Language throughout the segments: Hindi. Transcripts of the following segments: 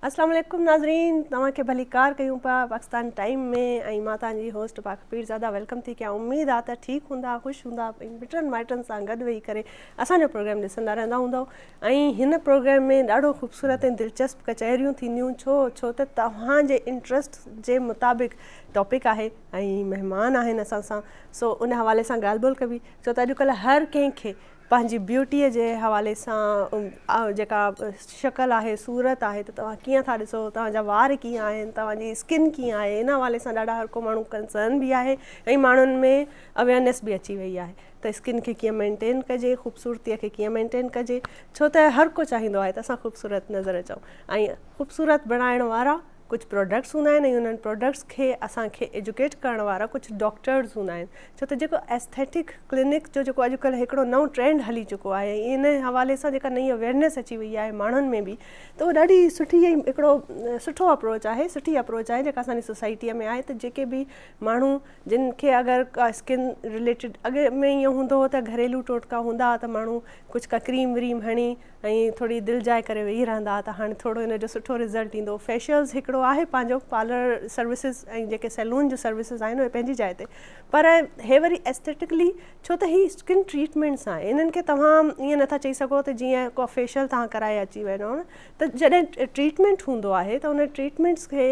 अस्सलाम वालेकुम नाज़रीन, तव्हांखे भली कार कयूं पिया पाकिस्तान टाइम में ऐं मां तव्हांजी होस्ट पाक पीरज़ादा वेलकम थी कयां। उमेद आहे त ठीकु हूंदा, ख़ुशि हूंदा, मिटनि माइटनि सां गॾु वेही करे असांजो प्रोग्राम ॾिसंदा रहंदा हूंदव। ऐं हिन प्रोग्राम में ॾाढो ख़ूबसूरत ऐं दिलचस्प कचहरियूं थींदियूं छो त तव्हांजे इंट्रस्ट जे मुताबिक़ टॉपिक आहे ऐं महिमान आहिनि असां सां। सो उन हवाले सां ॻाल्हि ॿोल कबी, छो त अॼुकल्ह हर कंहिंखे पंहिंजी ब्यूटीअ जे हवाले सां जेका शक्ल आहे, सूरत आहे, त तव्हां कीअं था ॾिसो, तव्हांजा वार कीअं आहिनि, तव्हांजी स्किन कीअं आहे, इन हवाले सां ॾाढा हर को माण्हू कंसर्न बि आहे ऐं माण्हुनि में अवेयरनेस बि अची वई आहे त स्किन खे कीअं मेंटेन कजे, ख़ूबसूरतीअ खे कीअं मेंटेन कजे, छो त हर को चाहींदो आहे त असां ख़ूबसूरत नज़र अचूं। ऐं ख़ूबसूरत बणाइण वारा कुझु प्रोडक्ट्स हूंदा आहिनि ऐं उन्हनि प्रोडक्ट्स खे असांखे एजुकेट करण वारा कुझु डॉक्टर्स हूंदा आहिनि। छो त जेको एस्थेटिक क्लिनिक जो जेको अॼुकल्ह हिकिड़ो नओं ट्रेंड हली चुको आहे, इन हवाले सां जेका नई अवेयरनेस अची वई आहे माण्हुनि में बि, त उहो ॾाढी सुठी ऐं हिकिड़ो सुठो अप्रोच आहे, सुठी अप्रोच आहे जेका असांजी सोसाइटीअ में आहे। त जेके बि माण्हू जिन खे अगरि का स्किन रिलेटेड अॻे में ईअं हूंदो हो त घरेलू टोटका हूंदा त माण्हू कुझु का क्रीम व्रीम हणी ऐं थोरी दिलि जाए करे वेही रहंदा, त हाणे थोरो हिन जो सुठो रिज़ल्ट ईंदो। फेशियल्स हिकिड़ो आहे पंहिंजो पार्लर सर्विसिस ऐं जेके सैलून जो सर्विसिस आहिनि उहे पंहिंजी जाइ ते, पर हे वरी एस्थेटिकली, छो त ही स्किन ट्रीटमेंट्स आहे, इन्हनि खे तव्हां ईअं नथा चई सघो त जीअं को फेशियल तव्हां कराए अची वञो न, त जॾहिं ट्रीटमेंट हूंदो आहे त उन ट्रीटमेंट्स खे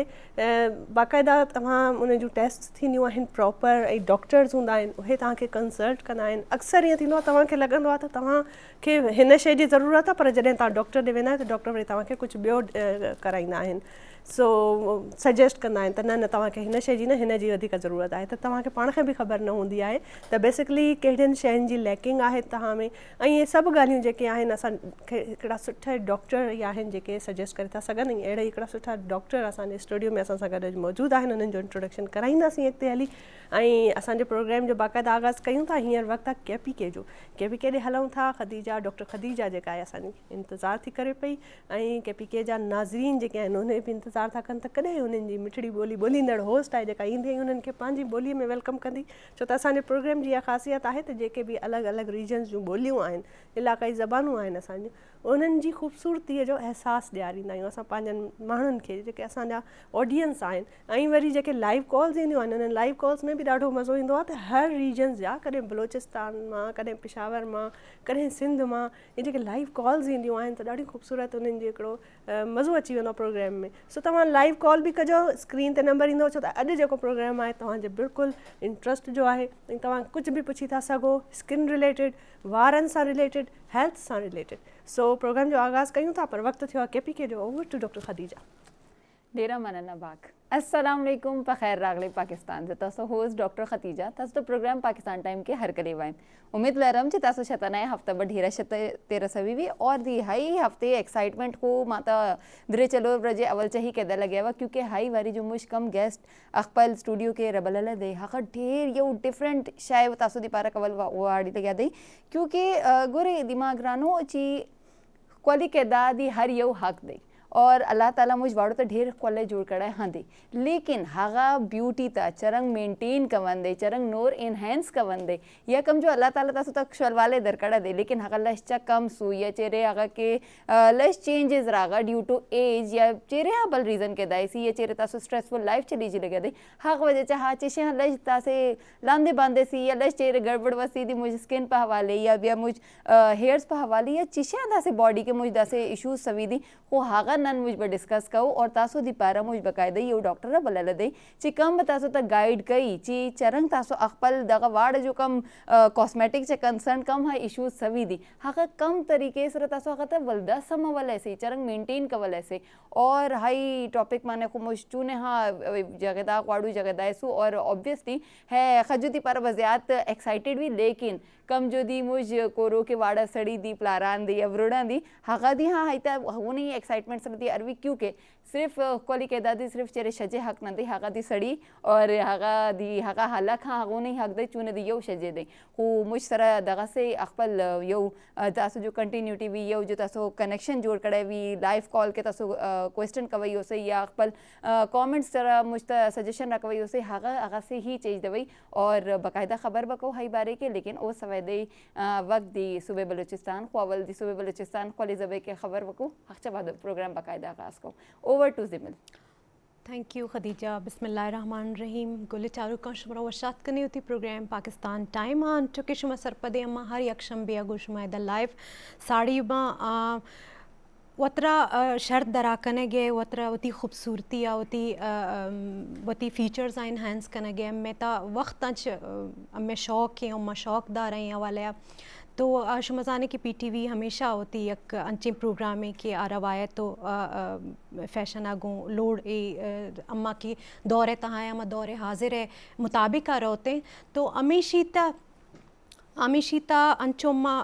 बाक़ाइदा तव्हां उन जूं टेस्ट थींदियूं आहिनि प्रॉपर, ऐं डॉक्टर्स हूंदा आहिनि उहे तव्हांखे कंसल्ट कंदा आहिनि। अक्सर ईअं थींदो आहे तव्हांखे लॻंदो आहे त तव्हांखे हिन शइ जी ज़रूरत आहे, पर जॾहिं तव्हां डॉक्टर ॾे वेंदा आहियो त डॉक्टर वरी तव्हांखे कुझु ॿियो कराईंदा आहिनि, सो सजेस्ट कंदा आहिनि त न तव्हांखे हिन शइ जी न हिन जी वधीक ज़रूरत आहे, त तव्हांखे पाण खे बि ख़बर न हूंदी आहे त बेसिकली कहिड़ियुनि शयुनि जी लैकिंग आहे तव्हां में। ऐं इहे सभु ॻाल्हियूं जेके आहिनि असांखे हिकिड़ा सुठा डॉक्टर ई आहिनि जेके सजेस्ट करे था सघनि, ऐं अहिड़ा हिकिड़ा सुठा डॉक्टर असांजे स्टूडियो में असां सां गॾु मौजूदु आहिनि। उन्हनि जो इंट्रोडक्शन कराईंदासीं अॻिते हली, ऐं असांजे प्रोग्राम जो बाक़ाइदा आगाज़ कयूं था। हींअर वक़्तु आहे KPK जो, KPK ॾे हलूं था। ख़दीजा, डॉक्टर ख़दीजा जेका आहे असांजी इंतज़ारु थी करे पई, ऐं KPK जा नाज़रीन जेके आहिनि उन्हे बि इंतज़ारु था कनि त कॾहिं उन्हनि जी मिठड़ी ॿोली ॿोलींदड़ होस्ट आहे जेका ईंदी ऐं उन्हनि खे पंहिंजी ॿोलीअ में वेलकम कंदी। छो त असांजे प्रोग्राम जी इहा ख़ासियत आहे त जेके बि अलॻि अलॻि रीजन्स जूं ॿोलियूं आहिनि, इलाक़ाई ज़बानूं आहिनि असांजूं, उन्हनि जी ख़ूबसूरतीअ जो अहसासु ॾियारींदा आहियूं असां पंहिंजनि माण्हुनि खे जेके असांजा ऑडियंस आहिनि। ऐं वरी जेके लाइव कॉल्स ईंदियूं आहिनि, उन्हनि लाइव कॉल्स में बि ॾाढो मज़ो ईंदो आहे त हर रीजन्स जा, कॾहिं बलोचिस्तान मां, कॾहिं पिशावर मां, कॾहिं सिंध मां, इहे जेके लाइव कॉल्स ईंदियूं आहिनि त ॾाढी ख़ूबसूरत उन्हनि जो हिकिड़ो मज़ो अची वेंदो आहे प्रोग्राम में। सो तव्हां लाइव कॉल बि कजो, स्क्रीन ते नंबर ईंदो, छो त अॼु जेको प्रोग्राम आहे तव्हांजे बिल्कुलु इंट्रस्ट जो आहे ऐं तव्हां कुझु बि पुछी था सघो, स्किन रिलेटेड, वारनि सां रिलेटेड, हेल्थ सां रिलेटेड। सो प्रोग्राम जो आगाज़ कयूं था, पर वक़्तु थियो आहे KPK जो। Over to doctor Khadija. डेरा मनना बाग। अस्सलाम वालेकुम, पखैर रागले पाकिस्तान। तसो होस्ट डॉक्टर ख़तीजा, तस तो प्रोग्राम पाकिस्तान टाइम के हर करे वाइम। उम्मीद लरम चे तसो शतनाए हफ्ता ब ढेरा शत तेरा सवी भी और दी हाई हफ्ते एक्साइटमेंट को माता दरे चलो रजे अवल चही के लगे वा, क्योंकि हाई वारी जो मुश कम गेस्ट अखपल स्टूडियो के रबल दे हक ढेर यो डिफरेंट शाय तसो दी पारा कवल वाड़ी लगे दे, क्योंकि गोरे दिमाग रानो ची क्वाली के दादी हर यो हक दे और अल्लाह ताला मुझ वाड़ो तो ढेर क्वाले जोड़ कड़ा हाँ दे, लेकिन हागा ब्यूटी ता चरंग मेंटेन कवन दे, चरंग नोर इनहेंस कवन दे, या कम जो अल्लाह ताला तासो तक शलवाले दर कड़ा दे, लेकिन हागा लश चा कम सु या चेहरे हागा के लश चेंजेस रागा ड्यू टू एज या चेहरे हाँ बल रीजन के दाइसी या चेहरे तासो स्ट्रेसफुल लाइफ चली जी लगे दे, हाग वजह चा हाँ चेशे हाँ लश तासे लांदे बांधे सी या लश चेहरे गड़बड़ वसी दी मुझ स्किन पर हवाले या मुझ हेयर्स पर हवाले या चेशे हाँ दासे बॉडी के मुझ दासे इशूज सवी दी को हागा नन मुझ पर डिस्कस कऊ और तासो दी पारा मुझ बकायदे यो डॉक्टर बलल दे ची कम तासो तक गाइड कई ची चरंग तासो अखपल दगा वाड़ जो कम कॉस्मेटिक चे कंसर्न कम है इशूज सवी दी हागा कम तरीके से तासो हागा त वलदा सम वाला ऐसे चरंग मेंटेन कवल ऐसे और हाई टॉपिक माने को मुझ चूने हाँ जगदा वाड़ू जगदा ऐसु और ऑब्वियसली है खजुदी पर वज़ियात एक्साइटेड भी, लेकिन कम जो दी मुझ कोरो के वाड़ा सड़ी दी प्लारान दी अवरोड़ा दी हागा दी हाँ हाइता वो नहीं एक्साइटमेंट समझती अरवी क्योंकि सिर्फ क्वाली के दादी सिर्फ चेरे शजे हक न दे हागा दी सड़ी और हागा हलक हाँ हागो नहीं हक दे चूने दी यो शजे दे को मुझ सरा दगा से अखपल यो तासो जो कंटिन्यूटी भी यो जो तासो कनेक्शन जोड़ कड़े भी लाइव कॉल के तासो क्वेश्चन कवई हो से या अखपल कमेंट्स तरह मुझ सजेशन रखवई हो से हागा से ही चीज दवई और बाकायदा खबर बको हाई बारे के, लेकिन ओ सवेदे वक्त दी सूबे बलूचिस्तान ख्वावल दी सूबे बलूचिस्तान ख्वाली जबे के खबर बको हफ्ते बाद प्रोग्राम बाकायदा आगाज को over to Jimil. Thank you Khadija. बिस्मिल्लाहिर्रहमानिर्रहीम। गुल चारू का शुमरा वशात करनी होती प्रोग्राम पाकिस्तान टाइम आन चुके शुमा सरपदे अम्मा हर यकशम बिया गुशमा द लाइव साड़ी बा वतरा शर्त दराकने गए वतरा वती खूबसूरती या वती फीचर्स इनहेंस करने गए मैं ता वक्त अच मैं शौक है अम्मा शौकदार हैं वाले तो शुमजाने की पीटीवी हमेशा होती एक अंचे प्रोग्राम है कि रवायत तो फैशन आगू लोड ए अम्मा की दौरे तहाँ अम्मा दौरे हाजिर है मुताबिक आ होते तो अमीशीता अंचोम्मा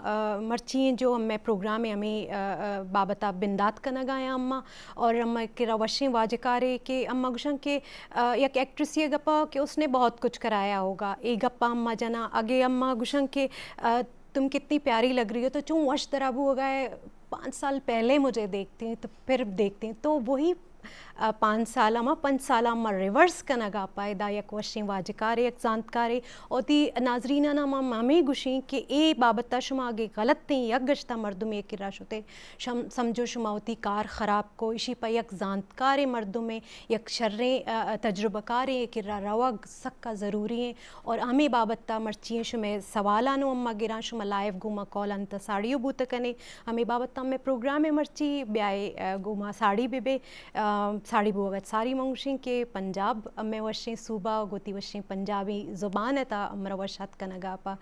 मर्ची जो मैं प्रोग्राम है हमें बाबता बिंदात कना गाया अम्मा और अम्मा के रवशें वाजकारे के अम्मा गुशन के एक एक्ट्रेस ये गप्पा कि उसने बहुत कुछ कराया होगा ए गप्पा अम्मा जना आगे अम्मा गुशन के तुम कितनी प्यारी लग रही हो तो चूँ वश दराबू हो गए 5 साल पहले मुझे देखते हैं तो फिर देखते हैं तो वही 5 साल अम्मा रिवर्स कना गा पाए दा यक वशें वाजकारे एक जानकारे और दी नाजरीना ना मामे गुशी के ए बाबता शुमा आगे गलत थी यक गश्ता मर्दुम एक किरा शुते समझो शुमा होती कार ख़राब को इसी पर यक जानकारे मर्दुम में यक शर्रें तजुर्बकारे किरा रवा सक्का ज़रूरी है और हमें बाबता मर्चियाँ शुमे सवालानो अम्मा गिरा शुमा लाइव गुमा कॉल अंत साड़ियों बूत कने हमें बाबता में प्रोग्राम मर्ची ब्याए गुमा साड़ी बेबे साड़ी बुआवत सारी मंगशिं के पंजाब में वशें सूबा गोती वशें पंजाबी ज़ुबान है ता अमरा वशात का नगापा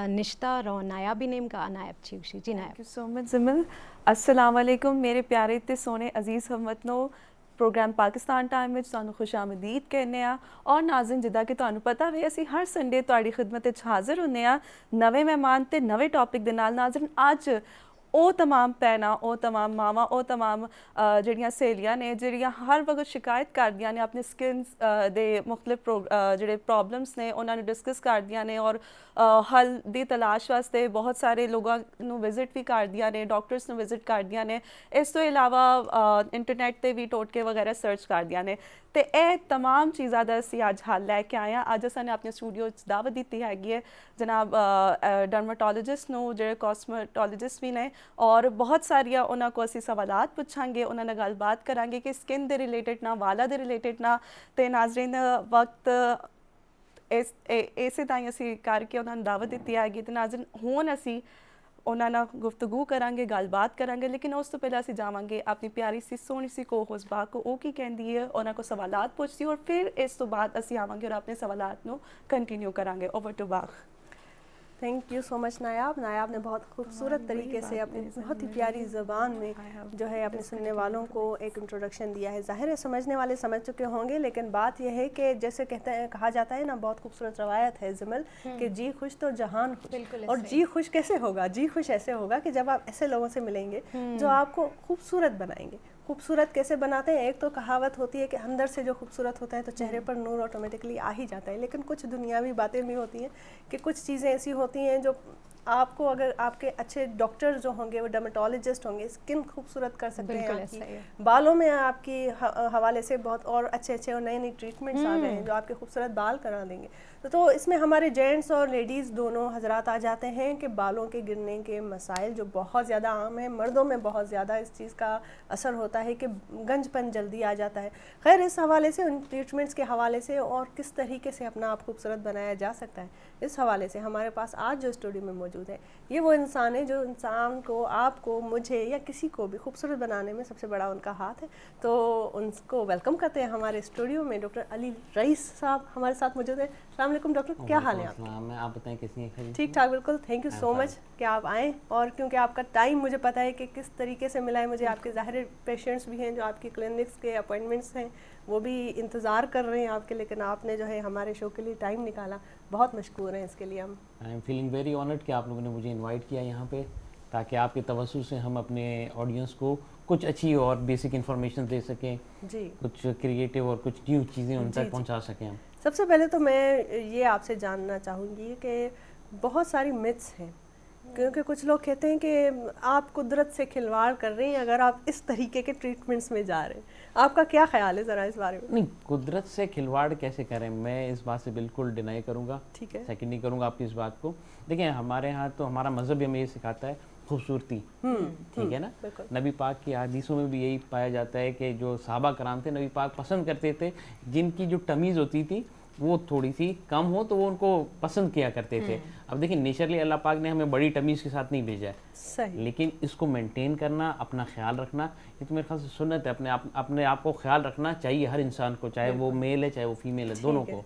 निश्ता रो नायाबी नेम का नायब चीशी जी Nayab. Thank you so much Jimil. अस्सलाम वालेकुम मेरे प्यारे ते सोने अजीज़ हमवतनो प्रोग्राम पाकिस्तान टाइम में तुहानू खुशामदीद कहने आ और नाज़िन जिदा कि तुहानू पता वे असी हर संडे तुहाड़ी खिदमत विच हाज़िर हुन्ने आ नवे मेहमान ते नवे टॉपिक दे नाल। नाज़िन अज ਉਹ तमाम ਭੈਣਾਂ ਉਹ तमाम ਮਾਵਾਂ ਉਹ तमाम ਜਿਹੜੀਆਂ ਸਹੇਲੀਆਂ ਨੇ ਜਿਹੜੀਆਂ ਹਰ ਵਕਤ ਸ਼ਿਕਾਇਤ ਕਰਦੀਆਂ ਨੇ ਆਪਣੇ ਸਕਿਨਸ ਦੇ ਮੁxtਲਿਫ ਜਿਹੜੇ ਪ੍ਰੋਬਲਮਸ ਨੇ ਉਹਨਾਂ ਨੂੰ ਡਿਸਕਸ ਕਰਦੀਆਂ ਨੇ ਔਰ ਹੱਲ ਦੀ ਤਲਾਸ਼ ਵਾਸਤੇ ਬਹੁਤ ਸਾਰੇ ਲੋਕਾਂ ਨੂੰ ਵਿਜ਼ਿਟ ਵੀ ਕਰਦੀਆਂ ਨੇ ਡਾਕਟਰਸ ਨੂੰ ਵਿਜ਼ਿਟ ਕਰਦੀਆਂ ਨੇ ਇਸ ਤੋਂ ਇਲਾਵਾ ਇੰਟਰਨੈਟ ਤੇ ਵੀ ਟੋਟਕੇ ਵਗੈਰਾ ਸਰਚ ਕਰਦੀਆਂ ਨੇ ਤੇ ਇਹ तमाम ਚੀਜ਼ਾਂ ਦਾ ਅਸੀਂ ਅੱਜ ਹੱਲ ਲੈ ਕੇ ਆਏ ਹਾਂ। ਅੱਜ ਅਸੀਂ ਆਪਣੇ ਸਟੂਡੀਓ 'ਚ ਦਾਵਤ ਦਿੱਤੀ ਹੈਗੀ ਹੈ ਜਨਾਬ ਡਰਮਾਟੋਲੋਜਿਸਟ ਨੂੰ ਜਿਹੜੇ ਕਾਸਮੈਟੋਲੋਜਿਸਟ ਵੀ ਨੇ और बहुत सारिया उन्होंने को असी सवालात पूछांगे उन्होंने गलबात करांगे कि स्किन दे रिलेटेड ना वाला दे रिलेटेड ना ते नाजरीन वक्त इसे ताई असी करके उन्होंने दावत दी हैगी तो नाजरीन हुण असी उन्होंने गुफ्तगू करांगे गलबात करांगे लेकिन उस तो पहले असी जावांगे अपनी प्यारी सी सोहनी सी को होस्ट बाग को वो की कहती है उन्होंने को सवालात पूछती और फिर इस तो बाद असी आवांगे और अपने सवालात नू कंटिन्यू करांगे। Over to Bagh. Thank you so much Nayab ने बहुत खूबसूरत तरीके से अपनी बहुत ही प्यारी ज़बान में जो है अपने सुनने वालों को एक इंट्रोडक्शन दिया है। ज़ाहिर है समझने वाले समझ चुके होंगे लेकिन बात यह है कि जैसे कहा जाता है ना बहुत खूबसूरत रवायत है जिमल कि जी खुश तो जहान खुश। और जी खुश कैसे होगा? जी खुश ऐसे होगा कि जब आप ऐसे लोगों से मिलेंगे जो आपको खूबसूरत बनाएंगे। खूबसूरत कैसे बनाते हैं? एक तो कहावत होती है कि अंदर से जो खूबसूरत होता है तो चेहरे पर नूर ऑटोमेटिकली आ ही जाता है लेकिन कुछ दुनियावी बातें भी होती हैं कि कुछ चीज़ें ऐसी होती हैं जो आपको अगर आपके अच्छे डॉक्टर जो होंगे वो डर्मेटोलॉजिस्ट होंगे स्किन खूबसूरत कर सकते हैं आपकी। बालों में आपकी हवाले से बहुत और अच्छे और नई ट्रीटमेंट्स आ गए हैं जो आपके खूबसूरत बाल करा देंगे। तो इसमें हमारे जेंट्स और लेडीज़ दोनों हजरात आ जाते हैं कि बालों के गिरने के मसाइल जो बहुत ज़्यादा आम है। मर्दों में बहुत ज़्यादा इस चीज़ का असर होता है कि गंजपन जल्दी आ जाता है। खैर इस हवाले से उन ट्रीटमेंट्स के हवाले से और किस तरीके से अपना आप खूबसूरत बनाया जा सकता है इस हवाले से हमारे पास आज जो स्टूडियो में मौजूद है ये वो इंसान है जो इंसान को आपको मुझे या किसी को भी खूबसूरत बनाने में सबसे बड़ा उनका हाथ है। तो उनको वेलकम करते हैं हमारे स्टूडियो में। डॉक्टर अली रईस साहब हमारे साथ मौजूद है। अस्सलाम वालेकुम डॉक्टर, क्या हाल है आपके? आप बताएं कैसी हैं? ठीक ठाक बिल्कुल। थैंक यू सो मच कि आप आएँ और क्योंकि आपका टाइम मुझे पता है कि किस तरीके से मिला है मुझे। आपके ज़ाहिर पेशेंट्स भी हैं जो आपकी क्लिनिक्स के अपॉइंटमेंट्स हैं वो भी इंतज़ार कर रहे हैं आपके लेकिन आपने जो है हमारे शो के लिए टाइम निकाला। बहुत मशकूर हैं इसके लिए हम। I am feeling very honoured कि आप लोगों ने मुझे इनवाइट किया यहाँ पे ताकि आपके तवज्जो से हम अपने ऑडियंस को कुछ अच्छी और बेसिक इन्फॉर्मेशन दे सकें जी, कुछ क्रिएटिव और कुछ न्यू चीज़ें उन तक पहुँचा सकें हम। सबसे पहले तो मैं ये आपसे जानना चाहूँगी कि बहुत सारी मिथ्स हैं क्योंकि कुछ लोग कहते हैं कि आप कुदरत से खिलवाड़ कर रहे हैं अगर आप इस तरीके के ट्रीटमेंट्स में जा रहे हैं। आपका क्या ख्याल है ज़रा इस बारे में? नहीं, कुदरत से खिलवाड़ कैसे करें मैं इस बात से बिल्कुल डिनाई करूँगा। ठीक है, सेकंड नहीं करूँगा आपकी इस बात को। देखिए हमारे यहाँ तो हमारा मज़हब हमें ये सिखाता है खूबसूरती, ठीक है ना। नबी पाक की हदीसों में भी यही पाया जाता है कि जो सहाबा कराम थे नबी पाक पसंद करते थे जिनकी जो तमीज़ होती थी वो थोड़ी सी कम हो तो वो उनको पसंद किया करते थे। अब देखिए नेचुरली अल्लाह पाक ने हमें बड़ी तमीज़ के साथ नहीं भेजा है, सही, लेकिन इसको मेंटेन करना, अपना ख्याल रखना, ये तो मेरे ख्याल से सुन्नत है। अपने आप को ख्याल रखना चाहिए हर इंसान को, चाहे वो मेल है चाहे वो फीमेल है, दोनों को।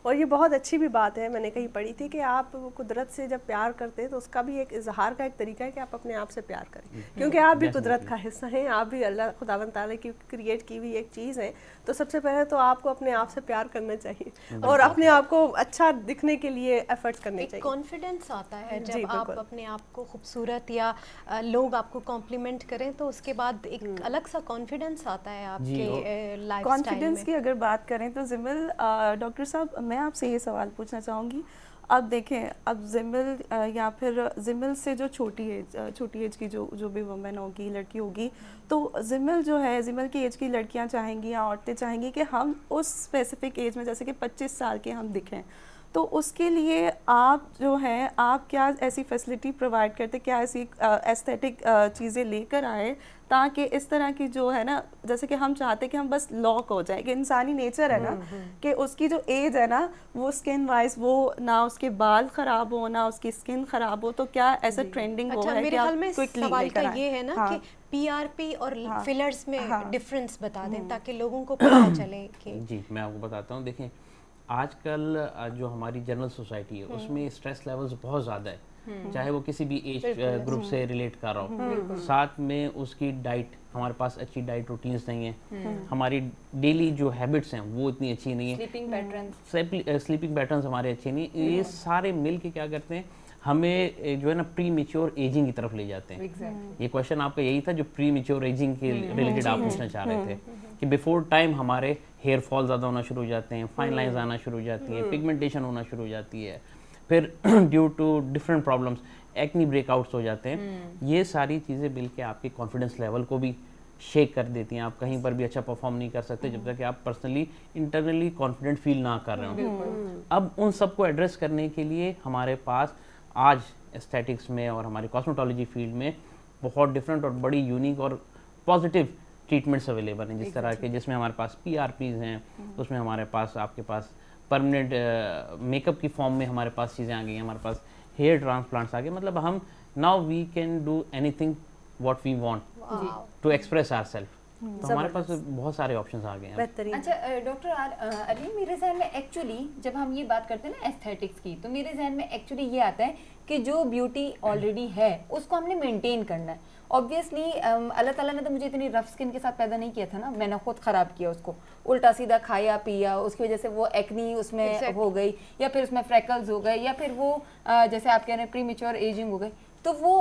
और ये बहुत अच्छी भी बात है, मैंने कहीं पढ़ी थी कि आप कुदरत से जब प्यार करते हैं तो उसका भी एक इजहार का एक तरीका है कि आप अपने आप से प्यार करें, क्योंकि आप भी कुदरत का हिस्सा हैं, आप भी अल्लाह खुदावंद ताला की क्रिएट की हुई एक चीज़ है। तो सबसे पहले तो आपको अपने आप से प्यार करना चाहिए और अपने आप को अच्छा दिखने के लिए एफर्ट्स करने एक चाहिए। कॉन्फिडेंस आता है जी, जब आप बिल्कुल। अपने आप को खूबसूरत या लोग आपको कॉम्प्लीमेंट करें तो उसके बाद एक अलग सा कॉन्फिडेंस आता है आपके लाइफस्टाइल कॉन्फिडेंस में। की अगर बात करें तो जिमिल डॉक्टर साहब मैं आपसे ये सवाल पूछना चाहूँगी। अब देखें, अब जिमिल या फिर जिमिल से जो छोटी एज की जो भी वुमेन होगी, लड़की होगी, तो जिमिल जो है, जिमिल की एज की लड़कियां चाहेंगी या औरतें चाहेंगी कि हम उस स्पेसिफिक एज में जैसे कि 25 साल के हम दिखें, तो उसके लिए आप जो हैं आप क्या ऐसी फैसिलिटी प्रोवाइड करते, क्या ऐसी एस्थेटिक चीज़ें लेकर आए ताकि इस तरह की जो है ना, जैसे कि हम चाहते हैं कि हम बस लॉक हो जाए, कि इंसानी नेचर है ना कि उसकी जो एज है ना वो स्किन वाइज वो ना उसके बाल ख़राब हो ना उसकी स्किन ख़राब हो, तो क्या ऐसा ट्रेंडिंग हो अच्छा, है मेरे कि ख्याल आप में क्विकली सवाल लेकर का आए? ये है ना हाँ। कि पीआरपी और फिलर्स में हाँ। डिफरेंस बता दें ताकि लोगों को पता चले कि जी मैं आपको बताता हूँ। देखें आजकल जो हमारी जनरल सोसाइटी है उसमें स्ट्रेस लेवल्स बहुत ज़्यादा है, चाहे वो किसी भी एज ग्रुप से रिलेट कर रहा हो। साथ में उसकी डाइट, हमारे पास अच्छी डाइट रूटीन्स नहीं है, हमारी डेली जो हैबिट्स हैं वो इतनी अच्छी नहीं है, स्लीपिंग पैटर्न, स्लीपिंग पैटर्न्स हमारे अच्छे नहीं, ये सारे मिल के क्या करते हैं हमें जो है ना प्री मेच्योर एजिंग की तरफ ले जाते हैं। ये क्वेश्चन आपका यही था जो प्री मेच्योर एजिंग के रिलेटेड आप पूछना चाह रहे थे कि बिफोर टाइम हमारे हेयर फॉल ज़्यादा होना शुरू हो जाते हैं, फाइन लाइंस आना शुरू हो जाती है, पिगमेंटेशन होना शुरू हो जाती है, फिर due to different problems acne breakouts हो जाते हैं। ये सारी चीज़ें मिल के आपके कॉन्फिडेंस लेवल को भी शेक कर देती हैं। आप कहीं पर भी अच्छा परफॉर्म नहीं कर सकते जब तक कि आप पर्सनली इंटरनली कॉन्फिडेंट फील ना कर रहे हो। अब उन सबको एड्रेस करने के लिए हमारे पास आज एस्थेटिक्स में और हमारी कॉस्मेटोलॉजी फील्ड में बहुत डिफरेंट और बड़ी यूनिक और पॉजिटिव ट्रीटमेंट्स अवेलेबल हैं, जिस तरह के जिसमें हमारे पास PRPs हैं, उसमें हमारे पास आपके पास परमानेंट मेकअप की फॉर्म में हमारे पास चीज़ें आ गई हैं, हमारे पास हेयर ट्रांसप्लांट्स आ गए। मतलब हम now we can do anything what we want to express ourself. तो हमारे पास बहुत सारे ऑप्शंस आ गए हैं। बेहतरीन। अच्छा डॉक्टर अली, मेरे जहन में एक्चुअली जब हम ये बात करते हैं ना एस्थेटिक्स की, तो मेरे जहन में एक्चुअली ये आता है कि जो ब्यूटी ऑलरेडी है उसको हमने मेंटेन करना है। ऑब्वियसली अल्लाह ताला ने तो मुझे इतनी रफ स्किन के साथ पैदा नहीं किया था ना, मैंने खुद ख़राब किया उसको, उल्टा सीधा खाया पिया, उसकी वजह से वो एक्नी उसमें हो गई, या फिर उसमें फ्रैकल्स हो गए, या फिर वो जैसे आप कह रहे हैं प्री मेच्योर एजिंग हो गई। तो वो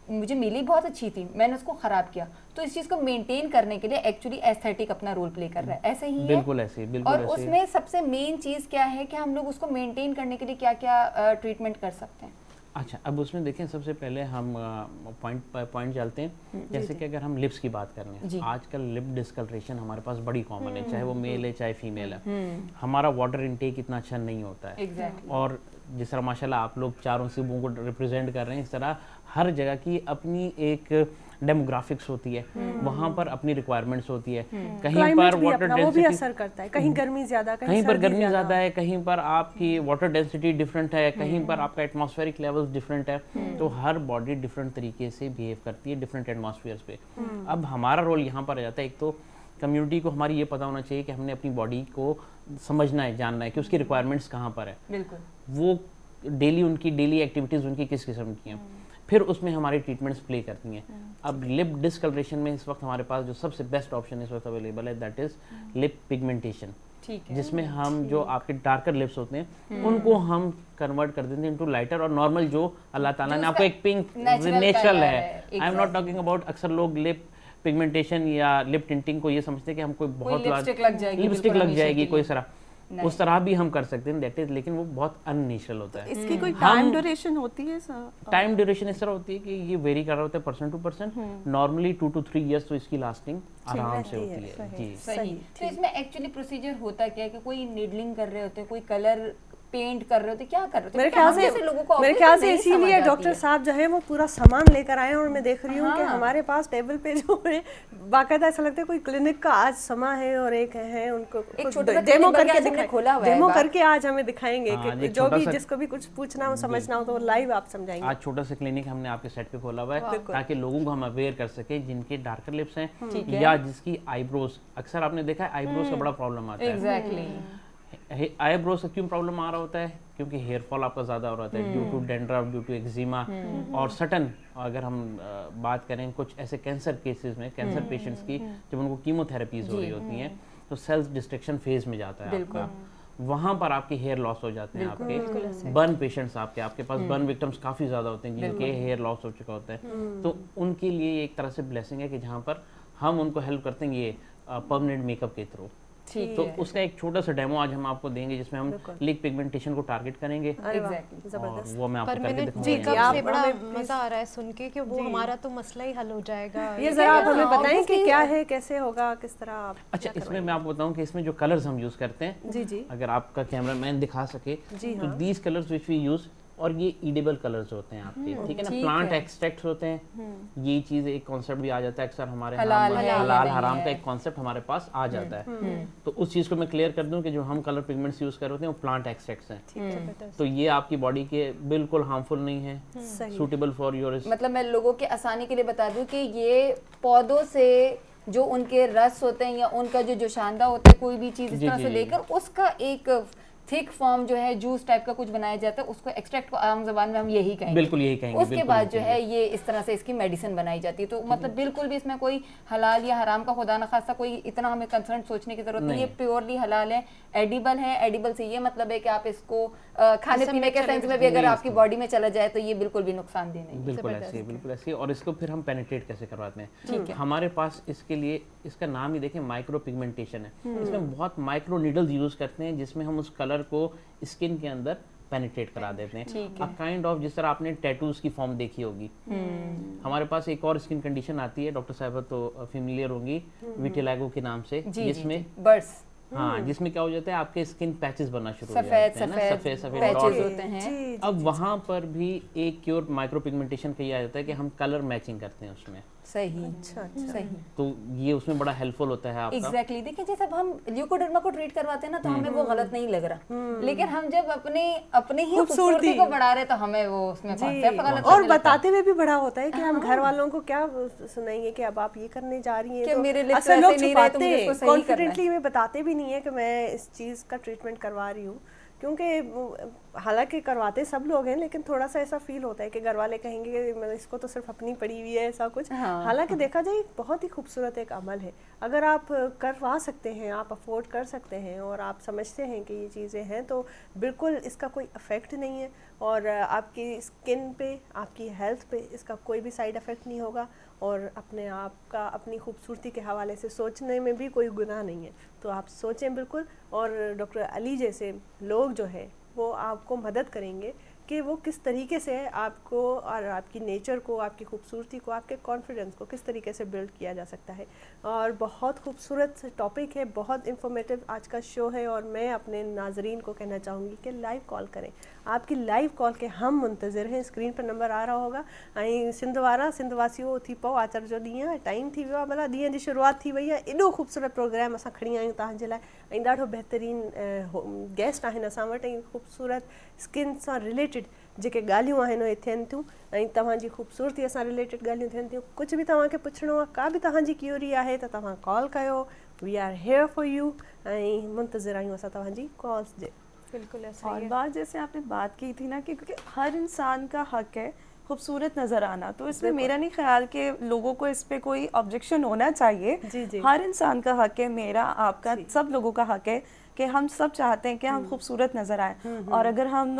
मुझे मिली बहुत अच्छी थी, मैंने उसको ख़राब किया। तो इस चीज़ को मेंटेन करने के लिए एक्चुअली एस्थेटिक अपना रोल प्ले कर रहा है, ऐसे ही है? बिल्कुल ऐसे ही, बिल्कुल और ऐसे ही। उसमें सबसे मेन चीज़ क्या है कि हम लोग उसको मेंटेन करने के लिए क्या क्या ट्रीटमेंट कर सकते हैं? अच्छा, अब उसमें देखें सबसे पहले हम पॉइंट चलते हैं। जैसे कि अगर हम लिप्स की बात कर लें, आजकल लिप डिस्कलरेशन हमारे पास बड़ी कॉमन है, चाहे वो मेल है चाहे फीमेल है। हमारा वाटर इनटेक इतना अच्छा नहीं होता है। Exactly. और जिस तरह माशाल्लाह आप लोग चारों सिबों को रिप्रेजेंट कर रहे हैं, इस तरह हर जगह की अपनी एक डेमोग्राफिक्स होती है, वहाँ पर अपनी रिक्वायरमेंट्स होती है। कहीं क्लाइमेट पर भी वाटर अपना वो भी डेंसिटी असर करता है, कहीं गर्मी ज़्यादा, कहीं पर सर्दी गर्मी ज़्यादा है, कहीं पर आपकी वाटर डेंसिटी डिफरेंट है, कहीं पर आपका एटमॉस्फेरिक लेवल्स डिफरेंट है। तो हर बॉडी डिफरेंट तरीके से बिहेव करती है डिफरेंट एटमॉस्फेयर्स पे। अब हमारा रोल यहाँ पर आ जाता है, एक तो कम्युनिटी को हमारी ये पता होना चाहिए कि हमने अपनी बॉडी को समझना है, जानना है कि उसकी रिक्वायरमेंट्स कहाँ पर है, बिल्कुल वो उनकी डेली एक्टिविटीज़ उनकी किस किस्म की हैं, फिर उसमें हमारी ट्रीटमेंट्स प्ले करती हैं। अब लिप डिस्कलरेशन में इस वक्त हमारे पास जो सबसे बेस्ट ऑप्शन इस वक्त अवेलेबल है, दैट इज़ लिप पिगमेंटेशन, जिसमें हम जो आपके डार्कर लिप्स होते हैं उनको हम कन्वर्ट कर देते हैं इनटू लाइटर और नॉर्मल जो अल्लाह ताला ने आपको एक पिंक नेचुरल है। I am not talking about, अक्सर लोग लिप पिगमेंटेशन या लिप टिंटिंग को ये समझते हैं कि हम कोई बहुत लिपस्टिक लग जाएगी, लिपस्टिक बिल्कुल लग जाएगी हमेशा कोई के तरह, उस तरह भी हम कर सकते हैं, दैट इज, लेकिन वो बहुत अननेचुरल होता है। इसकी कोई टाइम ड्यूरेशन होती है सर? टाइम ड्यूरेशन इस तरह होती है कि ये वेरी कर रहा होता है person to person. Normally 2 to 3 years तो इसकी लास्टिंग आराम से होती है। जी सही। तो इसमें एक्चुअली प्रोसीजर होता क्या है कि कोई नीडलिंग कर रहे होते हैं, कोई कलर पेंट कर रहे होते, क्या कर रहे थे? मेरे क्योंकि हम ख्याल जैसे लोगों को से मेरे obviously ख्याल से नहीं समझ इसीलिए आती डॉक्टर है। साहब जो है वो पूरा सामान लेकर आए हैं और मैं देख रही हूँ कि हाँ। हमारे पास टेबल पे जो है बाकायदा ऐसा लगता है कोई क्लिनिक का आज समा है और एक है उनको एक छोटा सा डेमो clinic बल्कि करके आज हमने खोला हुआ है डेमो बाहर। करके आज हमें दिखाएंगे हाँ, कि एक जो छोटा भी सा- जिसको भी कुछ पूछना हो समझना हो तो वो लाइव आप समझाएंगे। आज छोटा सा क्लिनिक हमने आपके सेट पे खोला हुआ है ताकि लोगों को हम अवेयर कर सके जिनके डार्कर लिप्स हैं या जिसकी आईब्रोज, अक्सर आपने देखा है आईब्रोज का बड़ा प्रॉब्लम आता है। एग्जैक्टली। आईब्रोज से क्यों प्रॉब्लम आ रहा होता है? क्योंकि हेयर फॉल आपका ज़्यादा हो रहा है due to dandruff, due to eczema और सटन। अगर हम बात करें कुछ ऐसे कैंसर केसेस में, कैंसर पेशेंट्स की जब उनको कीमोथेरेपीज हो रही होती हैं तो सेल्स डिस्ट्रक्शन फेज में जाता है आपका, वहाँ पर आपके हेयर लॉस हो जाते हैं। आपके बर्न पेशेंट्स, आपके पास बर्न विक्टिम्स काफ़ी ज़्यादा होते हैं जिनके हेयर लॉस हो चुका होता है, तो उनके लिए एक तरह से ब्लेसिंग है कि जहाँ पर हम उनको हेल्प करते हैं ये परमानेंट मेकअप के थ्रू। तो उसका एक छोटा सा डेमो आज हम आपको देंगे जिसमें हम लिप पिगमेंटेशन को टारगेट करेंगे और वो मैं आपको करके परमानेंट दिखाऊंगा। मेकअप से बड़ा मजा आ रहा है सुन के कि वो हमारा तो मसला ही हल हो जाएगा। ये जरा आप हमें बताएं कि क्या है, कैसे होगा, किस तरह आप अच्छा, इसमें मैं आपको बताऊं कि इसमें जो कलर्स हम यूज करते हैं, जी जी अगर आपका कैमरामैन दिखा सके, जी तो these colours which we use, और ये ईडेबल कलर्स होते हैं आपके, ठीक है ना, प्लांट एक्सट्रैक्ट्स होते हैं। ये चीज एक कॉन्सेप्ट भी आ जाता है अक्सर हमारे हलाल हराम का एक कॉन्सेप्ट हमारे पास आ जाता है। तो उस चीज को मैं क्लियर कर दूं कि जो हम कलर पिगमेंट्स यूज कर रहे होते हैं वो प्लांट एक्सट्रैक्ट्स हैं, तो ये आपकी बॉडी के बिल्कुल हार्मफुल नहीं है, सूटेबल फॉर योर। मतलब मैं लोगों के आसानी के लिए बता दूं कि ये पौधों से जो उनके रस होते हैं या उनका जो जोशांदा होता है, कोई भी चीज इस तरह से लेकर उसका एक थिक फॉर्म जो है जूस टाइप का कुछ बनाया जाता है, उसको एक्सट्रैक्ट को आम जबान में हम यही कहेंगे। बिल्कुल यही कहेंगे। उसके बाद जो है ये इस तरह से इसकी मेडिसिन बनाई जाती है। तो मतलब बिल्कुल भी इसमें कोई हलाल या हराम का खुदा न खास्ता कोई इतना हमें कंसर्न सोचने की जरूरत नहीं है। प्योरली हलाल है, एडिबल है। एडिबल से ये मतलब है कि आप इसको खाने पीने के सेंस में भी अगर आपकी बॉडी में चला जाए तो ये बिल्कुल भी नुकसानदेह नहीं है। बिल्कुल ऐसे, बिल्कुल ऐसे। और इसको फिर हम पेनिट्रेट कैसे करवाते हैं? हमारे पास इसके लिए, इसका नाम ही देखें, माइक्रो पिगमेंटेशन है। इसमें बहुत माइक्रो नीडल्स यूज करते हैं जिसमें हम उस कलर को स्किन के अंदर पेनिट्रेट करा देते हैं। अ काइंड ऑफ, जिस तरह आपने टैटूज की फॉर्म देखी होगी, हमारे पास एक और स्किन कंडीशन आती है, डॉक्टर साहब तो फेमिलियर होंगी, विटिलिगो के नाम से, जिसमें बर्ड्स, हाँ, जिसमें क्या हो जाता है, आपके स्किन पैचेस बनना शुरू हो सफेद जाते हैं ना, सफेद सफेद पैचेस होते हैं। अब वहां पर भी एक क्योर माइक्रो पिगमेंटेशन का ये आ जाता है कि हम कलर मैचिंग करते हैं उसमें। सही, सही। तो ये उसमें बड़ा हेल्पफुल होता है आपका। एग्जैक्टली। देखिए जैसे अब हम ल्यूकोडर्मा को ट्रीट करवाते हैं ना तो हमें वो गलत नहीं लग रहा, लेकिन हम जब अपनी ही खूबसूरती को बढ़ा रहे तो हमें वो उसमें कॉन्सेप्ट गलत और बताते हुए भी बड़ा होता है कि हम घर वालों को क्या सुनाएंगे कि अब आप ये करने जा रही हैं, कि तो मेरे लिप्स अक्सर लोग ऐसे नहीं रहे, तो छुपाते मुझे हैं, इसको सही करना है। कॉन्फिडेंटली में बताते भी नहीं है कि मैं इस चीज़ का ट्रीटमेंट करवा रही हूँ, क्योंकि हालांकि करवाते सब लोग हैं, लेकिन थोड़ा सा ऐसा फील होता है कि घर वाले कहेंगे कि मतलब इसको तो सिर्फ अपनी पड़ी हुई है, ऐसा कुछ। हालांकि देखा जाए बहुत ही खूबसूरत एक अमल है, अगर आप करवा सकते हैं, आप अफोर्ड कर सकते हैं और आप समझते हैं कि ये चीज़ें हैं, तो बिल्कुल इसका कोई इफ़ेक्ट नहीं है और आपकी स्किन पे, आपकी हेल्थ पे इसका कोई भी साइड इफ़ेक्ट नहीं होगा और अपने आप का, अपनी खूबसूरती के हवाले से सोचने में भी कोई गुनाह नहीं है। तो आप सोचें बिल्कुल, और डॉक्टर अली जैसे लोग जो है वो आपको मदद करेंगे कि वो किस तरीके से आपको और आपकी नेचर को, आपकी खूबसूरती को, आपके कॉन्फिडेंस को किस तरीके से बिल्ड किया जा सकता है। और बहुत खूबसूरत टॉपिक है, बहुत इंफॉर्मेटिव आज का शो है और मैं अपने नाजरीन को कहना चाहूँगी कि लाइव कॉल करें। आपकी लाइव कॉल के हम मुंतज़िर हैं। स्क्रीन पर नंबर आ रहा होगा। ऐं सिंधवासियों थी पओ आचर जो ॾींहुं टाइम थी वियो आहे, भला ॾींहं जी शुरूआत थी वई आहे। एॾो ख़ूबसूरत प्रोग्राम असां खणी आहियूं तव्हांजे लाइ ऐं ॾाढो बहितरीनु गेस्ट आहिनि असां वटि, ऐं ख़ूबसूरत स्किन सां रिलेटेड जेके ॻाल्हियूं आहिनि उहे थियनि थियूं ऐं तव्हांजी ख़ूबसूरतीअ सां रिलेटेड ॻाल्हियूं थियनि थियूं। कुझु बि तव्हांखे पुछिणो आहे, का बि तव्हांजी क्यूरी आहे त तव्हां कॉल कयो। We are here for you ऐं मुंतज़िर आहियूं असां तव्हांजी कॉल्स जे। बिल्कुल ऐसा और बात जैसे आपने बात की थी ना कि क्योंकि हर इंसान का हक है खूबसूरत नज़र आना, तो इसमें मेरा नहीं ख्याल कि लोगों को इस पे कोई ऑब्जेक्शन होना चाहिए। जी। हर इंसान का हक है, मेरा, आपका, सब लोगों का हक है कि हम सब चाहते हैं कि हम खूबसूरत नज़र आए। और अगर हम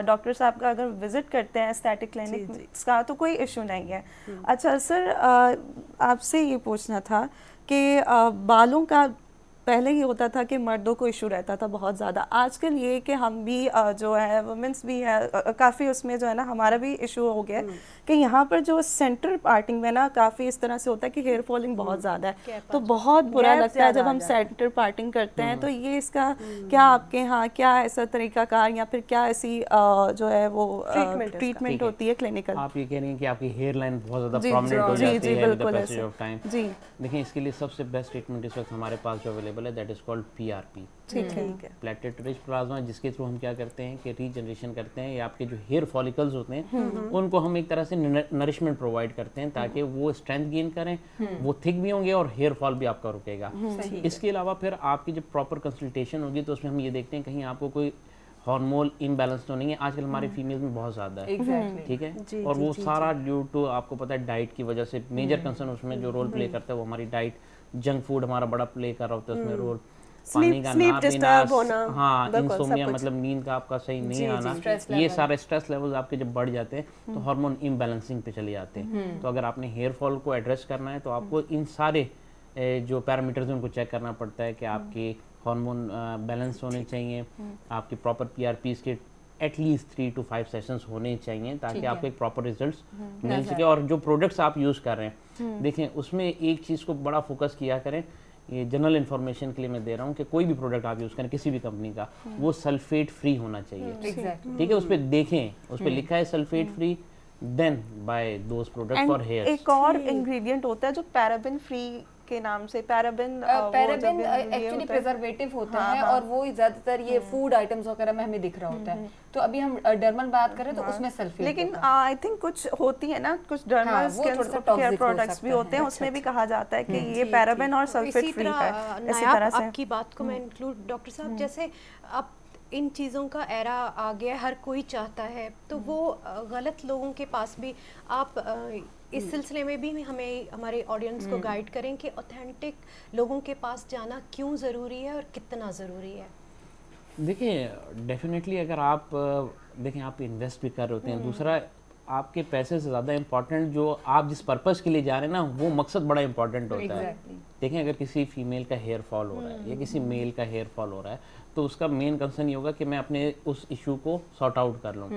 डॉक्टर साहब का अगर विज़िट करते हैं एस्थेटिक क्लिनिक का तो कोई इशू नहीं है। अच्छा सर, आपसे ये पूछना था कि बालों का पहले ये होता था कि मर्दों को इशू रहता था बहुत ज़्यादा, आजकल ये कि हम भी जो है वुमेंस भी है काफ़ी उसमें जो है ना हमारा भी इशू हो गया है कि यहाँ पर जो सेंटर पार्टिंग में ना काफ़ी इस तरह से होता है कि हेयर फॉलिंग बहुत ज़्यादा है, तो बहुत बुरा Gap लगता है जब ज़्यादा हम आ जाता सेंटर पार्टिंग करते हैं। तो ये इसका क्या आपके यहाँ क्या ऐसा तरीकाकार या फिर क्या ऐसी जो है वो Treatment ट्रीटमेंट ठीक है। होती है क्लिनिकल? आप ये कह रही हैं कि आपकी हेयर लाइन बहुत ज़्यादा जी, प्रोमिनेंट हो जी, जाती जी, है विद द बिल्कुल पैसेज ऐसे। Of time. जी, देखिए इसके लिए सबसे बेस्ट ट्रीटमेंट इस वक्त हमारे पास जो अवेलेबल है दैट इज़ कॉल्ड PRP, ठीक है। प्लेटलेट रिच प्लाज्मा, जिसके थ्रू हम क्या करते हैं कि रीजनरेशन करते हैं या आपके जो हेयर फॉलिकल्स होते हैं उनको हम एक तरह से नरिशमेंट प्रोवाइड करते हैं ताकि वो स्ट्रेंथ गेन करें, वो थिक भी होंगे और हेयर फॉल भी आपका रुकेगा। इसके अलावा फिर आपकी जब प्रॉपर कंसल्टेशन होगी तो उसमें हम ये देखते हैं कहीं आपको कोई हार्मोन इम्बैलेंस तो नहीं है, आजकल हमारे फीमेल्स में बहुत ज़्यादा है। एग्जैक्टली ठीक है, जी, और जी, वो जी, सारा ड्यू टू आपको पता है डाइट की वजह से मेजर कंसर्न उसमें जो रोल प्ले करता है वो हमारी डाइट, जंक फूड हमारा बड़ा प्ले कर रहा होता है उसमें रोल, पानी का sleep ना पीना, disturb होना, हाँ बिल्कुल, सब इंसोम्निया कुछ। मतलब नींद का आपका सही नहीं आना, stress ये level। सारे स्ट्रेस लेवल्स आपके जब बढ़ जाते हैं तो हार्मोन इम्बैलेंसिंग पे चले जाते हैं। तो अगर आपने हेयर फॉल को एड्रेस करना है तो आपको इन सारे जो पैरामीटर्स उनको चेक करना पड़ता है कि आपके हार्मोन बैलेंस होने चाहिए, आपकी प्रॉपर PRPs के एटलीस्ट 3 to 5 सेशंस होने चाहिए ताकि आपको एक प्रॉपर रिजल्ट्स मिल सके। और जो प्रोडक्ट्स आप यूज़ कर रहे हैं देखें उसमें एक चीज़ को बड़ा फोकस किया करें, ये जनरल इन्फॉर्मेशन के लिए मैं दे रहा हूँ कि कोई भी प्रोडक्ट आप यूज़ करें किसी भी कंपनी का वो सल्फेट फ्री होना चाहिए। एग्जैक्टली ठीक है, उस पर देखें, उस पर लिखा है sulphate free, then buy those product for hair. एक और इंग्रेडिएंट होता है जो पैराबेन फ्री के नाम से, पैराबेन पैराबेन एक्चुअली प्रिजर्वेटिव होता है और वो ज्यादातर ये फूड आइटम्स वगैरह में हमें दिख रहा होता है। तो अभी हम डर्मल बात करें तो उसमें सल्फेट, लेकिन आई थिंक कुछ होती है ना, कुछ डर्मल वो स्किन थोड़ा सा केयर toxic हो प्रोडक्ट्स भी सकता होते हैं, है। उसमें भी कहा जाता है कि ये पैराबेन और सल्फेट इसी फ्री तरह है। इसी नायाब, तरह से आपकी बात को मैं इंक्लूड डॉक्टर साहब, जैसे अब इन चीज़ों का एरा आ गया, हर कोई चाहता है, तो वो गलत लोगों के पास भी आप इस सिलसिले में भी हमें हमारे ऑडियंस को गाइड करें कि ऑथेंटिक लोगों के पास जाना क्यों ज़रूरी है और कितना ज़रूरी है। देखिए डेफिनेटली अगर आप देखें आप इन्वेस्ट भी कर रहे होते हैं, दूसरा आपके पैसे से ज़्यादा इम्पॉर्टेंट जो आप जिस पर्पस के लिए जा रहे हैं ना वो मकसद बड़ा इम्पॉर्टेंट होता है। देखें अगर किसी फीमेल का हेयर फॉल हो रहा है या किसी मेल का हेयर फॉल हो रहा है तो उसका मेन कंसर्न ये होगा कि मैं अपने उस इशू को सॉर्ट आउट कर लूँ।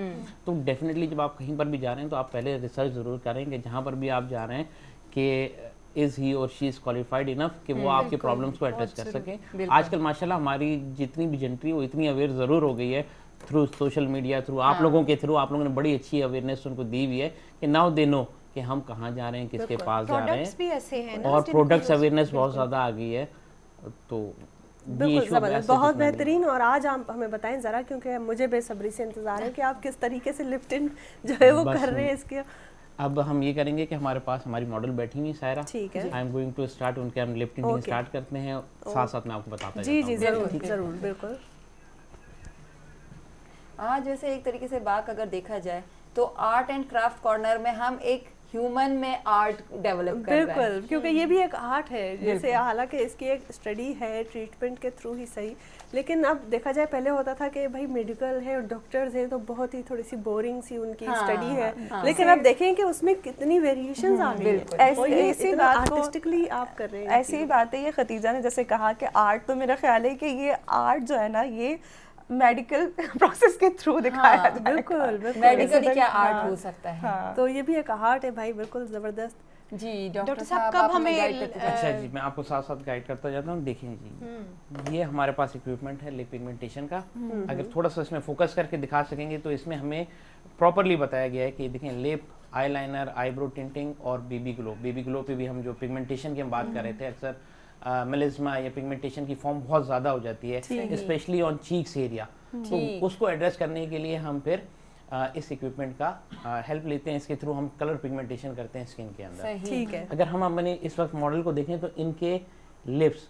तो डेफिनेटली जब आप कहीं पर भी जा रहे हैं तो आप पहले रिसर्च ज़रूर करें कि जहाँ पर भी आप जा रहे हैं कि इज़ ही और शी इज़ क्वालिफाइड इनफ कि वो आपके प्रॉब्लम्स को एड्रेस कर सकें। आजकल माशाल्लाह हमारी जितनी भी जनरी वो इतनी अवेयर ज़रूर हो गई है थ्रू सोशल मीडिया, थ्रू आप लोगों के थ्रू, आप लोगों ने बड़ी अच्छी अवेयरनेस उनको दी हुई है कि नाउ दे नो कि हम कहाँ जा रहे हैं, किसके पास जा रहे प्रोडक्ट्स भी हैं, ऐसे हैं ना, और प्रोडक्ट्स अवेयरनेस बहुत ज़्यादा आ गई है। तो बिल्कुल ज़बरदस्त, बहुत बेहतरीन। और आज आप हमें बताएं ज़रा, क्योंकि मुझे बेसब्री से इंतज़ार है कि आप किस तरीके से लिफ्टिंग जो है वो कर रहे हैं इसके। अब हम ये करेंगे कि हमारे पास हमारी मॉडल बैठी हुई सायरा, ठीक है। I am going to start, उनके हम लिफ्टिंग स्टार्ट करते हैं, साथ साथ मैं आपको बताता जी जी जाता हूँ। ज़रूर ज़रूर बिल्कुल। आज वैसे एक तरीके से बात अगर देखा जाए तो आर्ट एंड क्राफ्ट कॉर्नर में हम एक ह्यूमन में आर्ट डेवलप कर रहे हैं। बिल्कुल, क्योंकि ये भी एक आर्ट है, जैसे हालांकि इसकी एक स्टडी है ट्रीटमेंट के थ्रू ही सही, लेकिन अब देखा जाए पहले होता था कि भाई मेडिकल है और डॉक्टर्स हैं तो बहुत ही थोड़ी सी बोरिंग सी उनकी स्टडी है, लेकिन अब देखें कि उसमें कितनी वेरिएशंस आ गई हैं और ये ऐसी इतना बात को आर्टिस्टिकली आप कर रहे हैं। ऐसी ही बात है, ये खतीजा ने जैसे कहा कि आर्ट, तो मेरा ख्याल है कि ये आर्ट जो है ना ये मेडिकल प्रोसेस के थ्रू दिखाया जाएगा। बिल्कुल बिल्कुल, मेडिकली क्या आर्ट हो सकता है। तो ये भी एक आर्ट है भाई, बिल्कुल ज़बरदस्त। जी डॉक्टर साहब कब हमें अच्छा जी, मैं आपको साथ साथ गाइड करता जाता हूँ। देखिए जी, ये हमारे पास इक्विपमेंट है लिप पिगमेंटेशन का। अगर थोड़ा सा इसमें फोकस करके दिखा सकेंगे तो इसमें हमें प्रॉपरली बताया गया है कि देखें लिप, आईलाइनर, आईब्रो टिंटिंग और बेबी ग्लो। बेबी ग्लो पे भी हम जो पिगमेंटेशन की हम बात कर रहे थे, अक्सर मेलिस्मा या पिगमेंटेशन की फॉर्म बहुत ज़्यादा हो जाती है स्पेशली ऑन चीक्स एरिया, तो उसको एड्रेस करने के लिए हम फिर इस इक्विपमेंट का हेल्प लेते हैं। इसके थ्रू हम कलर पिगमेंटेशन करते हैं स्किन के अंदर। ठीक है। अगर हम अपने इस वक्त मॉडल को देखें तो इनके लिप्स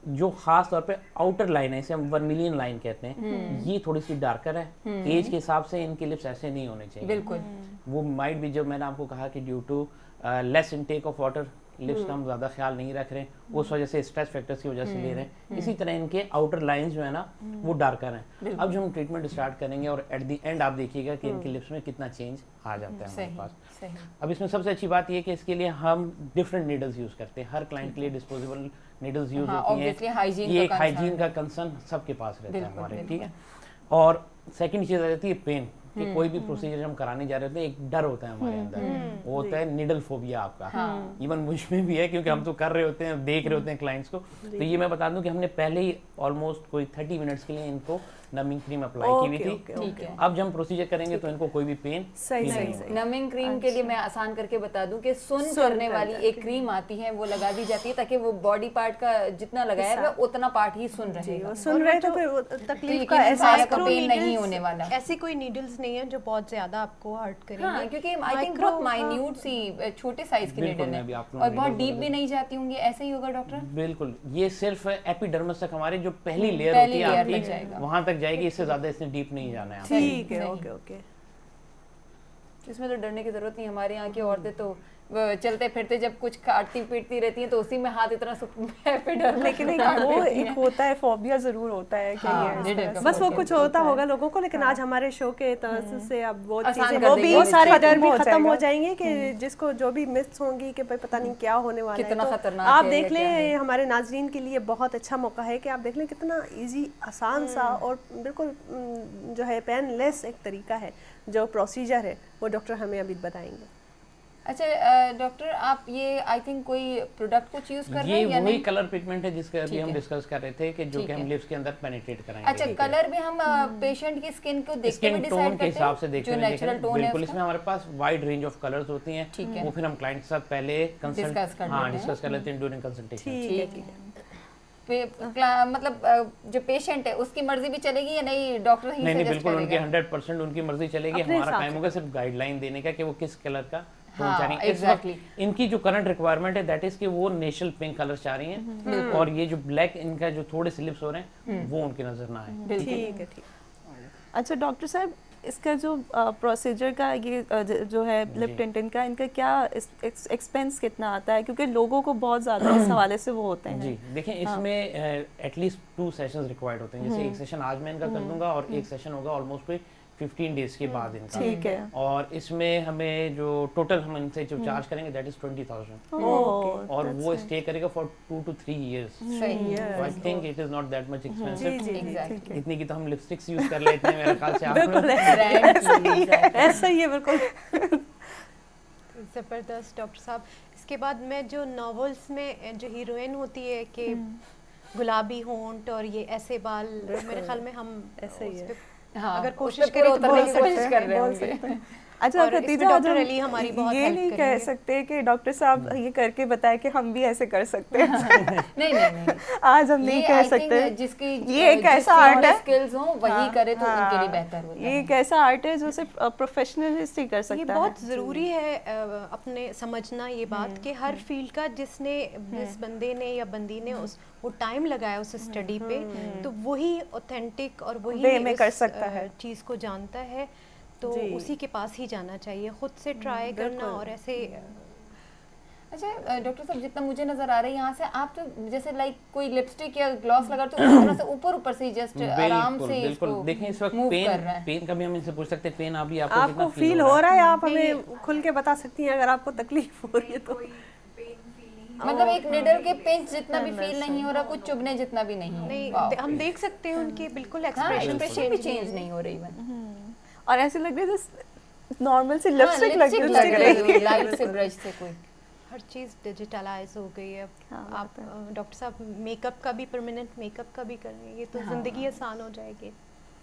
जो खास तौर पे आउटर लाइन है, इसे हम वर्मिलियन लाइन कहते हैं, ये थोड़ी सी डार्कर है। एज के हिसाब से इनके लिप्स ऐसे नहीं होने चाहिए। बिल्कुल। वो माइट भी, जो मैंने आपको कहा कि due to less intake of water, lips का हम ज़्यादा ख्याल नहीं रख रहे हैं, उस वजह से स्ट्रेस फैक्टर्स की वजह से ले रहे हैं, इसी तरह इनके आउटर लाइंस जो है ना वो डार्कर हैं। अब जो हम ट्रीटमेंट स्टार्ट करेंगे और एट द एंड आप देखिएगा कि इनके लिप्स में कितना चेंज आ जाता है हमारे पास। अब इसमें सबसे अच्छी बात ये है कि इसके लिए हम डिफरेंट नीडल्स यूज़ करते हैं, हर क्लाइंट के लिए डिस्पोजेबल नीडल्स यूज़ होती हैं, ये एक हाइजीन का कंसर्न सबके पास रहता है हमारे, ठीक है। और सेकंड चीज़ आ जाती है पेन, कि कोई भी प्रोसीजर हम कराने जा रहे होते हैं एक डर होता है हमारे अंदर, वो होता है निडल फोबिया आपका, इवन मुझ में भी है क्योंकि हम तो कर रहे होते हैं, देख रहे होते हैं क्लाइंट्स को। तो ये मैं बता दूं कि हमने पहले ही ऑलमोस्ट कोई 30 मिनट्स के लिए इनको नमिंग क्रीम अप्लाई की हुई थी। ठीक है। अब जब हम प्रोसीजर करेंगे तो इनको कोई भी पेन सही नमिंग क्रीम के लिए मैं आसान करके बता दूं कि सुन करने वाली एक क्रीम आती है, वो लगा दी जाती है ताकि वो बॉडी पार्ट का जितना लगाया है उतना पार्ट ही सुन रहेगा, सुन रहे तो फिर वो तकलीफ का एहसास पेन नहीं होने वाला। ऐसी कोई नीडल्स नहीं है जो बहुत ज्यादा आपको हर्ट करेंगे। हाँ, क्योंकि आई थिंक बहुत माइन्यूट सी छोटे साइज की नीडल है और बहुत डीप भी नहीं जाती होंगी, ऐसे ही होगा डॉक्टर? बिल्कुल, ये सिर्फ एपिडर्मिस तक हमारी जो पहली लेयर होती है आपकी वहां तक जाएगी, इससे ज्यादा इसमें डीप नहीं जाना है। ठीक है, ओके ओके। इसमें तो डरने की जरूरत नहीं, हमारे यहाँ की औरतें तो चलते फिरते जब कुछ काटती पीटती रहती हैं तो उसी में हाथ इतना पे डर, लेकिन वो एक होता है, फोबिया जरूर होता है कि ये बस वो कुछ होता होगा लोगों को, लेकिन आज हमारे शो के तरफ से अब वो चीजें कर वो देंगे, भी सारे डर भी हो खत्म हो जाएगा। जाएंगे कि जिसको जो भी मिथ्स होंगी कि भाई पता नहीं क्या होने वाला है, कितना तो खतरनाक आप है, देख ये क्या लें, है। हमारे नाजरीन के लिए बहुत अच्छा मौका है कि आप देख लें कितना इजी, आसान सा और बिल्कुल जो है पेनलेस एक तरीका है जो प्रोसीजर है, वो डॉक्टर हमें अभी बताएंगे। अच्छा डॉक्टर, आप ये आई थिंक कोई प्रोडक्ट कुछ यूज कर रहे हैं या ये वही नहीं? कलर पिगमेंट है जिसका अभी ठीक हम है। डिस्कस कर रहे थे कि जो ठीक कि हम है। लिप्स के अंदर पेनिट्रेट कराएंगे। अच्छा, कलर भी हम पेशेंट की स्किन को देखते स्किन हुए टोन डिसाइड के करते हिसाब से हैं देखते जो हुए नेचुरल टोन है बिल्कुल, उसका? इसमें हमारे पास वाइड रेंज ऑफ कलर्स होती हैं, ठीक है। वो फिर हम क्लाइंट के साथ पहले Discuss कर लेते हैं। डिस्कस कर लेते हैं ड्यूरिंग कंसल्टेशन। ठीक है। मतलब जो पेशेंट है उसकी मर्जी भी चलेगी या नहीं, डॉक्टर ही नहीं नहीं, सजेस्ट बिल्कुल उनकी करेगा? 100% उनकी मर्जी चलेगी, अपने हमारा हिसाब काम से। होगा सिर्फ गाइडलाइन देने का कि वो किस कलर का टोन हाँ, चाह रही हैं। इस exactly। वक्त इनकी जो करंट रिक्वायरमेंट है दैट इज कि वो नेशनल पिंक कलर चाह रही हैं, और ये जो ब्लैक इनका जो थोड़े से लिप्स हो रहे हैं वो उनकी नजर ना आए। ठीक है, ठीक। अच्छा डॉक्टर साहब, इसका जो प्रोसीजर का ये जो है लिप टिंटिंग का, इनका क्या एक्सपेंस कितना आता है, क्योंकि लोगों को बहुत ज़्यादा इस हवाले से वो होते हैं। जी देखिए, इसमें एटलीस्ट 2 सेशंस रिक्वायर्ड होते हैं, जैसे एक सेशन आज मैं इनका कर दूंगा और एक सेशन होगा ऑलमोस्ट कोई 15 डेज के बाद इनका। ठीक है। और इसमें हमें जो टोटल हम इनसे जो चार्ज करेंगे दैट इज 20,000, और वो स्टे करेगा फॉर 2 to 3 years। सही है। I think it is not that much expensive. Exactly. इतनी की तो हम लिपस्टिक्स यूज कर लेते हैं मेरे ख्याल से आप ऐसा ही है बिल्कुल। ज़बरदस्त डॉक्टर साहब। इसके बाद में जो नॉवेल्स में जो हीरोइन होती है कि गुलाबी होंठ और ये ऐसे बाल, मेरे ख्याल में हम ऐसे ही है। उस पे हाँ, अगर उस कोशिश पे पूरा करें तो उतरने बोल की कोशिश सकते कर हैं, रहे बोल होंगे। सकते हैं। अच्छा और इसमें खतीजा, डॉक्टर हम अली हमारी बहुत ये हेल्प नहीं कह करेंगे। सकते कि डॉक्टर साहब ये करके बताए कि हम भी ऐसे कर सकते हैं। नहीं नहीं नहीं, आज हम नहीं ये कह I think सकते। जिसकी ये एक ऐसा आर्ट है, स्किल्स हो वही हाँ, करे तो उनके लिए हाँ, बेहतर होता ये है। एक ऐसा आर्ट है जो सिर्फ प्रोफेशनलिस्ट ही कर ये सकता है। बहुत ज़रूरी है अपने समझना ये बात कि हर फील्ड का जिस बंदे ने या बंदी ने वो टाइम लगाया उस स्टडी पे, तो वही ऑथेंटिक और वही वे में कर उस, सकता है। चीज़ को जानता है, तो जी। उसी के पास ही जाना चाहिए, खुद से ट्राई करना और ऐसे। अच्छा डॉक्टर साहब, जितना मुझे नजर आ रहा है यहाँ से, आप तो जैसे लाइक कोई लिपस्टिक या ग्लॉस लगाते हो उस तरह से ऊपर से जस्ट आराम से बिल्कुल इसको देखें, इस वक्त move कर रहा है। पेन का भी हम इनसे पूछ सकते हैं, पेन अभी आपको आपको कितना फील हो रहा है? आप हमें खुल के बता सकती हैं अगर आपको तकलीफ हो रही है तो। मतलब एक निडल के पिंच जितना भी फील नहीं हो रहा, कुछ चुभने जितना भी नहीं। नहीं वाह। हम देख सकते हैं उनके बिल्कुल हाँ, एक्सप्रेशन expression भी चेंज नहीं हो रही बन। और ऐसे लग रहा है नॉर्मल से लिपस्टिक लग रही है। लाइट से ब्रश से कोई हर चीज़ डिजिटलाइज हो गई है। हाँ, आप डॉक्टर साहब मेकअप का भी, परमानेंट मेकअप का भी करेंगे तो ज़िंदगी आसान हो जाएगी।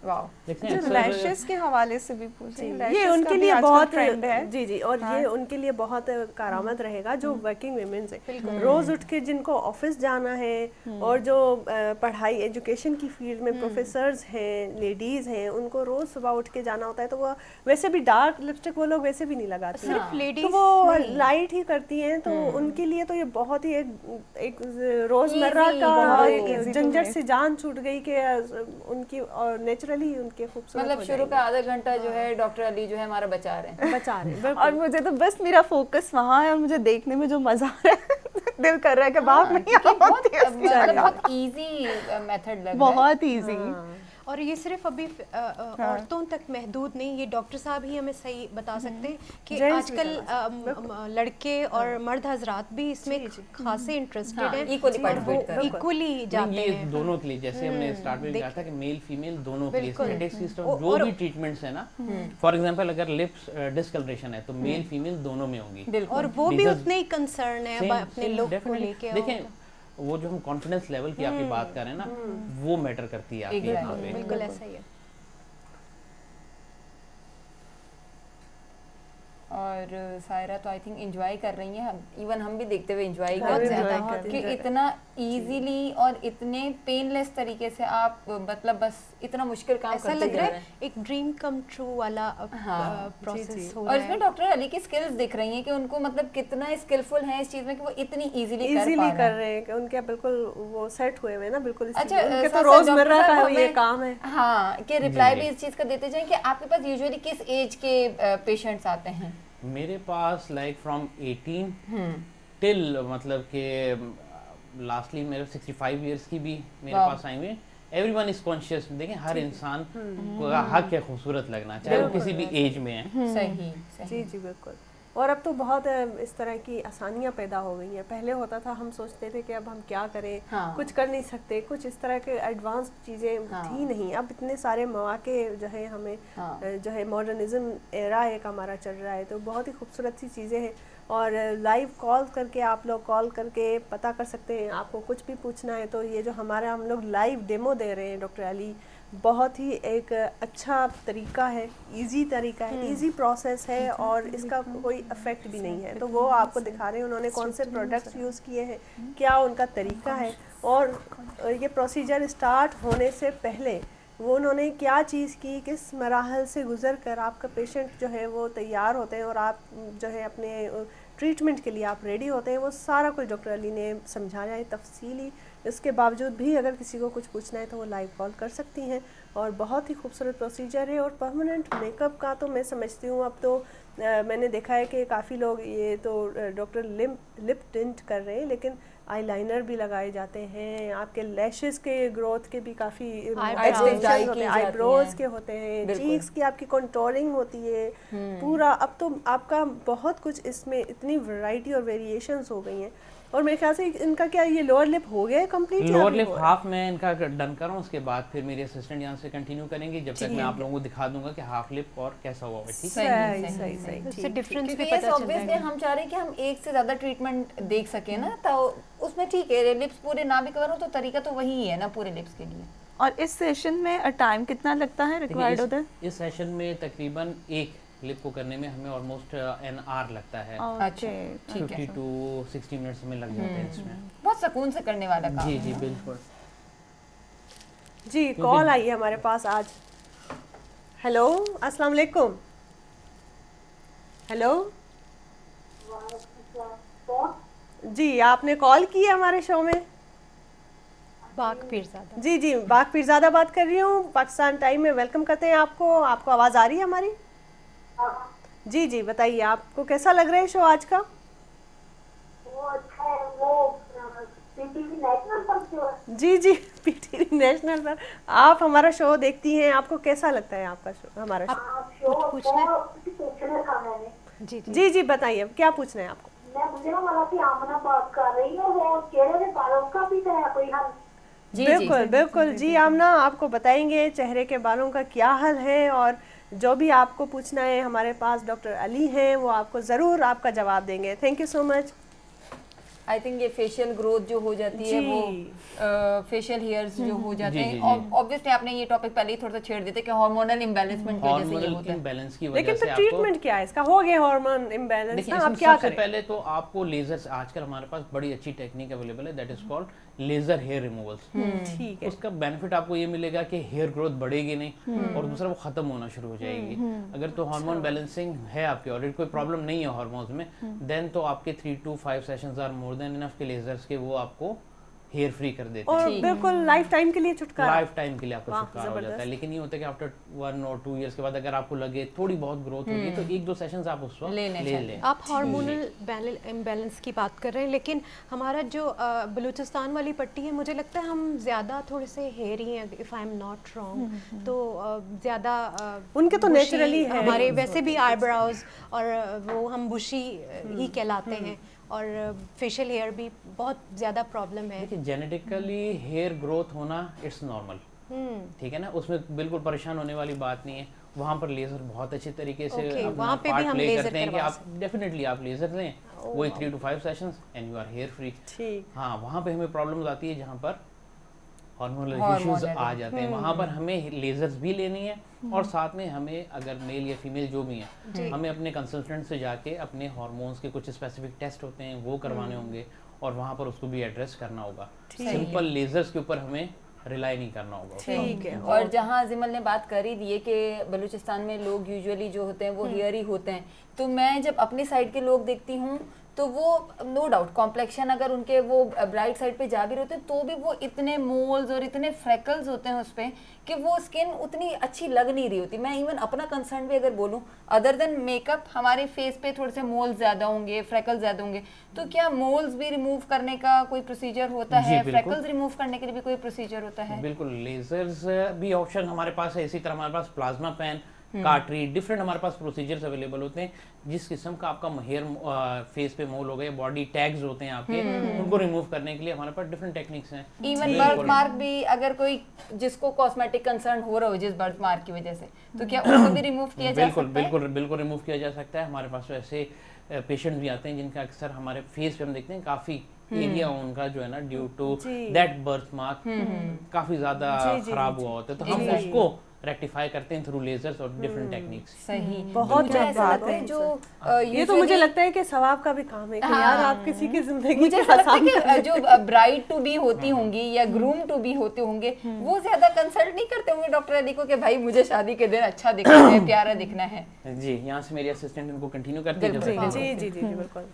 वाह। जो लैशेस के हवाले से भी पूछे, ये उनके लिए बहुत ट्रेंड है। जी जी, और ये उनके लिए बहुत कारआमद रहेगा जो वर्किंग वुमेन है, रोज उठ के जिनको ऑफिस जाना है, और जो पढ़ाई एजुकेशन की फील्ड में प्रोफेसर्स हैं, लेडीज हैं, उनको रोज सुबह उठ के जाना होता है, तो वो वैसे भी डार्क लिपस्टिक वो लोग वैसे भी नहीं लगाती, सिर्फ लेडीज तो वो लाइट ही करती हैं, तो उनके लिए तो ये बहुत ही एक रोजमर्रा का एक झंझट से जान छूट गई कि उनकी और नेचुरली उनके खूबसूरत मतलब हो शुरू का आधा घंटा जो है डॉक्टर अली जो है हमारा बचा रहे हैं। बचा रहे हैं। और मुझे तो बस मेरा फोकस वहाँ है और मुझे देखने में जो मजा आ रहा है दिल कर रहा है कि बाप नहीं बहुत होती है। बहुत इजी मेथड लग रहा है। बहुत इजी। और ये सिर्फ अभी औरतों तक महदूद नहीं, ये डॉक्टर साहब ही हमें सही बता सकते हैं कि Gents भी आजकल लड़के और मर्द हजरात भी इसमें खासे इंटरेस्टेड हैं, equally और participate वो कर रहे हैं। इक्वली जाते ये हैं। दोनों के लिए, जैसे हमने स्टार्ट में कहा था कि मेल फीमेल दोनों के लिए एस्थेटिक सिस्टम जो भी ट्रीटमेंट्स है ना, फॉर एग्जांपल अगर लिप्स डिस्कलरेशन है तो मेल फीमेल दोनों में होंगी। और वो भी Because उतने ही कंसर्न है Same, अपने same, लोग को definitely. लेके। देखें, वो जो हम कॉन्फिडेंस लेवल की आपकी बात कर रहे हैं ना, वो मैटर करती है आपके यहाँ पे। बिल्कुल ऐसा ही है। और सायरा तो आई थिंक एंजॉय कर रही हैं, इवन हम भी देखते हुए एंजॉय कर बहुत रहे हैं ज्यादा कि इतना इजीली और इतने पेनलेस तरीके से आप मतलब बस इतना मुश्किल काम ऐसा करते लग जा रहा रहे है हैं। एक ड्रीम कम ट्रू वाला प्रोसेस हो रहा और है। इसमें डॉक्टर अली की स्किल्स दिख रही हैं कि उनको मतलब कितना स्किलफुल है इस चीज में कि वो इतनी इजीली कर पा इजीली रहे कर हैं। रहे हैं कि उनके बिल्कुल वो सेट हुए हुए हैं ना, बिल्कुल इसी अच्छा, लिए। उनके तो साथ-साथ रोजमर्रा डॉक्टर का साहब ये हमें- काम है। हाँ, कि रिप्लाई जी, भी जी। इस चीज का देते जाएं कि आपके पास यूजुअली किस एज के पेशेंट्स आते हैं? मेरे पास लाइक फ्रॉम 18 टिल मतलब के लास्टली मेरे 65 इयर्स की भी मेरे Wow. पास आई हुई। Everyone is conscious. देखें, हर इंसान को हक है खूबसूरत लगना, चाहे वो किसी भी एज में है। सही जी जी बिल्कुल। और अब तो बहुत इस तरह की आसानियां पैदा हो गई हैं। पहले होता था हम सोचते थे कि अब हम क्या करें, हाँ। कुछ कर नहीं सकते, कुछ इस तरह के एडवांस चीज़ें हाँ। थी नहीं। अब इतने सारे मौके जो है हमें हाँ। जो है मॉडर्निज्म एरा एक हमारा चल रहा है, तो बहुत ही खूबसूरत सी चीज़ें हैं। और लाइव कॉल करके आप लोग कॉल करके पता कर सकते हैं, आपको कुछ भी पूछना है तो ये जो हमारा हम लोग लाइव डेमो दे रहे हैं डॉक्टर अली, बहुत ही एक अच्छा तरीका है, इजी तरीका है, इजी प्रोसेस है और इसका कोई इफेक्ट भी नहीं है। तो वो आपको दिखा रहे हैं उन्होंने कौन से प्रोडक्ट्स यूज़ किए हैं, क्या उनका तरीका है, और ये प्रोसीजर स्टार्ट होने से पहले वो उन्होंने क्या चीज़ की, किस मराहल से गुजर कर आपका पेशेंट जो है वो तैयार होते हैं और आप जो है अपने ट्रीटमेंट के लिए आप रेडी होते हैं, वो सारा कुछ डॉक्टर अली ने समझाया है तफसीली। इसके बावजूद भी अगर किसी को कुछ पूछना है तो वो लाइव कॉल कर सकती हैं। और बहुत ही खूबसूरत प्रोसीजर है। और परमानेंट मेकअप का तो मैं समझती हूँ अब तो मैंने देखा है कि काफ़ी लोग ये तो डॉक्टर लिप टिंट कर रहे हैं, लेकिन आईलाइनर भी लगाए जाते हैं, आपके लैशेस के ग्रोथ के भी काफ़ी एक्सटेंशन होते हैं, आईब्रोज के होते हैं, चीक्स की आपकी कंटूरिंग होती है पूरा। अब तो आपका बहुत कुछ इसमें इतनी वैरायटी और वेरिएशंस हो गई हैं। और मेरे ख्याल से इनका क्या ये लोअर लिप हो गया है कंप्लीट? लोअर लिप हाफ में इनका डन कर रहा हूँ, उसके बाद फिर मेरे असिस्टेंट यहाँ से कंटिन्यू करेंगे, जब तक मैं आप लोगों को दिखा दूंगा कि हाफ लिप और कैसा हुआ है। ठीक है, सही सही उससे डिफरेंस भी क्योंकि ये पता चल ऑब्वियसली जाएगा। हम चाह रहे हैं कि हम एक से ज्यादा ट्रीटमेंट देख सके ना, तो उसमें ठीक है लिप्स पूरे ना भी कवर हो तो तरीका तो वही है ना पूरे लिप्स के लिए। और इस सेशन में टाइम कितना लगता है रिक्वायर्ड होता है? इस सेशन में तकरीबन एक लिप को करने में हमें ऑलमोस्ट एन आवर लगता है। अच्छा, ठीक है। 50 to 60 मिनट्स में लग जाते हैं इसमें। बहुत सुकून से करने वाला काम जी है। जी बिल्कुल। जी कॉल आई है हमारे पास आज। हेलो, अस्सलाम वालेकुम। हेलो जी, आपने कॉल की है हमारे शो में? बाग पीरज़ादा। जी जी, बाग पीरज़ादा बात कर रही हूँ, पाकिस्तान टाइम में वेलकम करते हैं आपको। आपको आवाज़ आ रही है हमारी? जी जी, बताइए आपको कैसा लग रहा है शो आज का? वो अच्छा है, वो पीटीवी नेशनल पर जो है। जी जी, पीटीवी नेशनल पर आप हमारा शो देखती हैं, आपको कैसा लगता है आपका शो, हमारा शो? आप शो पूछना है? कुछ पूछना था मैंने। जी जी जी जी बताइए, क्या पूछना है आपको? मैं मुझे ना वाला की आमना बात कर रही हूँ, वो चेहरे में बालों का भी है कोई हल? जी बिल्कुल बिल्कुल जी आमना, आपको बताएंगे चेहरे के बालों का क्या हाल है, और जो भी आपको पूछना है हमारे पास डॉक्टर अली हैं, वो आपको ज़रूर आपका जवाब देंगे। Thank you so much. I think ये फेशियल ग्रोथ जो हो जाती है, जी। वो फेशियल हेयर्स जो हो जाते जी, हैं, जी, जी। ऑब्वियसली आपने ये टॉपिक पहले ही थोड़ा सा छेड़ देते कि हार्मोनल इम्बैलेंसमेंट की वजह से ये हार्मोनल होता है। इम्बैलेंस की वजह लेकिन से तो आपको ट्रीटमेंट क्या है इसका? हो गया हार्मोन इम्बैलेंस देखिए, ना, इसमें आप क्या सबसे करें? पहले तो आपको लेजर, आजकल हमारे पास बड़ी अच्छी टेक्निक अवेलेबल है, that is called laser hair removals. ठीक है। उसका बेनिफिट आपको ये मिलेगा कि हेयर ग्रोथ बढ़ेगी नहीं, और दूसरा वो खत्म होना शुरू हो जाएगी। अगर तो हार्मोन बैलेंसिंग है आपके ऑलरेडी, कोई प्रॉब्लम नहीं है हार्मोन्स में, देन तो आपके 3 to 5 sessions are more than enough के लेजर्स के, वो आपको हेयर फ्री कर देते और हैं, बिल्कुल लाइफ टाइम के लिए छुटकारा। लाइफ टाइम के लिए आपको वाह, छुटकारा हो जाता है। जबरदस्त। लेकिन ये होता है कि आफ्टर 1 और 2 इयर्स के बाद अगर आपको लगे थोड़ी बहुत ग्रोथ होगी तो 1-2 सेशंस आप उस वक्त लेने ले चाहिए। लें। आप हार्मोनल इम्बैलेंस की बात कर रहे हैं, लेकिन हमारा जो बलूचिस्तान वाली पट्टी है, मुझे लगता है हम ज़्यादा थोड़े से हेयरी हैं, if I am not wrong. तो ज़्यादा उनके तो naturally है। हमारे वैसे भी आईब्राउज और वो हम बुशी ही कहलाते हैं, और फेशियल हेयर भी बहुत ज़्यादा प्रॉब्लम है। देखिए जेनेटिकली हेयर ग्रोथ होना इट्स नॉर्मल, ठीक है ना, उसमें बिल्कुल परेशान होने वाली बात नहीं है। वहाँ पर लेजर बहुत अच्छे तरीके से Okay, अपना वहाँ पे भी पार्ट हम प्ले लेजर करते हैं कि करवा आप डेफिनेटली आप लेजर लें, वही 3 to 5 sessions and you are hair free. ठीक। हाँ, वहाँ पे हमें प्रॉब्लम्स आती है जहाँ पर हार्मोनल इश्यूज Hormonal आ जाते हैं, वहाँ पर हमें लेजर्स भी लेनी है और साथ में हमें अगर मेल या फीमेल जो भी है, हमें अपने कंसल्टेंट से जाके अपने हार्मोन्स के कुछ स्पेसिफिक टेस्ट होते हैं वो करवाने होंगे और वहाँ पर उसको भी एड्रेस करना होगा। सिंपल लेजर्स के ऊपर हमें रिलाई नहीं करना होगा। ठीक है। और जहाँ जिमल ने बात कर ही दी है कि बलूचिस्तान में लोग यूजुअली जो होते हैं वो हेयर ही होते हैं, तो मैं जब अपनी साइड के लोग देखती हूँ तो वो नो डाउट कॉम्प्लेक्शन अगर उनके वो ब्राइट साइड पे जा भी रहे होते हैं तो भी वो इतने मोल्स और इतने फ्रेकल्स होते हैं उस पर कि वो स्किन उतनी अच्छी लग नहीं रही होती। मैं इवन अपना कंसर्न भी अगर बोलूँ, अदर देन मेकअप हमारे फेस पे थोड़े से मोल्स ज़्यादा होंगे, फ्रेकल्स ज़्यादा होंगे, तो क्या मोल्स भी रिमूव करने का कोई प्रोसीजर होता जी, है? बिल्कुल। फ्रेकल्स रिमूव करने के लिए भी कोई प्रोसीजर होता है? बिल्कुल, लेजर्स भी ऑप्शन हमारे पास है। इसी तरह हमारे पास प्लाज्मा पेन, कार्ट्री, डिफरेंट हमारे पास प्रोसीजर्स अवेलेबल होते हैं। जिस किस्म का आपका हेयर फेस पे मोल हो गए, बॉडी टैग्स होते हैं आपके, उनको रिमूव करने के लिए हमारे पास डिफरेंट टेक्निक्स हैं। इवन बर्थ मार्क भी अगर कोई जिसको कॉस्मेटिक कंसर्न हो रहा हो जिस बर्थ मार्क की वजह से, तो क्या उसको भी रिमूव किया जा बिल्कुल सकता है? बिल्कुल बिल्कुल रिमूव किया जा सकता है। हमारे पास तो ऐसे पेशेंट्स भी आते हैं जिनका अक्सर हमारे फेस पे हम देखते हैं काफी एरिया उनका जो है ना due to that birth mark काफी ज्यादा खराब हुआ होता है, तो हम उसको रेक्टिफाई करते हैं थ्रू लेजर्स और डिफरेंट टेक्निक्स। सही। बहुत मुझे ऐसा बात लगता है है जो ये तो मुझे लगता है कि सवाब का भी काम है कि यार आप किसी की जिंदगी मुझे को ऐसा लगता आसान है कि जो ब्राइड टू बी होती होंगी या ग्रूम टू बी होते होंगे वो ज्यादा कंसल्ट नहीं करते होंगे डॉक्टर अली को कि भाई मुझे शादी के दिन अच्छा दिखना है, प्यारा दिखना है। जी, यहाँ से मेरी असिस्टेंट इनको कंटिन्यू करते हैं। जी जी जी बिल्कुल।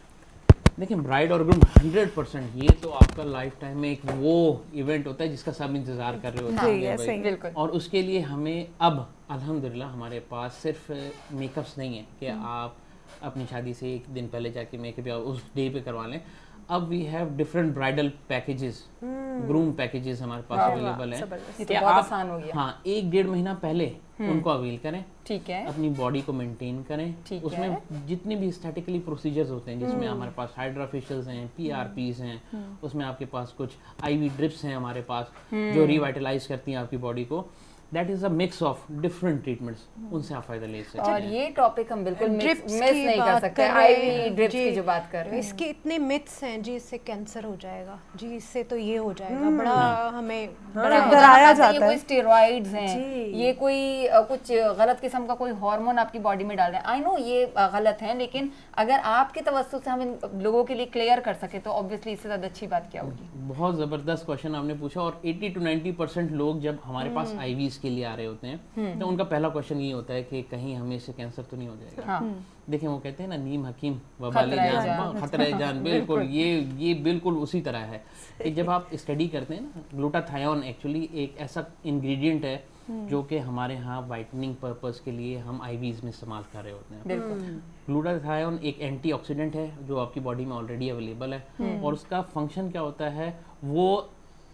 देखिए ब्राइड और ग्रूम 100% ये तो आपका लाइफ टाइम में एक वो इवेंट होता है जिसका सब इंतजार कर रहे होते हैं भाई। बिल्कुल। और उसके लिए हमें अब अल्हम्दुलिल्लाह हमारे पास सिर्फ मेकअप्स नहीं है कि आप अपनी शादी से एक दिन पहले जाके मेकअप या उस डे पे करवा लें। अब we have different bridal packages, groom packages हमारे पास अवेलेबल है। ये तो कि बहुत आप आसान हो गया। हाँ 1-1.5 महीना पहले उनको अवेल करें, ठीक है। अपनी बॉडी को मेंटेन करें। ठीक उसमें है। जितने भी स्टैटिकली प्रोसीजर्स होते हैं जिसमें हमारे पास हाइड्रा फेशियल्स हैं, पीआरपीस हैं, उसमें आपके पास कुछ आईवी ड्रिप्स हैं हमारे पास जो रिवाइटलाइज करती हैं आपकी बॉडी को। That is a mix of different treatments, उनसे आप फायदा ले सकते और हैं। ये टॉपिक हम बिल्कुल मिस ड्रिप्स नहीं कर सकते। आईवी ड्रिप्स की जो बात कर रहे हैं, इसके इतने मिथ्स हैं जी, इससे कैंसर हो जाएगा जी, इससे तो ये हो जाएगा, बड़ा हमें डराया जाता ये है। कोई स्टेरॉइड्स हैं, ये कोई कुछ गलत किस्म का कोई हार्मोन आपकी बॉडी में डाल रहे हैं। आई नो ये गलत है, लेकिन अगर आपके तवज्जुह से हम इन लोगों के लिए क्लियर कर सके तो ऑब्वियसली इससे ज्यादा अच्छी बात क्या होगी। बहुत ज़बरदस्त क्वेश्चन आपने पूछा। और 80 to 90% लोग जब हमारे पास आईवीज के लिए आ रहे होते हैं तो उनका पहला क्वेश्चन ये होता है कि कहीं हमें इससे कैंसर तो नहीं हो जाएगा। हाँ। देखिए वो कहते हैं ना नीम हकीम वबाले जान खतरे जान, बिल्कुल ये बिल्कुल उसी तरह है कि जब आप स्टडी करते हैं ना, ग्लूटाथायोन एक्चुअली एक ऐसा इंग्रेडिएंट है जो कि हमारे यहाँ वाइटनिंग पर्पस के लिए हम आईवीज में इस्तेमाल कर रहे होते हैं। बिल्कुल। ग्लूटाथायोन एक एंटीऑक्सीडेंट है जो आपकी बॉडी में ऑलरेडी अवेलेबल है और उसका फंक्शन क्या होता है, वो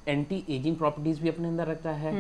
एंटी एजिंग प्रॉपर्टीज भी अपने अंदर रखता है,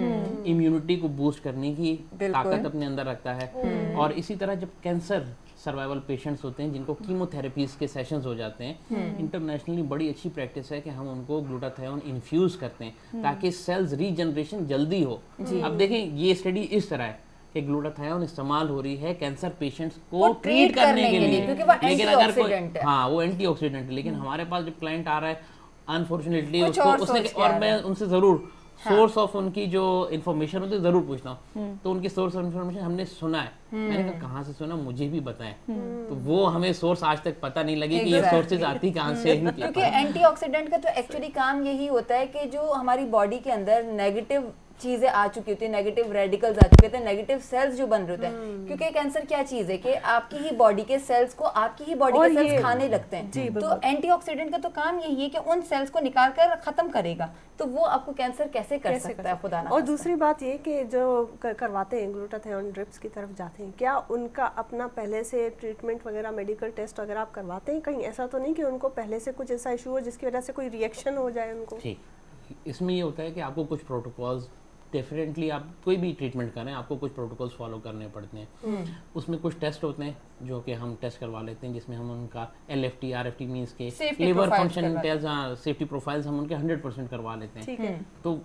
इम्यूनिटी को बूस्ट करने की ताकत अपने अंदर रखता है। और इसी तरह जब कैंसर सर्वाइवल पेशेंट्स होते हैं जिनको कीमोथेरेपीज के सेशंस हो जाते हैं, इंटरनेशनली बड़ी अच्छी प्रैक्टिस है कि हम उनको ग्लूटाथायोन इन्फ्यूज करते हैं ताकि सेल्स रीजनरेशन जल्दी हो। अब देखें ये स्टडी इस तरह है कि ग्लूटाथायोन इस्तेमाल हो रही है कैंसर पेशेंट्स को ट्रीट करने के लिए, क्योंकि वो लेकिन अगर कोई एंटीऑक्सीडेंट है। हाँ वो एंटीऑक्सीडेंट है, लेकिन हमारे पास जब क्लाइंट आ रहा है अनफॉर्चुनेटली कुछ उसको और उसने सोच के और आ मैं रहा है। उनसे जरूर सोर्स ऑफ उनकी जो इन्फॉर्मेशन होती है जरूर पूछता हूँ। तो उनकी सोर्स ऑफ इन्फॉर्मेशन हमने सुना है, मैंने कहा कहाँ से सुना, मुझे भी बताएं। तो वो हमें सोर्स आज तक पता नहीं लगी कि ये सोर्सेज आती कहाँ से हैं, क्या क्योंकि एंटीऑक्सीडेंट का तो एक्चुअली काम यही होता है कि जो हमारी बॉडी के अंदर नेगेटिव चीजें आ चुकी होती है, नेगेटिव रेडिकल्स आ चुके होते हैं, नेगेटिव सेल्स जो बन रहे होते हैं, क्योंकि कैंसर क्या चीज है कि आपकी ही बॉडी के सेल्स को आपकी ही बॉडी के सेल्स खाने लगते हैं। तो एंटीऑक्सीडेंट का तो काम यही है कि उन सेल्स को निकाल कर खत्म करेगा, तो वो आपको कैंसर कैसे कर सकता है, खुदा ना और खास्ता। दूसरी बात ये कि जो करवाते हैं ग्लूटाथियोन ड्रिप्स की तरफ जाते हैं, क्या उनका अपना पहले से ट्रीटमेंट वगैरह, मेडिकल टेस्ट वगैरह आप करवाते हैं? कहीं ऐसा तो नहीं कि उनको पहले से कुछ ऐसा इशू हो जिसकी वजह से कोई रिएक्शन हो जाए उनको? ठीक, इसमें ये होता है कि आपको कुछ प्रोटोकॉल्स, डेफिनेटली आप कोई भी ट्रीटमेंट करें आपको कुछ प्रोटोकॉल्स फॉलो करने पड़ते हैं। उसमें कुछ टेस्ट होते हैं जो कि हम टेस्ट करवा लेते हैं, जिसमें हम उनका LFT RFT मींस के Safety लिवर profiles फंक्शन करवाते टेस्ट, सेफ्टी प्रोफाइल्स हम उनके 100% करवा लेते हैं। ठीक है। तो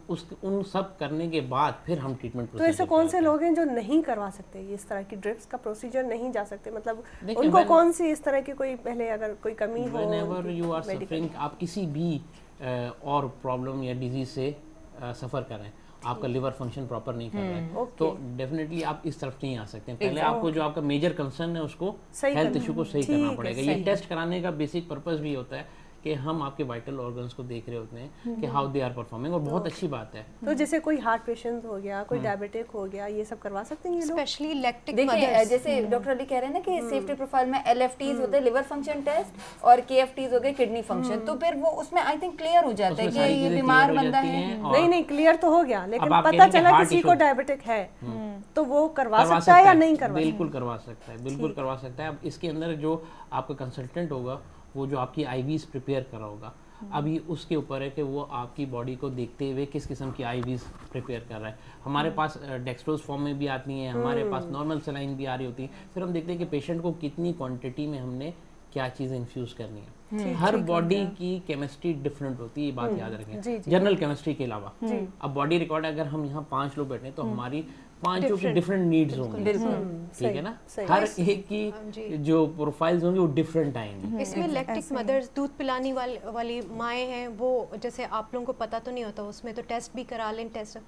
उन सब करने के बाद फिर हम ट्रीटमेंट तो ऐसे कौन से लोग हैं जो नहीं करवा सकते इस तरह की ड्रिप्स का प्रोसीजर, नहीं जा सकते? मतलब उनको कौन सी इस तरह की कोई पहले अगर कोई कमी हो, व्हेनेवर यू आर सफरिंग, आप किसी भी और प्रॉब्लम या डिजीज से सफ़र कर रहे हैं, आपका लिवर फंक्शन प्रॉपर नहीं कर रहा है, तो डेफिनेटली आप इस तरफ नहीं आ सकते हैं। पहले आपको जो आपका मेजर कंसर्न है उसको, हेल्थ इशू को सही करना पड़ेगा। ये टेस्ट कराने का बेसिक पर्पस भी होता है कि हम आपके वाइटल ऑर्गन्स को देख रहे होते हैं कि हाउ दे आर परफॉर्मिंग, और बहुत अच्छी बात है। तो जैसे कोई हार्ट पेशेंट हो गया, कोई डायबिटिक हो गया, ये सब करवा सकते हैं ये लोग? स्पेशली लैक्टिक देखिए मदर्स। जैसे डॉक्टर अली कह रहे हैं ना कि सेफ्टी प्रोफाइल में LFTs होते हैं, लिवर फंक्शन टेस्ट, और KFTs हो गए, किडनी फंक्शन, तो फिर वो उसमें आई थिंक क्लियर हो जाता है उसमें कि सारी ये चीजें बीमार clear हो बंदा जाती है। हैं। और नहीं क्लियर तो हो गया, लेकिन अब आप कह पता रहे हैं कि चला heart किसी को issue- डायबिटिक है तो वो करवा सकता है या नहीं करवा सकता? बिल्कुल करवा सकता है, बिल्कुल करवा सकता है। अब इसके अंदर जो आपका कंसल्टेंट होगा वो जो आपकी IVs प्रिपेयर करा होगा, अभी उसके ऊपर है कि वो आपकी बॉडी को देखते हुए किस किस्म की IVs प्रिपेयर कर रहा है। हमारे पास डेक्सट्रोज फॉर्म में भी आती हैं, हमारे पास नॉर्मल सलाइन भी आ रही होती है। फिर हम देखते हैं कि पेशेंट को कितनी क्वांटिटी में हमने क्या चीज़ इन्फ्यूज़ करनी है। हर बॉडी की केमिस्ट्री डिफरेंट होती है, ये बात याद रखें, जनरल केमिस्ट्री के अलावा। अब बॉडी रिकॉर्ड अगर हम यहाँ 5 लोग बैठे हैं तो हमारी पांचों की डिफरेंट नीड्स होंगी, ठीक है ना, हर एक की जो प्रोफाइल्स होंगी वो डिफरेंट आएंगी। इसमें लैक्टिक मदर्स, दूध पिलाने वाली माएँ हैं, वो जैसे आप लोगों को पता तो नहीं होता, उसमें तो टेस्ट भी करा लें, टेस्ट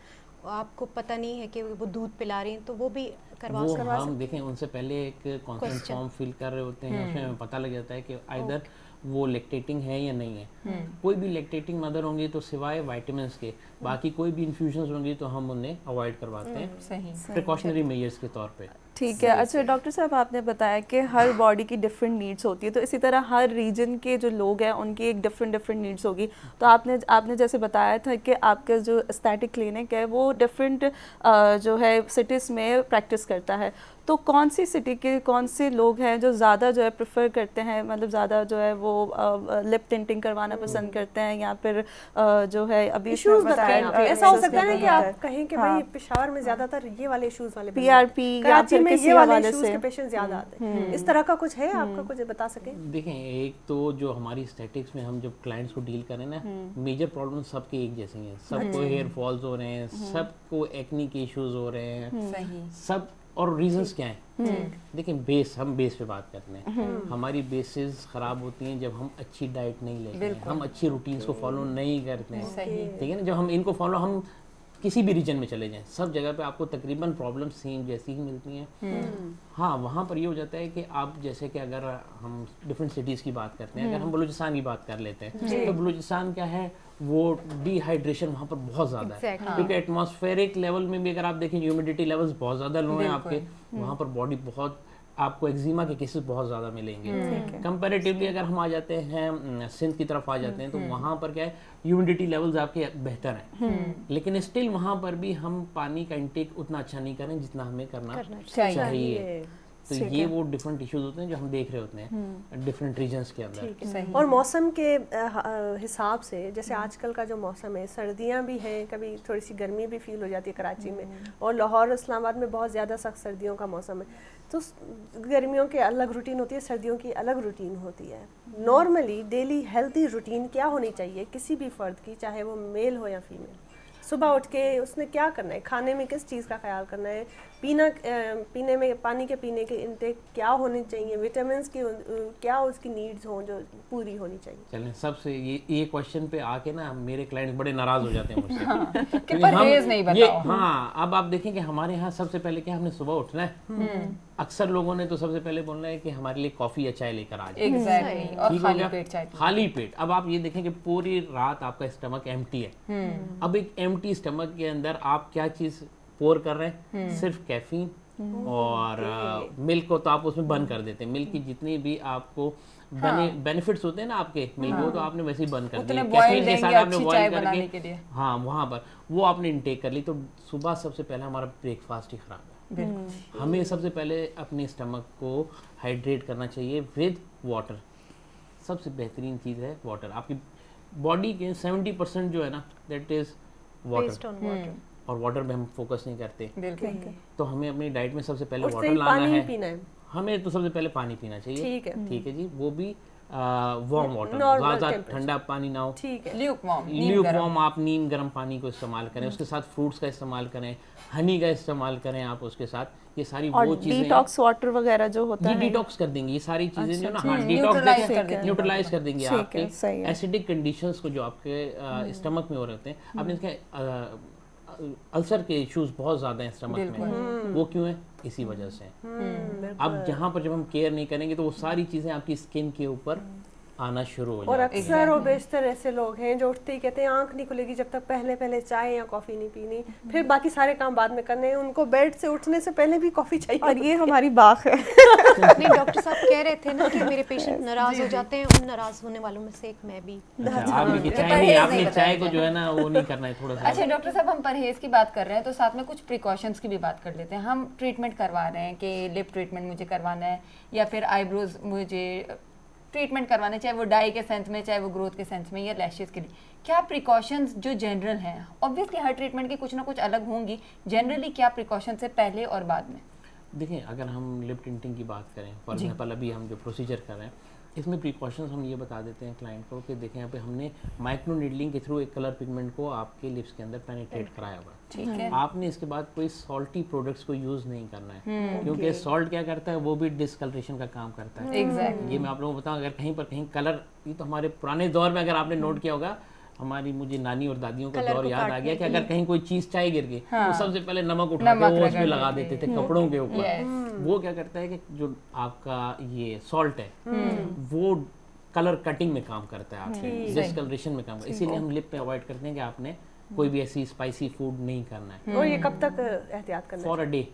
आपको पता नहीं है कि वो दूध पिला रही हैं, तो वो भी करवा वो हम देखें उनसे पहले एक कॉन्सेंट फॉर्म फिल कर रहे होते हैं, उसमें हमें पता लग जाता है कि आइदर वो लेक्टेटिंग है या नहीं है। कोई भी लेक्टेटिंग मदर होंगी तो सिवाय वाइटामिन्स के बाकी कोई भी इन्फ्यूजन्स होंगी तो हम उन्हें अवॉइड करवाते हैं प्रिकॉशनरी मेजर्स के तौर पे। ठीक है। अच्छा डॉक्टर साहब, आपने बताया कि हर बॉडी की डिफरेंट नीड्स होती है, तो इसी तरह हर रीजन के जो लोग हैं उनकी एक डिफरेंट नीड्स होगी। तो आपने जैसे बताया था कि आपका जो एस्थेटिक क्लिनिक है वो डिफरेंट जो है सिटीज़ में प्रैक्टिस करता है, तो कौन सी सिटी के कौन से लोग हैं जो ज़्यादा जो है प्रेफर करते हैं, मतलब ज़्यादा जो है वो लिप टिंटिंग करवाना पसंद करते हैं, या फिर जो है अभी इश्यूज बताएं आप? ऐसा हो सकता है ना कि आप कहें कि भाई पेशावर में ज्यादातर ये वाले इश्यूज वाले PRP या फिर में किसी ये वाले हवाले इश्यूज से के पेशेंट ज्यादा आते हैं, इस तरह का कुछ है आपका, कुछ बता सके? देखें, एक तो जो हमारी एस्थेटिक्स में हम जब क्लाइंट्स को डील करें ना, मेजर प्रॉब्लम सबके एक जैसे हैं, सबको हेयर फॉल्स हो रहे हैं, सबको एक्नी के इश्यूज हो रहे हैं, सब, और रीजंस क्या हैं? देखिए हम बेस पे बात करते हैं, हमारी बेसिस खराब होती हैं जब हम अच्छी डाइट नहीं लेते हैं, हम अच्छी रूटीन्स को फॉलो नहीं करते हैं, ठीक है ना। जब हम इनको फॉलो, हम किसी भी रीजन में चले जाएं, सब जगह पे आपको तकरीबन प्रॉब्लम सेम जैसी ही मिलती हैं। हाँ, वहाँ पर ये हो जाता है कि आप जैसे कि अगर हम डिफरेंट सिटीज़ की बात करते हैं, अगर हम बलूचिस्तान की बात कर लेते हैं तो बलूचिस्तान क्या है, वो डिहाइड्रेशन वहाँ पर बहुत ज़्यादा है, क्योंकि एटमॉस्फेरिक लेवल में भी अगर आप देखें ह्यूमिडिटी लेवल्स बहुत ज़्यादा लो हैं आपके, वहाँ पर बॉडी बहुत, आपको एक्जिमा के केसेस बहुत ज़्यादा मिलेंगे। कंपैरेटिवली अगर हम आ जाते हैं सिंध की तरफ आ जाते हैं तो वहाँ पर क्या है, ह्यूमिडिटी लेवल्स आपके बेहतर हैं, लेकिन स्टिल वहाँ पर भी हम पानी का इंटेक उतना अच्छा नहीं करें जितना हमें करना चाहिए। तो ये वो डिफरेंट इश्यूज होते हैं जो हम देख रहे होते हैं डिफरेंट रीजन्स के अंदर। और मौसम के हिसाब से, जैसे आजकल का जो मौसम है, सर्दियां भी हैं, कभी थोड़ी सी गर्मी भी फील हो जाती है कराची में, और लाहौर इस्लामाबाद में बहुत ज़्यादा सख्त सर्दियों का मौसम है, तो गर्मियों के अलग रूटीन होती है, सर्दियों की अलग रूटीन होती है। नॉर्मली डेली हेल्दी रूटीन क्या होनी चाहिए किसी भी फ़र्द की, चाहे वो मेल हो या फीमेल? सुबह उठ के उसने क्या करना है, खाने में किस चीज़ का ख्याल करना है, पीने में पानी के पीने के इंटेक क्या होने चाहिए, विटामिन की क्या उसकी नीड्स हों जो पूरी होनी चाहिए। चलें, सबसे ये क्वेश्चन पे आके ना मेरे क्लाइंट बड़े नाराज हो जाते हैं मुझसे कि परहेज नहीं बताओ। हाँ, अब आप देखें कि हमारे यहाँ सबसे पहले क्या, हमने सुबह उठना है। अक्सर लोगों ने तो सबसे पहले बोलना है कि हमारे लिए कॉफी या चाय लेकर आ जाए। एग्जैक्टली, और ठीक हो खाली गया? पेट चाय। खाली पेट। अब आप ये देखें कि पूरी रात आपका स्टमक एम्प्टी है। अब एक एम्प्टी स्टमक के अंदर आप क्या चीज पोर कर रहे हैं? सिर्फ कैफीन और मिल्क को तो आप उसमें बंद कर देते हैं। मिल्क की जितनी भी आपको बेनिफिट्स होते हैं ना आपके मिल्क, वो तो आपने वैसे ही बंद कर दिए। कैफीन के साथ आपने बॉईल करके, हाँ, वहाँ पर वो आपने इंटेक कर ली, तो सुबह सबसे पहले हमारा ब्रेकफास्ट ही खराब है। हमें सबसे पहले अपने स्टमक को हाइड्रेट करना चाहिए विद वाटर। सबसे बेहतरीन चीज़ है वाटर। आपकी बॉडी के 70% जो है ना, दैट इज वाटर, और वाटर पे हम फोकस नहीं करते। बिल्कुल। तो हमें अपनी डाइट में सबसे पहले उससे वाटर ही लाना पानी है। पीना है। हमें तो सबसे पहले पानी पीना चाहिए। ठीक है जी, वो भी वार्म वाटर, Normal ज़्यादा temperature। ठंडा पानी ना हो। ठीक है। ल्यूकवार्म आप नीम गर्म पानी को इस्तेमाल करें, उसके साथ फ्रूट्स का इस्तेमाल करें, हनी का इस्तेमाल करें आप उसके साथ। ये सारी वो चीजें, डिटॉक्स वाटर वगैरह जो होता है, डिटॉक्स कर देंगी ये सारी चीजें जो ना, हाँ, न्यूट्रलाइज कर देंगी आपके एसिडिक कंडीशंस को जो आपके स्टमक में हो रहे होते हैं। आपने इसके अल्सर के इश्यूज बहुत ज़्यादा हैं स्टमक में। वो क्यों है? इसी वजह से। अब जहाँ पर जब हम केयर नहीं करेंगे तो वो सारी चीज़ें आपकी स्किन के ऊपर आना शुरू हो और जाती है। अक्सर और बेशतर ऐसे लोग हैं जो उठते ही कहते हैं आंख नहीं खुलेगी जब तक पहले चाय या कॉफी नहीं पीनी, फिर बाकी सारे काम बाद में करने हैं। उनको बेड से उठने से पहले भी कॉफी चाहिए। और ये हमारी बात है। नहीं, डॉक्टर साहब कह रहे थे ना कि मेरे पेशेंट नाराज हो जाते हैं, उन नाराज होने वालों में से एक मैं भी। अच्छा, आप देखिए चाय नहीं, आपने चाय को जो है ना वो नहीं करना है थोड़ा सा। अच्छा डॉक्टर साहब, हम परहेज की बात कर रहे हैं तो साथ में कुछ प्रिकॉशंस की भी बात कर लेते हैं। हम ट्रीटमेंट करवा रहे हैं कि लिप ट्रीटमेंट मुझे करवाना है या फिर आईब्रोज मुझे ट्रीटमेंट करवाना है, चाहे वो डाई के सेंस में, चाहे वो ग्रोथ के सेंस में या लैशेस के लिए, क्या प्रिकॉशंस जो जनरल हैं? ऑब्वियसली हर ट्रीटमेंट की कुछ ना कुछ अलग होंगी, जनरली क्या प्रिकॉशंस है पहले और बाद में? देखिए, अगर हम लिप टिंटिंग की बात करें, फॉर एग्जाम्पल अभी हम जो प्रोसीजर कर रहे हैं, इसमें प्रिकॉशंस हम ये बता देते हैं क्लाइंट को कि देखें यहाँ पे हमने माइक्रो नीडलिंग के थ्रू एक कलर पिगमेंट को आपके लिप्स के अंदर पेनिट्रेट कराया हुआ है। ठीक है। आपने इसके बाद कोई सॉल्टी प्रोडक्ट्स को यूज नहीं करना है, क्योंकि सॉल्ट क्या करता है, वो भी डिस्कलरेशन का काम करता है। एग्जैक्टली। ये मैं आप लोगों को बताऊं, अगर कहीं पर कहीं कलर, ये तो हमारे पुराने दौर में अगर आपने नोट किया होगा, हमारी मुझे नानी और दादियों का दौर याद आ गया कि अगर कहीं कोई चीज चाय गिर गई तो सबसे पहले नमक उठा के वो उसमें लगा देते थे कपड़ों के ऊपर। वो क्या करता है कि जो आपका ये सॉल्ट है वो कलर कटिंग में काम करता है, आपके डिस्कलरेशन में काम करता है। इसीलिए हम लिप पे अवॉइड करते हैं कि आपने कोई भी ऐसी स्पाइसी फूड नहीं करना है। और ये कब तक एहतियात करना है? फॉर अ डे,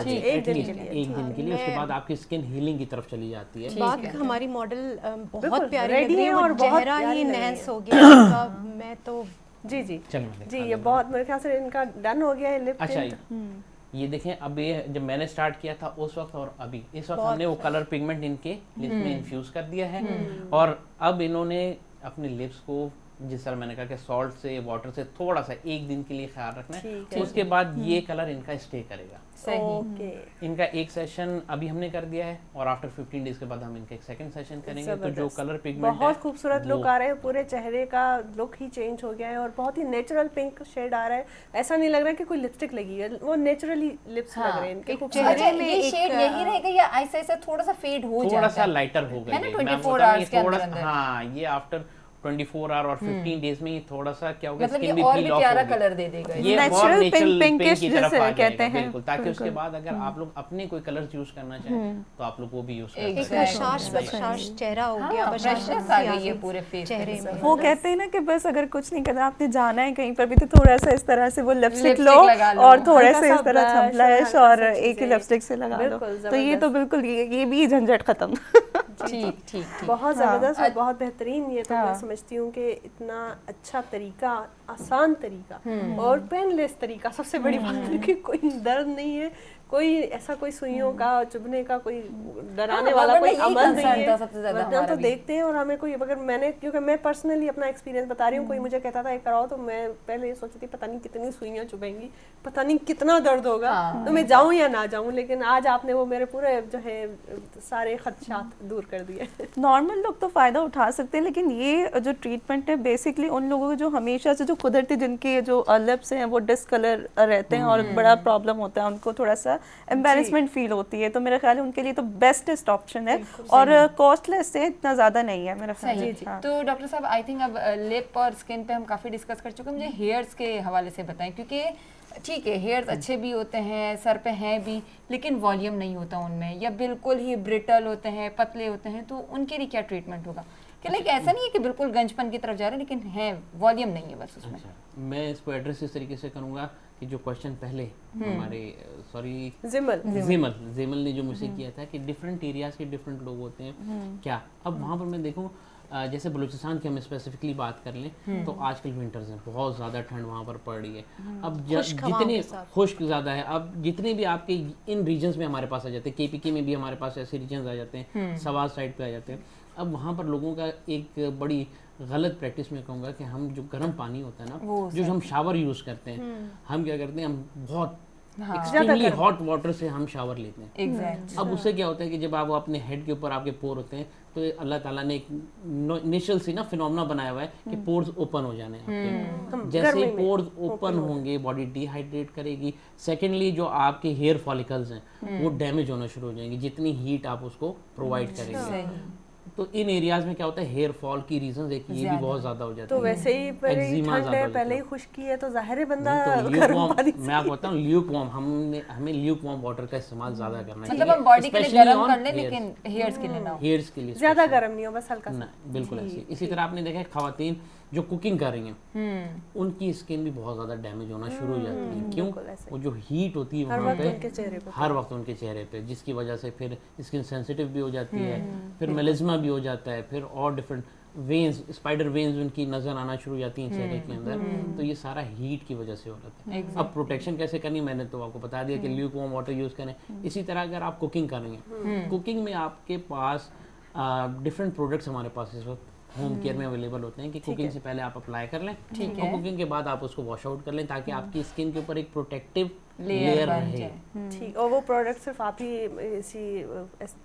एक दिन के लिए। एक दिन के लिए। उसके बाद आपकी स्किन हीलिंग की तरफ चली जाती है। बात हमारी मॉडल बहुत प्यारी ready लग रही है है और और बहुत चेहरा प्यारी ही लग रही है। नैस हो गया इनका। मैं तो जी चलो जी, ये बहुत मेरे ख्याल से इनका डन हो गया है लिप अच्छा, टिंट। ये देखें, अब ये जब मैंने स्टार्ट किया था उस वक्त और अभी इस वक्त हमने वो कलर पिगमेंट इनके लिप्स में इन्फ्यूज कर दिया है। और अब इन्होंने अपने लिप्स को, जिस तरह मैंने कहा कि सॉल्ट से, वाटर से थोड़ा सा एक दिन के लिए ख्याल रखना है, उसके बाद ये कलर इनका स्टे करेगा। ओके। इनका एक सेशन अभी हमने कर दिया है और आफ्टर 15 डेज के बाद हम इनका एक सेकंड सेशन करेंगे। तो जो कलर पिगमेंट बहुत खूबसूरत लुक आ रहे हैं, पूरे चेहरे का लुक ही चेंज हो गया है और बहुत ही नेचुरल पिंक शेड आ रहा है। ऐसा नहीं लग रहा है कि कोई लिपस्टिक लगी है, वो नेचुरली लिप्स लग रहे हैं इनके। अच्छा, ये शेड यही रहेगा या ऐसे ऐसे थोड़ा सा फेड हो जाएगा? थोड़ा सा लाइटर हो गया है ना, ये। मैं 24 बताऊं, hours के ये थोड़ा अंदर। हाँ, ये आफ्टर 24 आवर और 15 डेज में ये थोड़ा सा क्या होगा, मतलब स्किन ये भी और पील भी ऑफ प्यारा होगी। कलर दे देगा ये बहुत Natural नेचुरल pink, पिंक की pinkish तरफ जैसे आ कहते जाएगा, हैं। बिल्कुल। ताकि उसके बाद अगर आप लोग अपने कोई कलर्स यूज करना चाहें तो आप लोग वो भी यूज कर एक सकते हैं। बशाश बशाश चेहरा हो गया, बशाश फ्रेशनेस आ गई है पूरे फेस चेहरे में। वो कहते हैं ना कि बस अगर कुछ नहीं करना, आपने जाना है कहीं पर भी तो थोड़ा सा इस तरह से वो लिपस्टिक लो लगा लो। और थोड़े हल्का से सा इस तरह blush ब्लश और और हल्का सा एक ही चीज़ें। लिपस्टिक से लगा लो, बिल्कुल, तो ये तो बिल्कुल ये भी झंझट खत्म। ठीक ठीक। बहुत ज़बरदस्त और बहुत बेहतरीन। ये तो मैं समझती हूँ कि इतना अच्छा तरीका, आसान तरीका और पेनलेस तरीका। सबसे बड़ी बात है कि कोई दर्द नहीं है, कोई ऐसा कोई सुइयों का चुभने का कोई डराने वाला कोई अमल नहीं है। वरना हम तो देखते हैं और हमें कोई, अगर मैंने, क्योंकि मैं पर्सनली अपना एक्सपीरियंस बता रही हूँ, कोई मुझे कहता था ये कराओ तो मैं पहले ये सोचती थी पता नहीं कितनी सुइयां चुभेंगी, पता नहीं कितना दर्द होगा, तो मैं जाऊँ या ना जाऊँ। लेकिन आज आपने वो मेरे पूरे जो है सारे खदशात दूर कर दिए। नॉर्मल लोग तो फ़ायदा उठा सकते हैं, लेकिन ये जो ट्रीटमेंट है बेसिकली उन लोगों को जो हमेशा से जो कुदरती जिनके जो लिप्स हैं वो डिस्कलर रहते हैं और बड़ा प्रॉब्लम होता है उनको थोड़ा सा एम्बेरसमेंट फील होती है, तो मेरा ख्याल है उनके लिए तो बेस्टेस्ट ऑप्शन है और कॉस्टलेस है, इतना ज़्यादा नहीं है मेरा ख्याल सही। है। हाँ। तो डॉक्टर साहब आई थिंक अब लिप और स्किन पे हम काफ़ी डिस्कस कर चुके हैं, मुझे हेयर्स के हवाले से बताएं, क्योंकि ठीक है हेयर्स अच्छे भी होते हैं, सर पे हैं भी, लेकिन वॉल्यूम नहीं होता उनमें, या बिल्कुल ही ब्रिटल होते हैं, पतले होते हैं, तो उनके लिए क्या ट्रीटमेंट होगा? कि लाइक ऐसा नहीं है कि बिल्कुल गंजपन की तरफ जा रहे हैं, लेकिन है वॉल्यूम नहीं है बस उसमें। मैं इसको एड्रेस इस तरीके से करूँगा कि जो क्वेश्चन पहले हमारे सॉरी जिमल ने जो मुझसे किया था कि डिफरेंट एरियाज के डिफरेंट लोग होते हैं क्या, अब वहाँ पर मैं देखूँ जैसे बलूचिस्तान की हम स्पेसिफिकली बात कर लें तो आजकल विंटर्स हैं, बहुत ज़्यादा ठंड वहाँ पर पड़ रही है। अब जितने खुश्क ज़्यादा है, अब जितने भी आपके इन रीजन्स में हमारे पास आ जाते हैं, केपीके में भी हमारे पास ऐसे रीजन्स आ जाते हैं, सवाल साइड पे आ जाते हैं। अब वहाँ पर लोगों का एक बड़ी गलत प्रैक्टिस में कहूँगा कि हम जो गर्म पानी होता है ना, जो हम शावर यूज़ करते हैं, हम क्या करते हैं, हम बहुत एक्सट्रीमली हॉट वाटर से हम शावर लेते हैं। एग्जैक्ट। अब उससे क्या होता है कि जब आप अपने हेड के ऊपर आपके पोर होते हैं, तो अल्लाह ताला ने एक नेचुरल सी ना फिनोमेना बनाया हुआ है कि पोर्स ओपन हो जाने हैं। जैसे पोर्स ओपन होंगे बॉडी डिहाइड्रेट करेगी। सेकेंडली जो आपके हेयर फॉलिकल्स हैं वो डैमेज होना शुरू हो जाएंगे जितनी हीट आप उसको प्रोवाइड करेंगे। तो इन एरियाज में क्या होता है, हेयर फॉल की रीजंस एक ये भी बहुत ज्यादा हो जाती है। तो वैसे ही ठंड है, पहले ही खुश्की है, तो जाहिर है बंदा गर्म पानी मैं आपको बताऊं ल्यूक वार्म, हमें ल्यूक वार्म वाटर का इस्तेमाल ज्यादा करना चाहिए। मतलब हम बॉडी के लिए गर्म कर लें, लेकिन हेयर्स के लिए ना, हेयर्स के लिए ज्यादा गर्म नहीं हो, बस हल्का सा। बिल्कुल ऐसे। इसी तरह आपने देखा है खवातीन जो कुकिंग कर रही हैं उनकी स्किन भी बहुत ज़्यादा डैमेज होना शुरू हो जाती है। क्यों? वो जो हीट होती है वहाँ पे हर वक्त उनके चेहरे पे, जिसकी वजह से फिर स्किन सेंसिटिव भी हो जाती है, फिर मेलिज्मा भी हो जाता है, फिर और डिफरेंट वेन्स, स्पाइडर वेन्स उनकी नजर आना शुरू हो जाती हैं चेहरे के अंदर। तो ये सारा हीट की वजह से हो रहा है। अब प्रोटेक्शन कैसे करनी, मैंने तो आपको बता दिया कि ल्यूक वार्म वाटर यूज़ करें। इसी तरह अगर आप कुकिंग कर रही हैं, कुकिंग में आपके पास डिफरेंट प्रोडक्ट्स हमारे पास इस वक्त होम केयर में अवेलेबल होते हैं कि कुकिंग से पहले आप अप्लाई कर लें और कुकिंग के बाद आप उसको वॉश आउट कर लें ताकि आपकी स्किन के ऊपर एक प्रोटेक्टिव लेयर रहे। ठीक। और वो प्रोडक्ट सिर्फ आप ही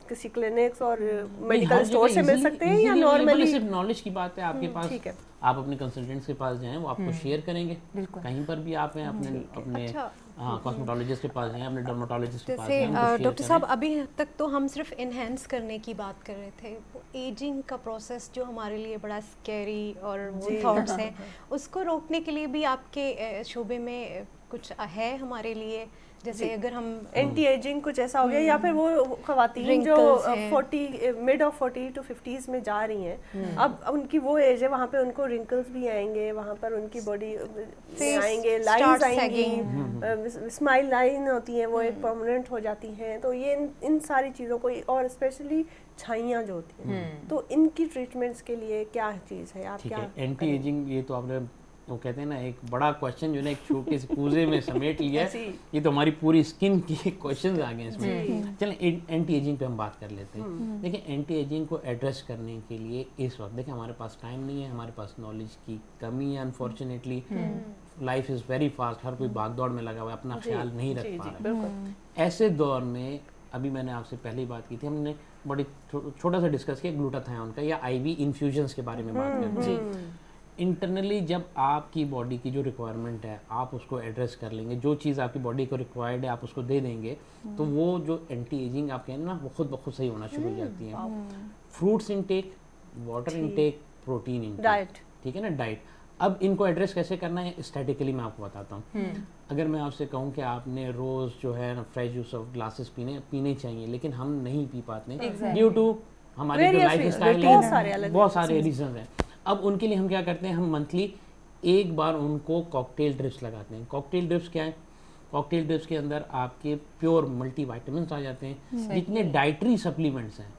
किसी क्लिनिक्स और मेडिकल स्टोर से मिल सकते हैं या नॉर्मली? सिर्फ नॉलेज की बात है आपके पास, आप अपने कंसल्टेंट्स के पास जाएं, वो आपको शेयर करेंगे। कहीं पर भी आप हैं अपने कॉस्मेटोलॉजिस्ट के पास जाएं, अपने डर्मेटोलॉजिस्ट के पास जाएं। डॉक्टर साहब अभी तक तो हम सिर्फ इन्हेंस करने की बात कर रहे थे, एजिंग का प्रोसेस जो हमारे लिए बड़ा स्कैरी और वो थॉट्स हैं, उसको रोकने के लिए भी आपके शोबे में कुछ है हमारे लिए? जैसे अगर हम एंटी एजिंग कुछ ऐसा हो गया, या फिर वो खवातीन जो 40 मिड ऑफ 40 to 50s में जा रही हैं, अब उनकी वो एज है, वहाँ पे उनको रिंकल्स भी आएंगे, वहाँ पर उनकी बॉडी आएंगे, लाइंस आएंगी, स्माइल लाइन होती हैं वो एक परमानेंट हो जाती हैं। तो ये इन सारी चीज़ों को, और स्पेशली छाइयाँ जो होती हैं, तो इनकी ट्रीटमेंट्स के लिए क्या चीज़ है, आप क्या? एंटी एजिंग, ये तो आपने वो कहते हैं ना एक बड़ा क्वेश्चन जो है एक छोटे से पूजे में समेट लिया है। ये तो हमारी पूरी स्किन की क्वेश्चंस आ गए इसमें। चलें एंटी एजिंग पे हम बात कर लेते हैं। देखिए एंटी एजिंग को एड्रेस करने के लिए इस वक्त देखिए हमारे पास टाइम नहीं है, हमारे पास नॉलेज की कमी है। Unfortunately life is very fast, हर कोई भागदौड़ में लगा हुआ है, अपना ख्याल नहीं रख पा रहा है। ऐसे दौर में अभी मैंने आपसे पहले ही बात की थी, हमने बड़ी छोटा सा डिस्कस किया ग्लूटाथायोन का या आईवी इन्फ्यूजन्स के बारे में बात करते हैं। इंटरनली जब आपकी बॉडी की जो रिक्वायरमेंट है आप उसको एड्रेस कर लेंगे, जो चीज़ आपकी बॉडी को रिक्वायर्ड है आप उसको दे देंगे, तो वो जो एंटी एजिंग आप कहें ना वो खुद ब खुद सही होना शुरू हो जाती है। Fruits intake, water intake, protein intake, diet, ठीक है ना, डाइट। अब इनको एड्रेस कैसे करना है स्टैटिकली मैं आपको बताता हूँ। अगर मैं आपसे कहूँ कि आपने रोज़ जो है ना फ्रेश जूस ऑफ ग्लासेस पीने चाहिए, लेकिन हम नहीं पी पाते ड्यू टू हमारी जो लाइफ स्टाइल है, बहुत सारे रीजन हैं। अब उनके लिए हम क्या करते हैं, हम मंथली एक बार उनको कॉकटेल ड्रिप्स लगाते हैं। कॉकटेल ड्रिप्स क्या है? कॉकटेल ड्रिप्स के अंदर आपके प्योर मल्टीविटामिन्स आ जाते हैं, जितने डाइटरी सप्लीमेंट्स हैं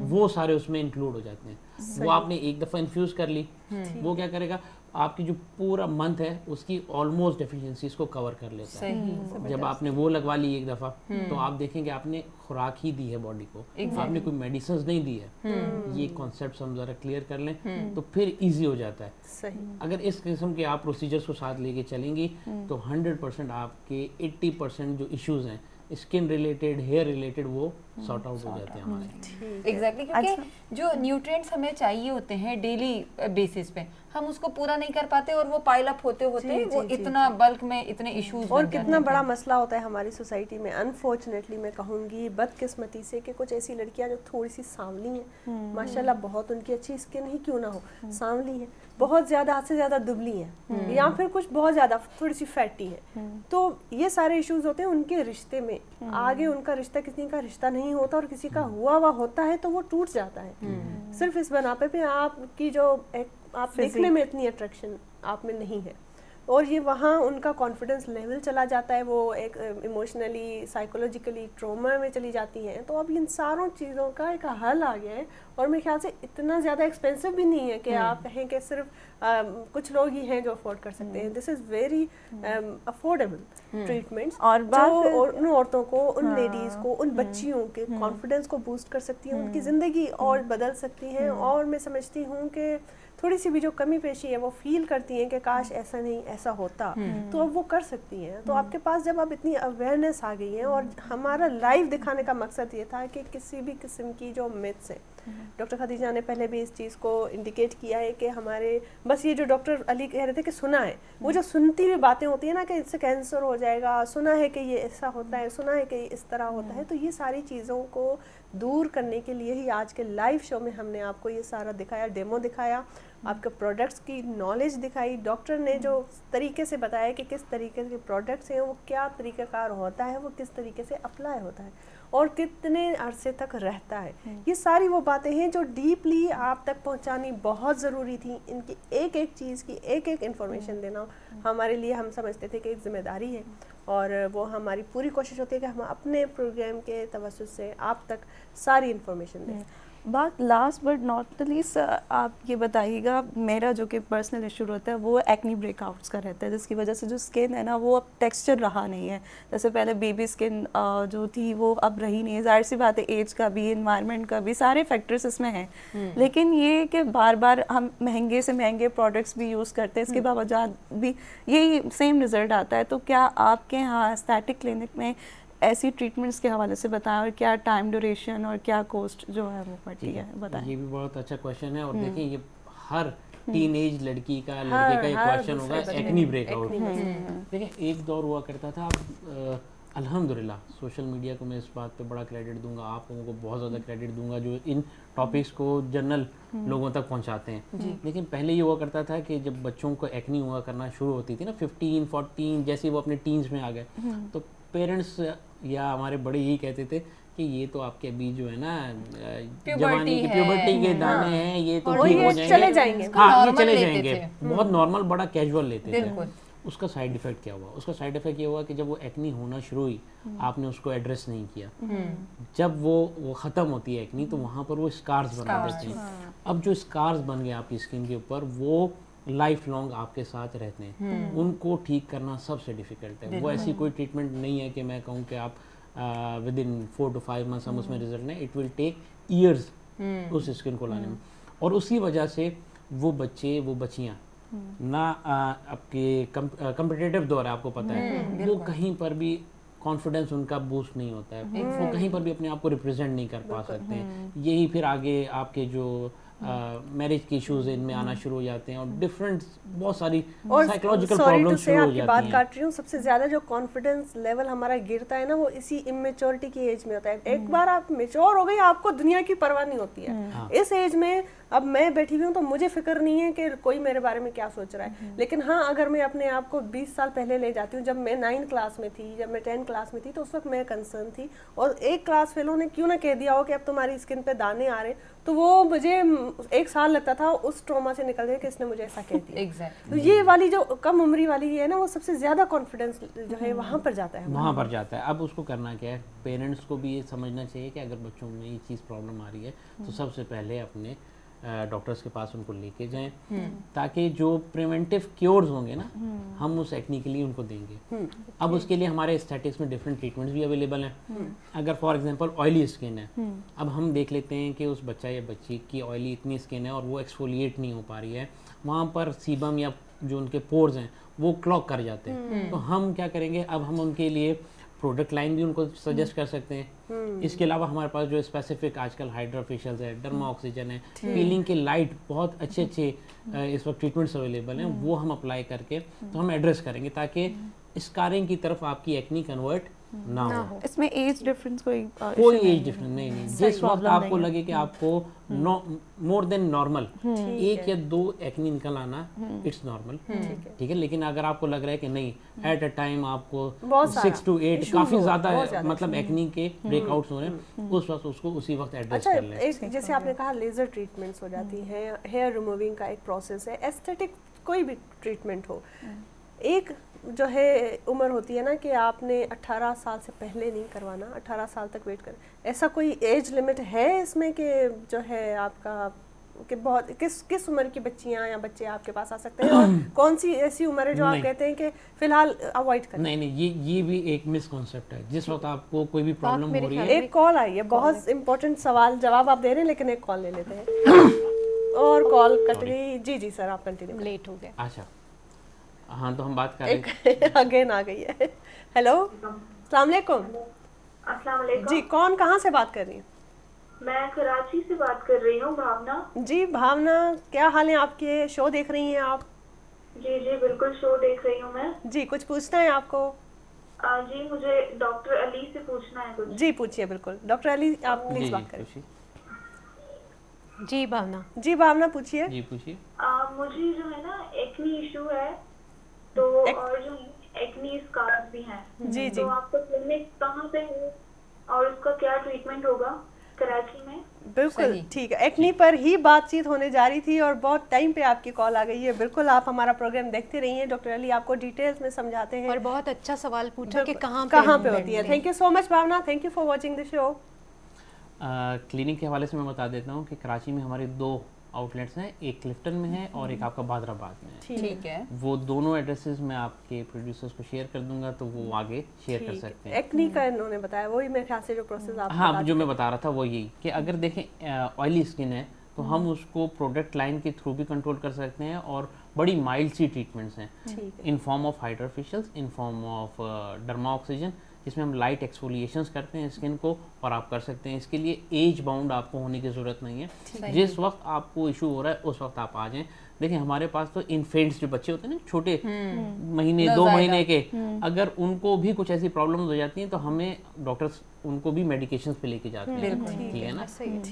वो सारे उसमें इंक्लूड हो जाते हैं। वो आपने एक दफ़ा इन्फ्यूज़ कर ली, वो क्या करेगा, आपकी जो पूरा मंथ है उसकी ऑलमोस्ट डेफिशिएंसीज को कवर कर लेता है। जब आपने वो लगवा ली एक दफ़ा, तो आप देखेंगे आपने खुराक ही दी है बॉडी को, आपने कोई मेडिसिन नहीं दी है। ये कॉन्सेप्ट हम ज़रा क्लियर कर लें तो फिर इजी हो जाता है। सही। अगर इस किस्म के आप प्रोसीजर्स को साथ लेके चलेंगी तो 100% आपके 80% जो इश्यूज़ हैं स्किन रिलेटेड, हेयर रिलेटेड, वो सॉर्ट आउट हो जाते हैं हमारे। एग्जैक्टली क्योंकि जो न्यूट्रिएंट्स हमें चाहिए होते हैं डेली बेसिस पे, हम उसको पूरा नहीं कर पाते और वो पाइल अप होते होते वो इतना बल्क में इतने इश्यूज और कितना बड़ा मसला होता है हमारी सोसाइटी में। अनफॉर्चुनेटली मैं कहूँगी बदकिस्मती से कि कुछ ऐसी लड़कियां जो थोड़ी सी सांवली हैं, माशाल्लाह बहुत उनकी अच्छी स्किन ही क्यों ना हो, सांवली है, बहुत ज़्यादा हद से ज़्यादा दुबली हैं, या फिर कुछ बहुत ज़्यादा थोड़ी सी फैटी है, तो ये सारे इश्यूज होते हैं उनके रिश्ते में। आगे उनका रिश्ता किसी का रिश्ता नहीं होता और किसी का हुआ हुआ होता है तो वो टूट जाता है सिर्फ इस बनापे पे आपकी जो आप देखने में इतनी अट्रैक्शन आप में नहीं है, और ये वहाँ उनका कॉन्फिडेंस लेवल चला जाता है, वो एक इमोशनली साइकोलॉजिकली ट्रॉमा में चली जाती हैं। तो अब इन सारों चीज़ों का एक हल आ गया है, और मेरे ख्याल से इतना ज़्यादा एक्सपेंसिव भी नहीं है कि आप कहें कि सिर्फ कुछ लोग ही हैं जो अफोर्ड कर सकते हैं। This is very affordable treatments, और जो उन औरतों को, उन लेडीज़ को, उन बच्चियों के कॉन्फिडेंस को बूस्ट कर सकती हैं, उनकी ज़िंदगी और बदल सकती हैं। और मैं समझती हूँ कि थोड़ी सी भी जो कमी पेशी है वो फील करती हैं कि काश ऐसा नहीं ऐसा होता, तो अब वो कर सकती हैं। तो आपके पास जब अब इतनी अवेयरनेस आ गई है, और हमारा लाइव दिखाने का मकसद ये था कि किसी भी किस्म की जो मिथ्स हैं, डॉक्टर खदीजा ने पहले भी इस चीज़ को इंडिकेट किया है कि हमारे बस ये जो डॉक्टर अली कह रहे थे कि सुना है, वो जो सुनती हुई बातें होती है ना कि इससे कैंसर हो जाएगा, सुना है कि ये ऐसा होता है, सुना है कि इस तरह होता है, तो ये सारी चीज़ों को दूर करने के लिए ही आज के लाइव शो में हमने आपको ये सारा दिखाया, डेमो दिखाया, आपके प्रोडक्ट्स की नॉलेज दिखाई, डॉक्टर ने जो तरीके से बताया कि किस तरीके के प्रोडक्ट्स हैं, वो क्या तरीक़ाकार होता है, वो किस तरीके से अप्लाई होता है और कितने अरसे तक रहता है। ये सारी वो बातें हैं जो डीपली आप तक पहुंचानी बहुत ज़रूरी थी। इनकी एक एक चीज़ की एक एक इन्फॉर्मेशन देना हमारे लिए, हम समझते थे कि एक ज़िम्मेदारी है, और वो हमारी पूरी कोशिश होती है कि हम अपने प्रोग्राम के तवज्जुह से आप तक सारी इन्फॉर्मेशन दें। बात last but not the least, आप ये बताइएगा, मेरा जो कि पर्सनल इशू रहता है वो एक्नी ब्रेकआउट्स का रहता है, जिसकी वजह से जो स्किन है ना वो अब टेक्सचर रहा नहीं है। जैसे पहले बेबी स्किन जो थी वो अब रही नहीं है। जाहिर सी बात है, एज का भी, एनवायरनमेंट का भी, सारे फैक्टर्स इसमें हैं। लेकिन ये कि बार बार हम महंगे से महंगे प्रोडक्ट्स भी यूज़ करते हैं, इसके बावजूद भी यही सेम रिजल्ट आता है। तो क्या आपके यहाँ एस्थेटिक क्लिनिक में ऐसी ट्रीटमेंट्स के हवाले से बताएं, और क्या टाइम ड्यूरेशन और क्या कॉस्ट जो है वो पड़ती है, बताएं। ये भी बहुत अच्छा क्वेश्चन है, और देखिए ये हर टीनेज लड़की का, लड़के का ये क्वेश्चन होगा, एक्नी ब्रेकआउट। देखिए एक दौर हुआ करता था, अब अल्हम्दुलिल्लाह सोशल मीडिया को मैं इस बात पे बड़ा क्रेडिट दूंगा, आप लोगों को बहुत ज़्यादा क्रेडिट दूंगा जो इन टॉपिक्स को जनरल लोगों तक पहुंचाते हैं। लेकिन पहले ये हुआ करता था कि जब बच्चों को एक्नी हुआ करना शुरू होती थी ना, 15, 14, जैसे वो अपने टीन्स में आ गए, तो पेरेंट्स या हमारे बड़े यही कहते थे कि ये तो आपके अभी जो है ना जवानी के प्यूबर्टी के दाने हैं, ये तो ठीक हो जाएंगे, चले जाएंगे। हाँ ये चले जाएंगे, बहुत नॉर्मल, बड़ा कैजुअल लेते थे। उसका साइड इफेक्ट क्या हुआ? उसका साइड इफेक्ट ये हुआ कि जब वो एक्नी होना शुरू हुई, आपने उसको एड्रेस नहीं किया, जब वो ख़त्म होती है एक्नी, तो वहाँ पर वो स्कार्स बना देते हैं। अब जो स्कार्स बन गए आपकी स्किन के ऊपर, वो लाइफ लॉन्ग आपके साथ रहते हैं, उनको ठीक करना सबसे डिफ़िकल्ट है। वो ऐसी कोई ट्रीटमेंट नहीं है कि मैं कहूँ कि आप विद इन 4 to 5 months हम उसमें रिजल्ट नहीं, इट विल टेक ईयर्स उस स्किन को लाने में। और उसी वजह से वो बच्चे, वो बच्चियाँ ना आपके कम्पिटिटिव दौर है, आपको पता है, वो कहीं पर भी कॉन्फिडेंस उनका बूस्ट नहीं होता है, वो कहीं पर भी अपने आप को रिप्रेजेंट नहीं कर पा सकते हैं। यही फिर आगे आपके जो मैरिज के इश्यूज इनमें आना शुरू हो जाते हैं, और डिफरेंट बहुत सारी साइकोलॉजिकल प्रॉब्लम्स शुरू हो आपकी बात जाती हैं। काट रही हूँ, सबसे ज़्यादा जो कॉन्फिडेंस लेवल हमारा गिरता है ना, वो इसी इमेच्योरिटी की एज में होता है। एक बार आप मेच्योर हो गई, आपको दुनिया की परवाह नहीं होती है। इस एज में अब मैं बैठी हुई हूँ तो मुझे फिक्र नहीं है कि कोई मेरे बारे में क्या सोच रहा है। लेकिन हाँ, अगर मैं अपने आप को 20 साल पहले ले जाती हूँ, जब मैं 9 क्लास में थी, जब मैं 10 क्लास में थी, तो उस वक्त मैं कंसर्न थी, और एक क्लास फेलो ने क्यों ना कह दिया हो कि अब तुम्हारी स्किन पे दाने आ रहे, तो वो मुझे 1 साल लगता था उस ट्रॉमा से निकलने के, इसने मुझे ऐसा कह दिया। एग्जैक्टली। तो ये वाली जो कम उम्री वाली है ना, वो सबसे ज्यादा कॉन्फिडेंस जो है वहाँ पर जाता है, वहाँ पर जाता है। अब उसको करना क्या है, पेरेंट्स को भी ये समझना चाहिए कि अगर बच्चों में ये चीज़ प्रॉब्लम आ रही है, तो सबसे पहले अपने डॉक्टर्स के पास उनको लेके जाएं, ताकि जो प्रिवेंटिव क्योर्स होंगे ना, हम उस एक्नी के लिए उनको देंगे। अब उसके लिए हमारे एस्थेटिक्स में डिफरेंट ट्रीटमेंट्स भी अवेलेबल हैं। अगर फॉर एग्जांपल ऑयली स्किन है, अब हम देख लेते हैं कि उस बच्चा या बच्ची की ऑयली इतनी स्किन है और वो एक्सफोलिएट नहीं हो पा रही है, वहाँ पर सीबम या जो उनके पोर्स हैं वो क्लॉग कर जाते हैं। तो हम क्या करेंगे, अब हम उनके लिए प्रोडक्ट लाइन भी उनको सजेस्ट कर सकते हैं। इसके अलावा हमारे पास जो स्पेसिफिक आजकल हाइड्रा फेशियल्स है, डर्मा ऑक्सीजन है, पीलिंग के लाइट बहुत अच्छे अच्छे इस वक्त ट्रीटमेंट्स अवेलेबल हैं, वो हम अप्लाई करके तो हम एड्रेस करेंगे ताकि स्कारिंग की तरफ आपकी एक्नी कन्वर्ट ना हो। इसमें एज डिफरेंस कोई कोई एज डिफरेंस नहीं, जिस वक्त आपको लगे कि आपको मोर देन नॉर्मल 1 या 2 एक्नी निकल आना, इट्स नॉर्मल, ठीक है। लेकिन अगर आपको लग रहा है कि नहीं, एट अ टाइम आपको 6 to 8 काफी ज्यादा मतलब एक्नी के ब्रेकआउट्स हो रहे हैं, उस वक्त उसको उसी वक्त एड्रेस कर लें। एक जैसे आपने कहा लेजर ट्रीटमेंट्स हो जाती हैं, हेयर रिमूविंग का एक प्रोसेस है, एस्थेटिक कोई भी ट्रीटमेंट हो, एक जो है उम्र होती है ना कि आपने 18 साल से पहले नहीं करवाना, 18 साल तक वेट कर, ऐसा कोई एज लिमिट है इसमें कि जो है आपका कि बहुत किस उम्र की बच्चियां या बच्चे आपके पास आ सकते हैं, और कौन सी ऐसी उम्र है जो आप कहते हैं कि फिलहाल अवॉइड करें? नहीं, ये भी एक मिसकॉन्सेप्ट है। जिस वक्त आपको कोई भी प्रॉब्लम हो रही है, एक कॉल आई है, बहुत इंपॉर्टेंट सवाल जवाब आप दे रहे हैं, लेकिन एक कॉल ले लेते हैं और कॉल कट गई। जी सर, आप कंटिन्यू, लेट हो गए। अच्छा हाँ, तो हम बात कर रहे हैं। अगेन आ गई है। हेलो, अस्सलाम वालेकुम। अस्सलाम वालेकुम। जी, कौन कहाँ से बात कर रही है? मैं कराची से बात कर रही हूँ, भावना। जी भावना, क्या हाल है आपके? शो देख रही हैं आप? जी बिल्कुल शो देख रही हूँ मैं। जी, कुछ पूछना है आपको? जी मुझे डॉक्टर अली से पूछना है कुछ। जी पूछिए, बिल्कुल डॉक्टर अली, आप प्लीज बात करें। जी भावना। जी भावना, पूछिए। जी पूछिए। मुझे जो है ना एक्नी इशू है, तो और जो एक्नी स्कार्स भी हैं। जी तो आपका क्लिनिक कहाँ पे है और उसका क्या ट्रीटमेंट होगा कराची में? बिल्कुल ठीक है, एक्नी पर ही बातचीत होने जा रही थी और बहुत टाइम पे आपकी कॉल आ गई है। बिल्कुल, आप हमारा प्रोग्राम देखते रहिए, डॉक्टर अली आपको डिटेल्स में समझाते हैं। और बहुत अच्छा सवाल पूछा कि कहाँ पे होती है। Thank you so much Bhavna, thank you for watching the show. Clinic के हवाले से मैं बता देता हूँ कि कराची में हमारे 2 आउटलेट्स हैं, एक क्लिफ्टन में है और एक आपका बादराबाद में है। ठीक है, वो दोनों एड्रेसेस मैं आपके प्रोड्यूसर्स को शेयर कर दूंगा, तो वो आगे शेयर कर सकते हैं। एक्नी का इन्होंने बताया, वही मेरे ख्याल से जो प्रोसेस आप हाँ, जो मैं बता रहा था वो यही कि अगर देखें ऑयली स्किन है तो हम उसको प्रोडक्ट लाइन के थ्रू भी कंट्रोल कर सकते हैं, और बड़ी माइल्ड सी ट्रीटमेंट्स हैं in form of hydra facials, in form of derma oxygen, जिसमें हम लाइट एक्सफोलिएशंस करते हैं स्किन को, और आप कर सकते हैं। इसके लिए एज बाउंड आपको होने की ज़रूरत नहीं है, जिस वक्त आपको इशू हो रहा है उस वक्त आप आ जाएं। देखिए हमारे पास तो इन्फेंट्स जो बच्चे होते हैं ना, छोटे महीने 2 महीने के, अगर उनको भी कुछ ऐसी प्रॉब्लम हो जाती हैं तो हमें डॉक्टर्स उनको भी मेडिकेशंस पे लेके जाते हैं, ठीक है ना।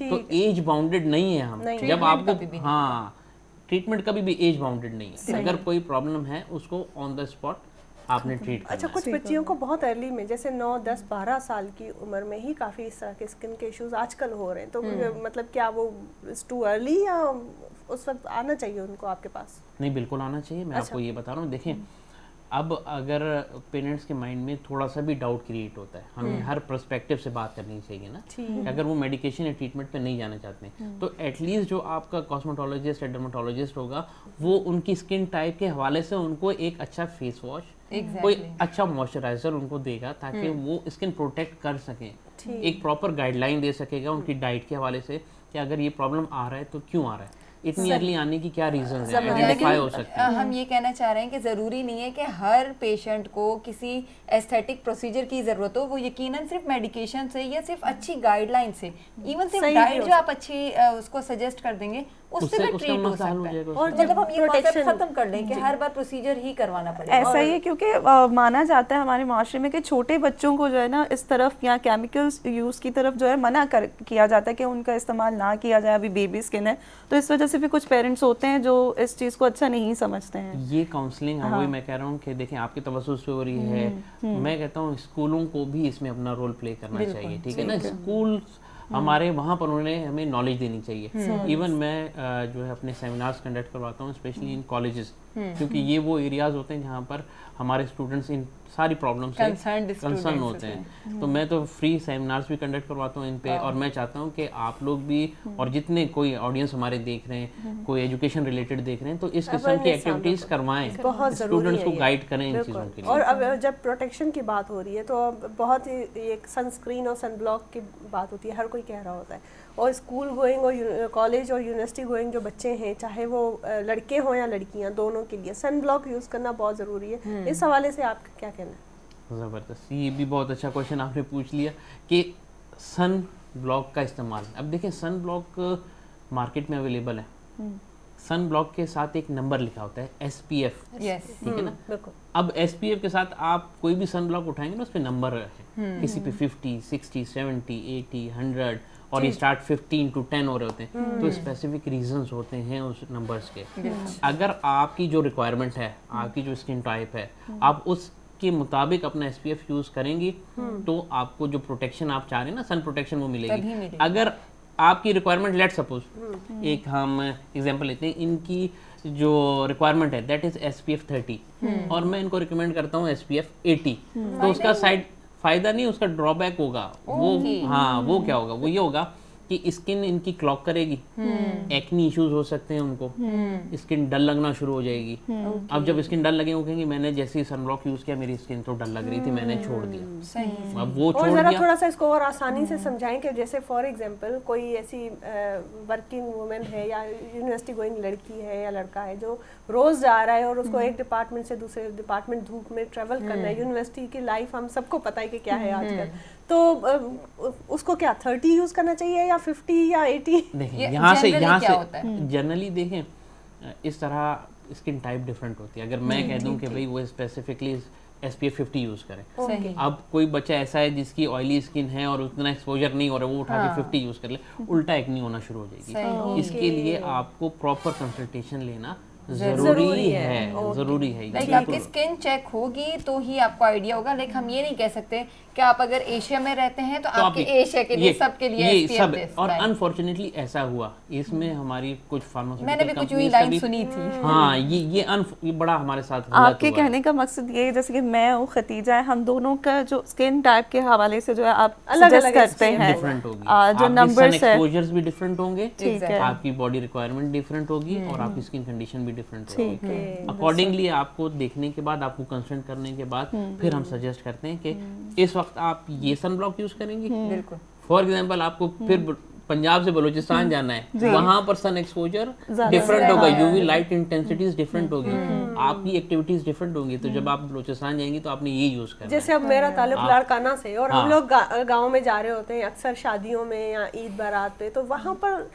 तो एज बाउंडेड नहीं है हम, जब आपको हाँ ट्रीटमेंट कभी भी एज बाउंडेड नहीं है। अगर कोई प्रॉब्लम है उसको ऑन द स्पॉट आपने ट्रीट करना। अच्छा, कुछ बच्चियों को बहुत अर्ली में, जैसे 9, 10, 12 साल की उम्र में ही काफ़ी इस तरह के स्किन के इश्यूज आजकल हो रहे हैं, तो मतलब क्या वो टू अर्ली या उस वक्त आना चाहिए उनको आपके पास? नहीं, बिल्कुल आना चाहिए। मैं आपको ये बता रहा हूँ, देखें अब अगर पेरेंट्स के माइंड में थोड़ा सा भी डाउट क्रिएट होता है, हमें हर पर्सपेक्टिव से बात करनी चाहिए ना, कि अगर वो मेडिकेशन या ट्रीटमेंट पे नहीं जाना चाहते तो एटलीस्ट जो आपका कॉस्मेटोलॉजिस्ट या डर्मेटोलॉजिस्ट होगा वो उनकी स्किन टाइप के हवाले से उनको एक अच्छा फेस वॉश, कोई अच्छा मॉइस्चराइजर उनको देगा ताकि वो स्किन प्रोटेक्ट कर सकें, एक प्रॉपर गाइडलाइन दे सकेगा उनकी डाइट के हवाले से कि अगर ये प्रॉब्लम आ रहा है तो क्यों आ रहा है, इतनी अर्ली आने की क्या रीजन है, आइडेंटिफाई हो सकते हैं। हम ये कहना चाह रहे हैं कि ज़रूरी नहीं है कि हर पेशेंट को किसी एस्थेटिक प्रोसीजर की ज़रूरत हो, वो यकीनन सिर्फ मेडिकेशन से या सिर्फ अच्छी गाइडलाइन से, इवन सिर्फ डाइट जो आप अच्छी उसको सजेस्ट कर देंगे उससे भी ट्रीट हो सकता है। और मतलब हम ये कॉन्सेप्ट खत्म कर लें कि हर बार प्रोसीजर ही करवाना पड़ेगा। ऐसा ही है, क्योंकि माना जाता है हमारे माशरे में कि छोटे बच्चों को जो है ना इस तरफ या केमिकल्स यूज़ की तरफ जो है मना किया जाता है कि उनका इस्तेमाल ना किया जाए, अभी बेबी स्किन है, तो इस वजह से भी कुछ पेरेंट्स होते हैं जो इस चीज़ को अच्छा नहीं समझते हैं। ये काउंसलिंग वही मैं कह रहा हूँ कि देखें आपकी तवज्जो से हो रही है, मैं कहता हूँ स्कूलों को भी इसमें अपना रोल प्ले करना चाहिए, ठीक है ना। स्कूल हमारे वहाँ पर उन्होंने हमें नॉलेज देनी चाहिए। इवन मैं जो है अपने सेमिनार्स कंडक्ट करवाता हूँ स्पेशली इन कॉलेजेस, क्योंकि ये वो एरियाज होते हैं जहाँ पर हमारे स्टूडेंट्स इन सारी प्रॉब्लम से कंसर्न होते हैं। तो मैं तो फ्री सेमिनार्स भी कंडक्ट करवाता हूँ इन पे, और मैं चाहता हूँ कि आप लोग भी और जितने कोई ऑडियंस हमारे देख रहे हैं, कोई एजुकेशन रिलेटेड देख रहे हैं, तो इस किस्म की एक्टिविटीज करवाएं, स्टूडेंट्स को गाइड करें इन चीज़ों के लिए। और अब जब प्रोटेक्शन की बात हो रही है तो बहुत ही एक सनस्क्रीन और सनब्लॉक की बात होती है, हर कोई कह रहा होता है, और स्कूल गोइंग और कॉलेज और यूनिवर्सिटी गोइंग जो बच्चे हैं, चाहे वो लड़के हों या लड़कियां, दोनों के लिए सन ब्लॉक यूज़ करना बहुत ज़रूरी है। इस हवाले से आपका क्या कहना है? ज़बरदस्त, ये भी बहुत अच्छा क्वेश्चन आपने पूछ लिया कि सन ब्लॉक का इस्तेमाल। अब देखें, सन ब्लॉक मार्केट में अवेलेबल है। सन ब्लॉक के साथ एक नंबर लिखा होता है SPF, यस ठीक है ना। बिल्कुल। अब SPF के साथ आप कोई भी सन ब्लॉक उठाएंगे ना, उस पे नंबर है, किसी पे 50, 60, 70, 80, 100 और ये स्टार्ट 15 to 10 हो रहे होते हैं। तो स्पेसिफिक रीजंस होते हैं उस नंबर्स के। अगर आपकी जो रिक्वायरमेंट है, आपकी जो स्किन टाइप है, आप उसके मुताबिक अपना SPF यूज करेंगी तो आपको जो प्रोटेक्शन आप चाह रहे हैं ना, सन प्रोटेक्शन, वो तभी मिलेगी। मिलेगी। अगर आपकी रिक्वायरमेंट, लेट सपोज एक हम एग्जांपल लेते हैं, इनकी जो रिक्वायरमेंट है दैट इज SPF 30 और मैं इनको रिकमेंड करता हूँ SPF 80, तो उसका फायदा नहीं, उसका ड्रॉबैक होगा वो। हाँ, वो क्या होगा, वो ये होगा कि स्किन इनकी क्लॉक करेगी, एक्नी इश्यूज हो सकते हैं उनको, स्किन डल लगना शुरू हो जाएगी। अब जब स्किन डल लगे, वो कहेंगे मैंने जैसे ही सनब्लॉक यूज किया मेरी स्किन तो डल लग रही थी, मैंने छोड़ दिया। सही। अब वो और छोड़ जरा दिया। थोड़ा सा इसको और आसानी से समझाएं कि जैसे फॉर एग्जांपल कोई ऐसी वर्किंग वुमेन है या यूनिवर्सिटी गोइंग लड़की है या लड़का है जो रोज जा रहा है और उसको एक डिपार्टमेंट से दूसरे डिपार्टमेंट धूप में ट्रेवल करना है। यूनिवर्सिटी की लाइफ हम सबको पता है कि क्या है आजकल, तो उसको क्या 30 यूज करना चाहिए या 50 या 80? देखें, ये यहाँ से generally क्या होता है? जनरली देखें, इस तरह स्किन टाइप डिफरेंट होती है। अगर मैं कह दूं कि भाई वो स्पेसिफिकली SPF 50 यूज करें, सही। अब कोई बच्चा ऐसा है जिसकी ऑयली स्किन है और उतना एक्सपोजर नहीं हो रहा, वो उठा के 50 यूज कर ले, उल्टा एक्नी होना शुरू हो जाएगी। सही। इसके लिए आपको प्रॉपर कंसल्टेशन लेना जरूरी है, जरूरी है। लाइक आपकी स्किन चेक होगी तो ही आपको आइडिया होगा। लाइक हम ये नहीं कह सकते कि आप अगर एशिया में रहते हैं तो आपके एशिया के लिए सबके लिए ये SPF सब, this, और right? अनफॉर्चुनेटली ऐसा हुआ, इसमें हमारी कुछ फार्मास्यूटिकल मैंने भी कुछ कंपनीज वही का लाइन भी- सुनी थी। हाँ, ये बड़ा हमारे साथ गलत आपके हुआ है। कहने का मकसद ये है जैसे कि मैं हूँ, खतीजा है, हम दोनों का जो स्किन टाइप के हवाले से जो है आप अलग-अलग सजेस्ट करते SPF हैं, डिफरेंट होगी, जो आपके नंबर्स सन है, एक्सपोजर्स भी डिफरेंट होंगे, ठीक है, आपकी बॉडी रिक्वायरमेंट डिफरेंट होगी और आपकी स्किन कंडीशन भी डिफरेंट ठीक होगी। है। अकॉर्डिंगली आपको देखने के बाद, आपको कंसल्ट करने के बाद फिर हम सजेस्ट करते हैं कि इस वक्त आप ये सन ब्लॉक यूज करेंगी। बिल्कुल। फॉर एग्जांपल आपको फिर पंजाब से बलोचिस्तान जाना है, वहां पर सन एक्सपोजर डिफरेंट होगा, यूवी लाइट इंटेंसिटीज डिफरेंट होगी, आपकी एक्टिविटीज डिफरेंट होंगी। तो जब आप बलोचिस्तान जाएंगी तो आपने ये यूज करना जैसे है। अब मेरा ताल्लुक लाड़काना से और हम हाँ। लोग गांव में जा रहे होते हैं अक्सर शादियों में या ईद बारात पे, तो वहाँ पर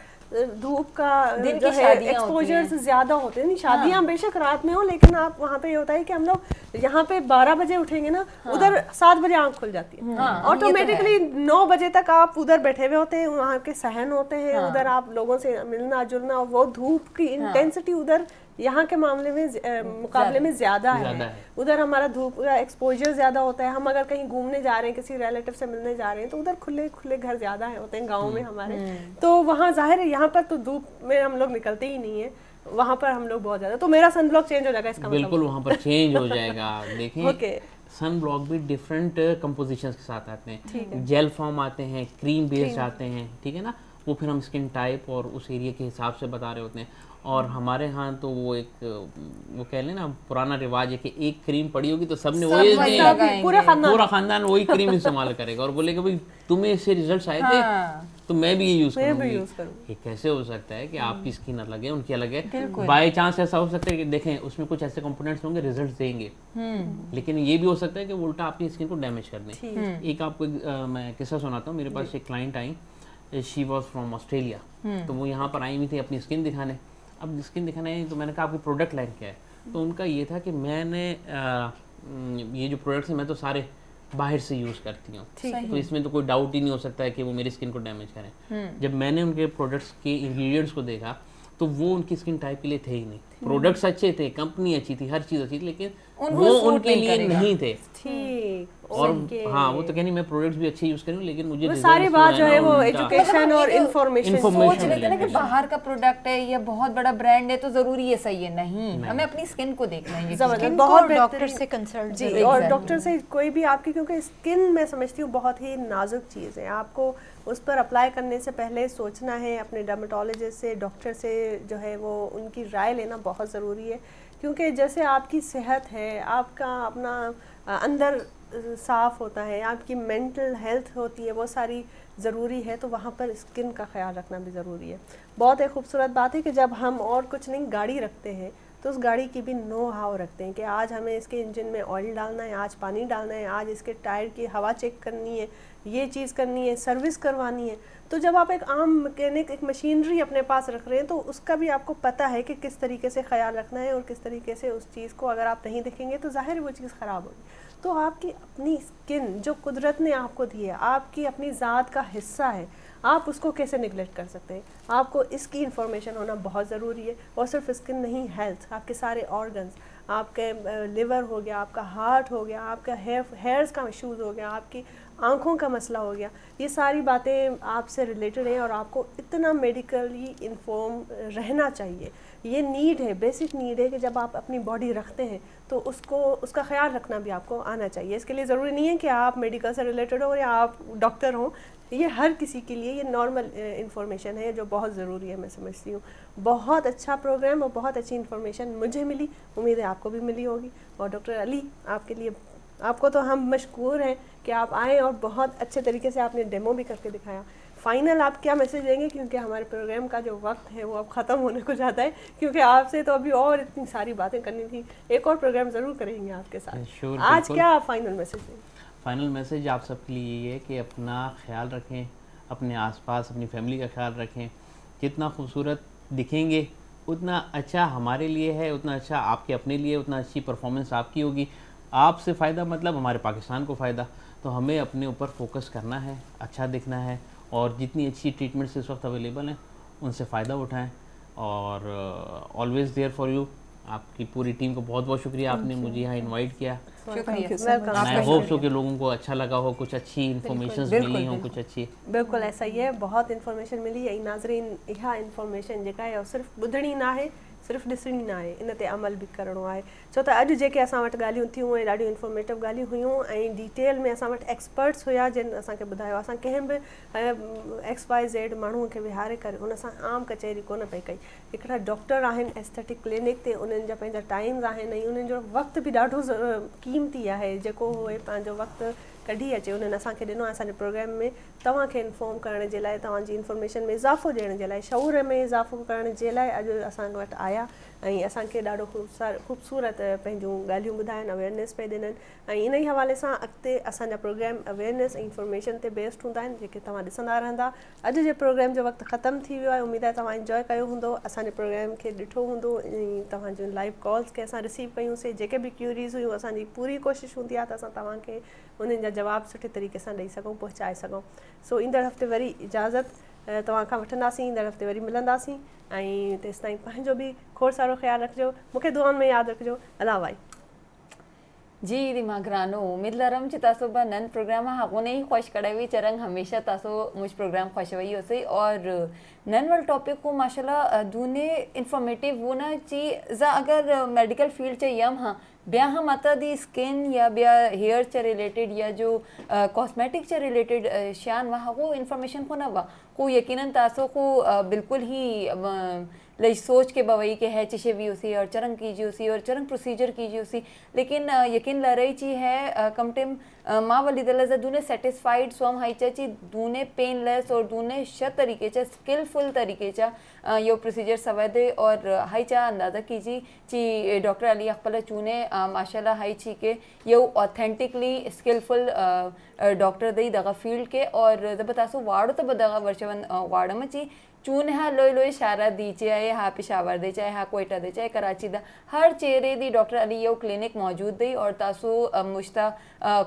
धूप का दिन जो की है शादियाँ एक्सपोजर्स ज्यादा होते हैं। नहीं, शादियाँ बेशक रात में हो, लेकिन आप वहाँ पे ये होता है कि हम लोग यहाँ पे 12 बजे उठेंगे ना, उधर 7 बजे आंख खुल जाती है ऑटोमेटिकली। 9 बजे तक आप उधर बैठे हुए होते हैं, वहाँ के सहन होते हैं, उधर आप लोगों से मिलना जुलना, वो धूप की इंटेंसिटी उधर यहाँ के मामले में मुकाबले में ज्यादा है। उधर हमारा धूप का एक्सपोजर ज्यादा होता है। हम अगर कहीं घूमने जा रहे हैं, किसी रिलेटिव से मिलने जा रहे हैं, तो उधर खुले खुले घर ज्यादा होते हैं गाँव में हमारे, तो वहाँ जाहिर है यहाँ पर तो धूप में हम लोग निकलते ही नहीं है, वहाँ पर हम लोग बहुत ज्यादा, तो मेरा सन ब्लॉक चेंज हो जाएगा इसका बिल्कुल मतलब। वहाँ पर चेंज हो जाएगा। देखें, ओके। सन ब्लॉक भी डिफरेंट कंपोजिशंस के साथ आते हैं, जेल फॉर्म आते हैं, क्रीम बेस्ड आते हैं, ठीक है ना। वो फिर हम स्किन टाइप और उस एरिया के हिसाब से बता रहे होते हैं। और हमारे यहाँ तो वो एक, वो कह लें ना, पुराना रिवाज है कि एक क्रीम पड़ी होगी तो सबने वही पूरा खानदान वही क्रीम इस्तेमाल करेगा और बोलेगा भाई तुम्हें इससे रिजल्ट्स आए थे तो मैं भी ये यूज करूंगी। ये कैसे हो सकता है कि आपकी स्किन अलग है, उनकी अलग है। बाय चांस ऐसा हो सकता है कि देखें उसमें कुछ ऐसे कंपोनेंट्स होंगे रिजल्ट्स देंगे, लेकिन ये भी हो सकता है कि वो उल्टा आपकी स्किन को डैमेज कर दें। एक आपको मैं किस्सा सुनाता हूँ। मेरे पास एक client I, she was from Australia, तो वो यहाँ पर आई हुई थी अपनी स्किन दिखाने। अब स्किन दिखाने आई तो मैंने कहा आपकी प्रोडक्ट लाइन क्या है, तो उनका ये था कि मैंने ये जो प्रोडक्ट्स हैं मैं तो सारे बाहर से यूज़ करती हूँ, तो इसमें तो कोई डाउट ही नहीं हो सकता है कि वो मेरी स्किन को डैमेज करें। जब मैंने उनके प्रोडक्ट्स के इंग्रेडिएंट्स को देखा तो वो उनकी स्किन टाइप के लिए थे ही नहीं। प्रोडक्ट्स अच्छे थे, कंपनी अच्छी थी, हर चीज़ अच्छी थी, लेकिन वो उनके लिए नहीं थे। ठीक। और हाँ, वो तो कहनी मैं प्रोडक्ट्स भी अच्छे यूज करूँ, लेकिन मुझे सारी बात जो है वो एजुकेशन और इन्फॉर्मेशन सोच लेते हैं ना कि बाहर का प्रोडक्ट है या बहुत बड़ा ब्रांड है तो जरूरी है सही है, नहीं, हमें अपनी स्किन को देखना है। जबरदस्त, बहुत डॉक्टर से कंसल्ट जी, और डॉक्टर से कोई भी आपकी, क्योंकि स्किन मैं समझती हूँ बहुत ही नाजुक चीज़ है, आपको उस पर अप्लाई करने से पहले सोचना है, अपने डर्मेटोलॉजिस्ट से, डॉक्टर से जो है वो उनकी राय लेना बहुत ज़रूरी है। क्योंकि जैसे आपकी सेहत है, आपका अपना अंदर साफ़ होता है, आपकी मेंटल हेल्थ होती है, वो सारी ज़रूरी है, तो वहाँ पर स्किन का ख्याल रखना भी ज़रूरी है। बहुत एक खूबसूरत बात है कि जब हम और कुछ नहीं गाड़ी रखते हैं तो उस गाड़ी की भी नो हाव रखते हैं कि आज हमें इसके इंजन में ऑयल डालना है, आज पानी डालना है, आज इसके टायर की हवा चेक करनी है, ये चीज़ करनी है, सर्विस करवानी है। तो जब आप एक आम मैकेनिक एक मशीनरी अपने पास रख रहे हैं तो उसका भी आपको पता है कि किस तरीके से ख्याल रखना है और किस तरीके से उस चीज़ को अगर आप नहीं देखेंगे तो ज़ाहिर वो चीज़ ख़राब होगी। तो आपकी अपनी स्किन जो कुदरत ने आपको दी है, आपकी अपनी ज़ात का हिस्सा है, आप उसको कैसे निगलेक्ट कर सकते हैं? आपको इसकी इन्फॉर्मेशन होना बहुत ज़रूरी है। और सिर्फ स्किन नहीं, हेल्थ, आपके सारे ऑर्गन्स, आपके लिवर हो गया, आपका हार्ट हो गया, आपका हेयर्स का इशूज़ हो गया, आपकी आँखों का मसला हो गया, ये सारी बातें आपसे रिलेटेड हैं और आपको इतना मेडिकली इन्फॉर्म रहना चाहिए। ये नीड है, बेसिक नीड है कि जब आप अपनी बॉडी रखते हैं तो उसका ख्याल रखना भी आपको आना चाहिए। इसके लिए ज़रूरी नहीं है कि आप मेडिकल से रिलेटेड हो या आप डॉक्टर हों, ये हर किसी के लिए ये नॉर्मल इन्फॉर्मेशन है जो बहुत ज़रूरी है, मैं समझती हूँ। बहुत अच्छा प्रोग्राम और बहुत अच्छी इन्फॉर्मेशन मुझे मिली, उम्मीद है आपको भी मिली होगी। और डॉक्टर अली, आपके लिए, आपको तो हम मशकूर हैं कि आप आए और बहुत अच्छे तरीके से आपने डेमो भी करके दिखाया। फाइनल आप क्या मैसेज देंगे, क्योंकि हमारे प्रोग्राम का जो वक्त है वो अब ख़त्म होने को जाता है, क्योंकि आपसे तो अभी और इतनी सारी बातें करनी थी, एक और प्रोग्राम ज़रूर करेंगे आपके साथ। आज क्या आप फाइनल मैसेज देंगे? फाइनल मैसेज आप सबके लिए ये है कि अपना ख्याल रखें, अपने आसपास अपनी फैमिली का ख्याल रखें। जितना खूबसूरत दिखेंगे उतना अच्छा हमारे लिए है, उतना अच्छा आपके अपने लिए, उतना अच्छी परफॉर्मेंस आपकी होगी। आपसे फ़ायदा मतलब हमारे पाकिस्तान को फ़ायदा। तो हमें अपने ऊपर फोकस करना है, अच्छा दिखना है और जितनी अच्छी ट्रीटमेंट्स इस वक्त अवेलेबल हैं उनसे फ़ायदा उठाएं। और ऑलवेज़ देयर फॉर यू। आपकी पूरी टीम को बहुत बहुत शुक्रिया, आपने मुझे यहाँ इनवाइट किया। आई होप सो कि लोगों को अच्छा लगा हो, कुछ अच्छी इन्फॉर्मेशन मिली हो, कुछ अच्छी। बिल्कुल ऐसा ही है, बहुत इन्फॉर्मेशन मिली है नाज़रीन। इहा इन्फॉर्मेशन जेका है सिर्फ ॿुधणी ना है, सिर्फ ॾिसणी ना आहे, इन ते अमल बि करिणो आहे। छो त अॼु जेके असां वटि ॻाल्हियूं थियूं ऐं ॾाढियूं इन्फॉर्मेटिव ॻाल्हियूं हुयूं ऐं डिटेल में असां वटि एक्सपर्ट्स हुया जिन असांखे ॿुधायो। असां कंहिं बि XYZ माण्हूअ खे विहारे करे उन सां आम कचहरी कोन पई कई। हिकिड़ा डॉक्टर आहिनि एस्थेटिक क्लिनिक ते, उन्हनि जा पंहिंजा टाइम्स आहिनि ऐं उन्हनि जो वक़्तु बि ॾाढो क़ीमती आहे, जेको उहे पंहिंजो वक़्तु कढी अचे उन्हनि असांखे ॾिनो आहे असांजे प्रोग्राम में तव्हांखे इन्फॉर्म करण जे लाइ, तव्हांजी इन्फॉर्मेशन में इज़ाफ़ो ॾियण जे लाइ, शऊर में इज़ाफ़ो करण जे लाइ अॼु असां वटि आया ऐं असांखे ॾाढो ख़ूबसूरत पंहिंजूं ॻाल्हियूं ॿुधाइनि, अवेयरनेस पे ॾिननि। ऐं इन ई हवाले सां अॻिते असांजा प्रोग्राम अवेयरनेस ऐं इंफॉर्मेशन ते बेस्ड हूंदा आहिनि, जेके तव्हां ॾिसंदा रहंदा। अॼु जे प्रोग्राम जो वक़्तु ख़तमु थी वियो आहे। उमेदु आहे तव्हां इंजॉय कयो हूंदो, असांजे प्रोग्राम खे ॾिठो हूंदो ऐं तव्हांजूं लाइव कॉल्स खे असां रिसीव कयूंसीं। जेके बि क्यूरीज़ हुयूं, असांजी पूरी कोशिशि हूंदी आहे त असां तव्हांखे उन्हनि जा जवाब सुठे तरीक़े सां ॾेई सघूं, पहुचाए सघूं। सो ईंदड़ हफ़्ते वरी इजाज़त तव्हां खां वठंदासीं, ईंदड़ हफ़्ते वरी मिलंदासीं ऐं तेसिताईं पंहिंजो बि खोड़ सारो ख़्यालु रखिजो, मूंखे दुआनि में यादि रखिजो। अला वाई। जी दिमागरानो, उम्मीद लरम च तासो बा नन प्रोग्राम हागोने ही खुश कड़ावी चरंग हमेशा तासो मुझ प्रोग्राम खुश वही होसे और नन वाल टॉपिक को माशाल्लाह दूने इंफॉर्मेटिव वो ना ची जा अगर मेडिकल फील्ड चे यम हाँ ब्या हम आता दी स्किन या ब्या हेयर से रिलेटेड या जो कॉस्मेटिक से रिलेटेड शान वहाँ को इन्फॉर्मेशन को ना वा को यकीनन तासो को बिल्कुल ही लई सोच के बवई के है चिशे भी उसी और चरंग कीजिए उसी और चरंग प्रोसीजर कीजिए उसी, लेकिन यकीन लरई ची है कमटिम माँ वाली दलजा दूने सेटिस्फाइड स्वम हाई ची दूने पेनलेस और दूने शत तरीके चा स्किलफुल तरीके चा यो प्रोसीजर सवदे और हाई चा अंदाज़ा कीजिए ची डॉक्टर अली अकबल चूने माशाल्लाह हाई ची के यो ऑथेंटिकली स्किलफुल डॉक्टर दई दगा फील्ड के और जब तासो वाड़ो तो बदगा वर्षवन वाड़ में ची चून हा लोई लोई शारा दी चाहे हा पिशावर दे चाहे हा कोयटा दे चाहे कराची दा हर चेहरे दी डॉक्टर अली यो क्लिनिक मौजूद दी और तासो मुश्ता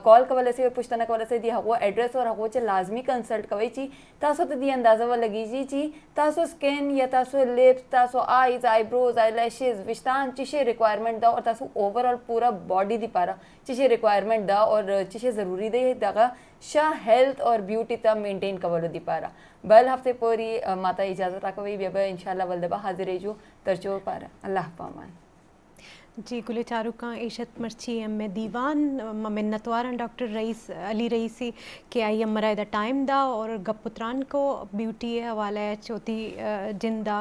कॉल कवले से और पुश्तना कवले से दी हगो एड्रेस और हगो चे लाजमी कंसल्ट कवई ची तासो तो दी अंदाज़ा व लगी ची तासो स्किन या तासो लिप्स तासो आईज आईब्रोज आईलैशेस विस्तान चिशे रिक्वायरमेंट दा और तासो ओवरऑल पूरा बॉडी दी पारा चिशे रिक्वायरमेंट दा और चिशे ज़रूरी दे दागा शाह हेल्थ और ब्यूटी ता मेंटेन कवलो दी पारा बल हफ्ते पूरी माता इजाज़त रखवी बेबा इंशाल्लाह वल्दबा हाजिर जो तरचो पारा अल्लाह पामान जी गुले चारुका इशत मर्ची में दीवान मिन्नतवारन डॉक्टर रईस अली रईसी के आई अमरा द टाइम दा और गपुत्रान को ब्यूटी हवाला चौथी जिंदा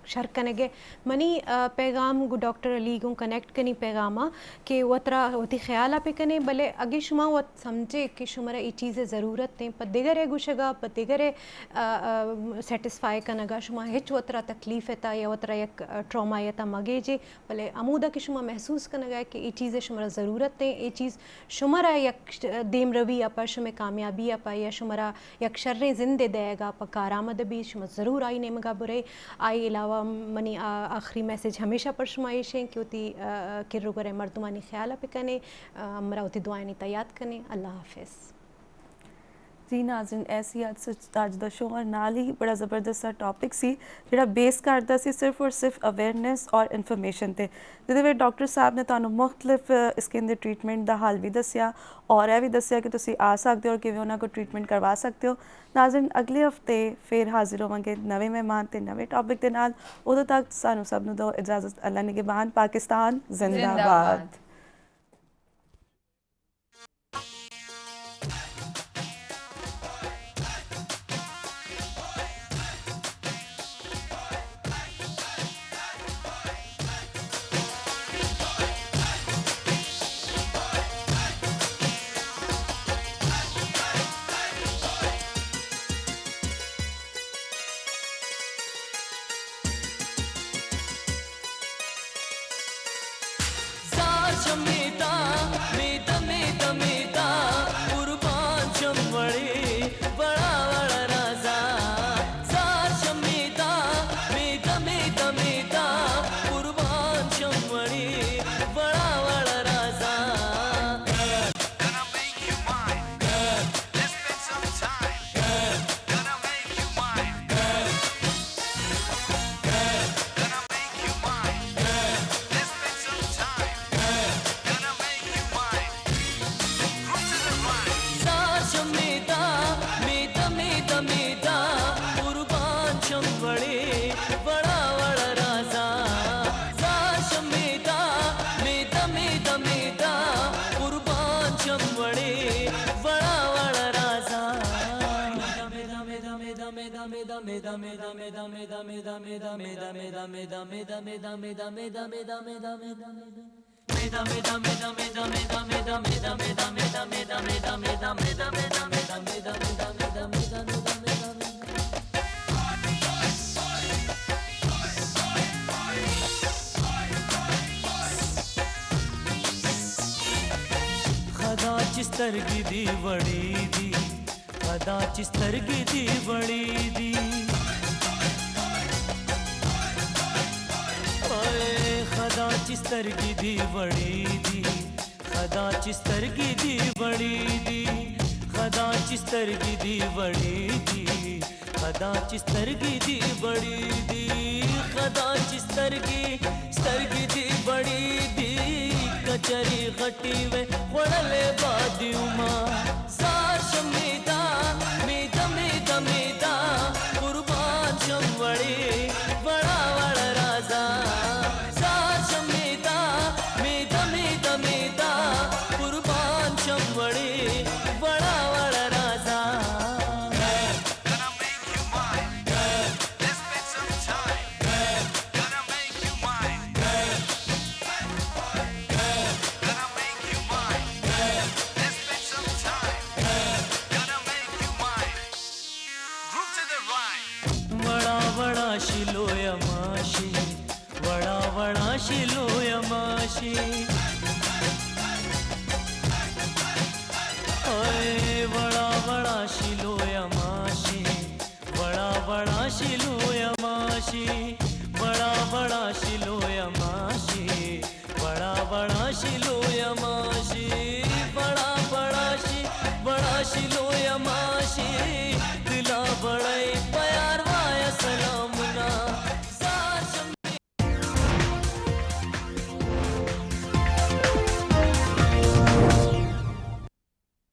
शर कनेगे मनी पैगाम गु डॉक्टर अली गु कनेक्ट कनी पैगामा कि वतरा वती ख्याल पे कने भले अगे शुमा वत समझे कि शुमरा ई चीज़ें ज़रूरत हैं पर दिगरे गुशगा पर दिगरे सेटिस्फाई कनगा शुमा हिच वतरा तकलीफ़ था या वतरा एक ट्रॉमा या मगे जे भले अमूदा कि शुमा महसूस कनगा कि ई चीज़ें शुमरा ज़रूरत हैं ये चीज़ शुमरा यक देम रवि अपा शुमे कामयाबी अपा या शुमरा यक शर्रें जिंदे देगा पर कारामद भी शुमा ज़रूर आई ने मगा बुरे आई अलावा मनी आखिरी मैसेज हमेशा पर शुमाइशें कि उती किर्रो करे मर्दमानी ख्याल पे कने हमरा उती दुआएं तैयार कने अल्लाह हाफिज़। जी नाज़रीन ऐसी अज दा शो और नाल ही बड़ा ज़बरदस्त सा टॉपिक सी जिहड़ा बेस करदा सी सिर्फ और सिर्फ अवेयरनेस और इन्फॉर्मेशन ते जिहदे विच डॉक्टर साहब ने तुहानूं मुख्तलिफ स्किन दे ट्रीटमेंट दा हल भी दस्सिया और यह भी दस्सिया कि तुसीं आ सकते हो और किवें उन्हां को ट्रीटमेंट करवा सकते हो। नाज़रीन अगले हफ्ते फिर हाजिर होवांगे नवे मेहमान ते नवे टॉपिक दे नाल। उदों तक सानूं सब नूं दो इजाज़त। अल्लाह निगहबान। पाकिस्तान जिंदाबाद। चिस्तरगी दी बड़ी दी खदा चिस्तरगी दी बड़ी दी ओए खदा चिस्तरगी दी बड़ी दी खदा चिस्तरगी दी बड़ी दी खदा चिस्तरगी दी बड़ी दी खदा चिस्तरगी दी बड़ी दी खदा चिस्तरगी स्तरगी दी बड़ी दी कचरी घटी वे खोड़ले बादी उमा सार शमीदा मीदा मीदा मीदा कुर्बान शमवड़ी बड़ा बड़ा राजा सार शमीदा मीदा मीदा मीदा कुर्बान शमवड़ी बड़ा बड़ा राजा। शिलोया माशी बड़ा बड़ा शिलोया माशी ओए बड़ा बड़ा शिलोया माशी बड़ा बड़ा शिलो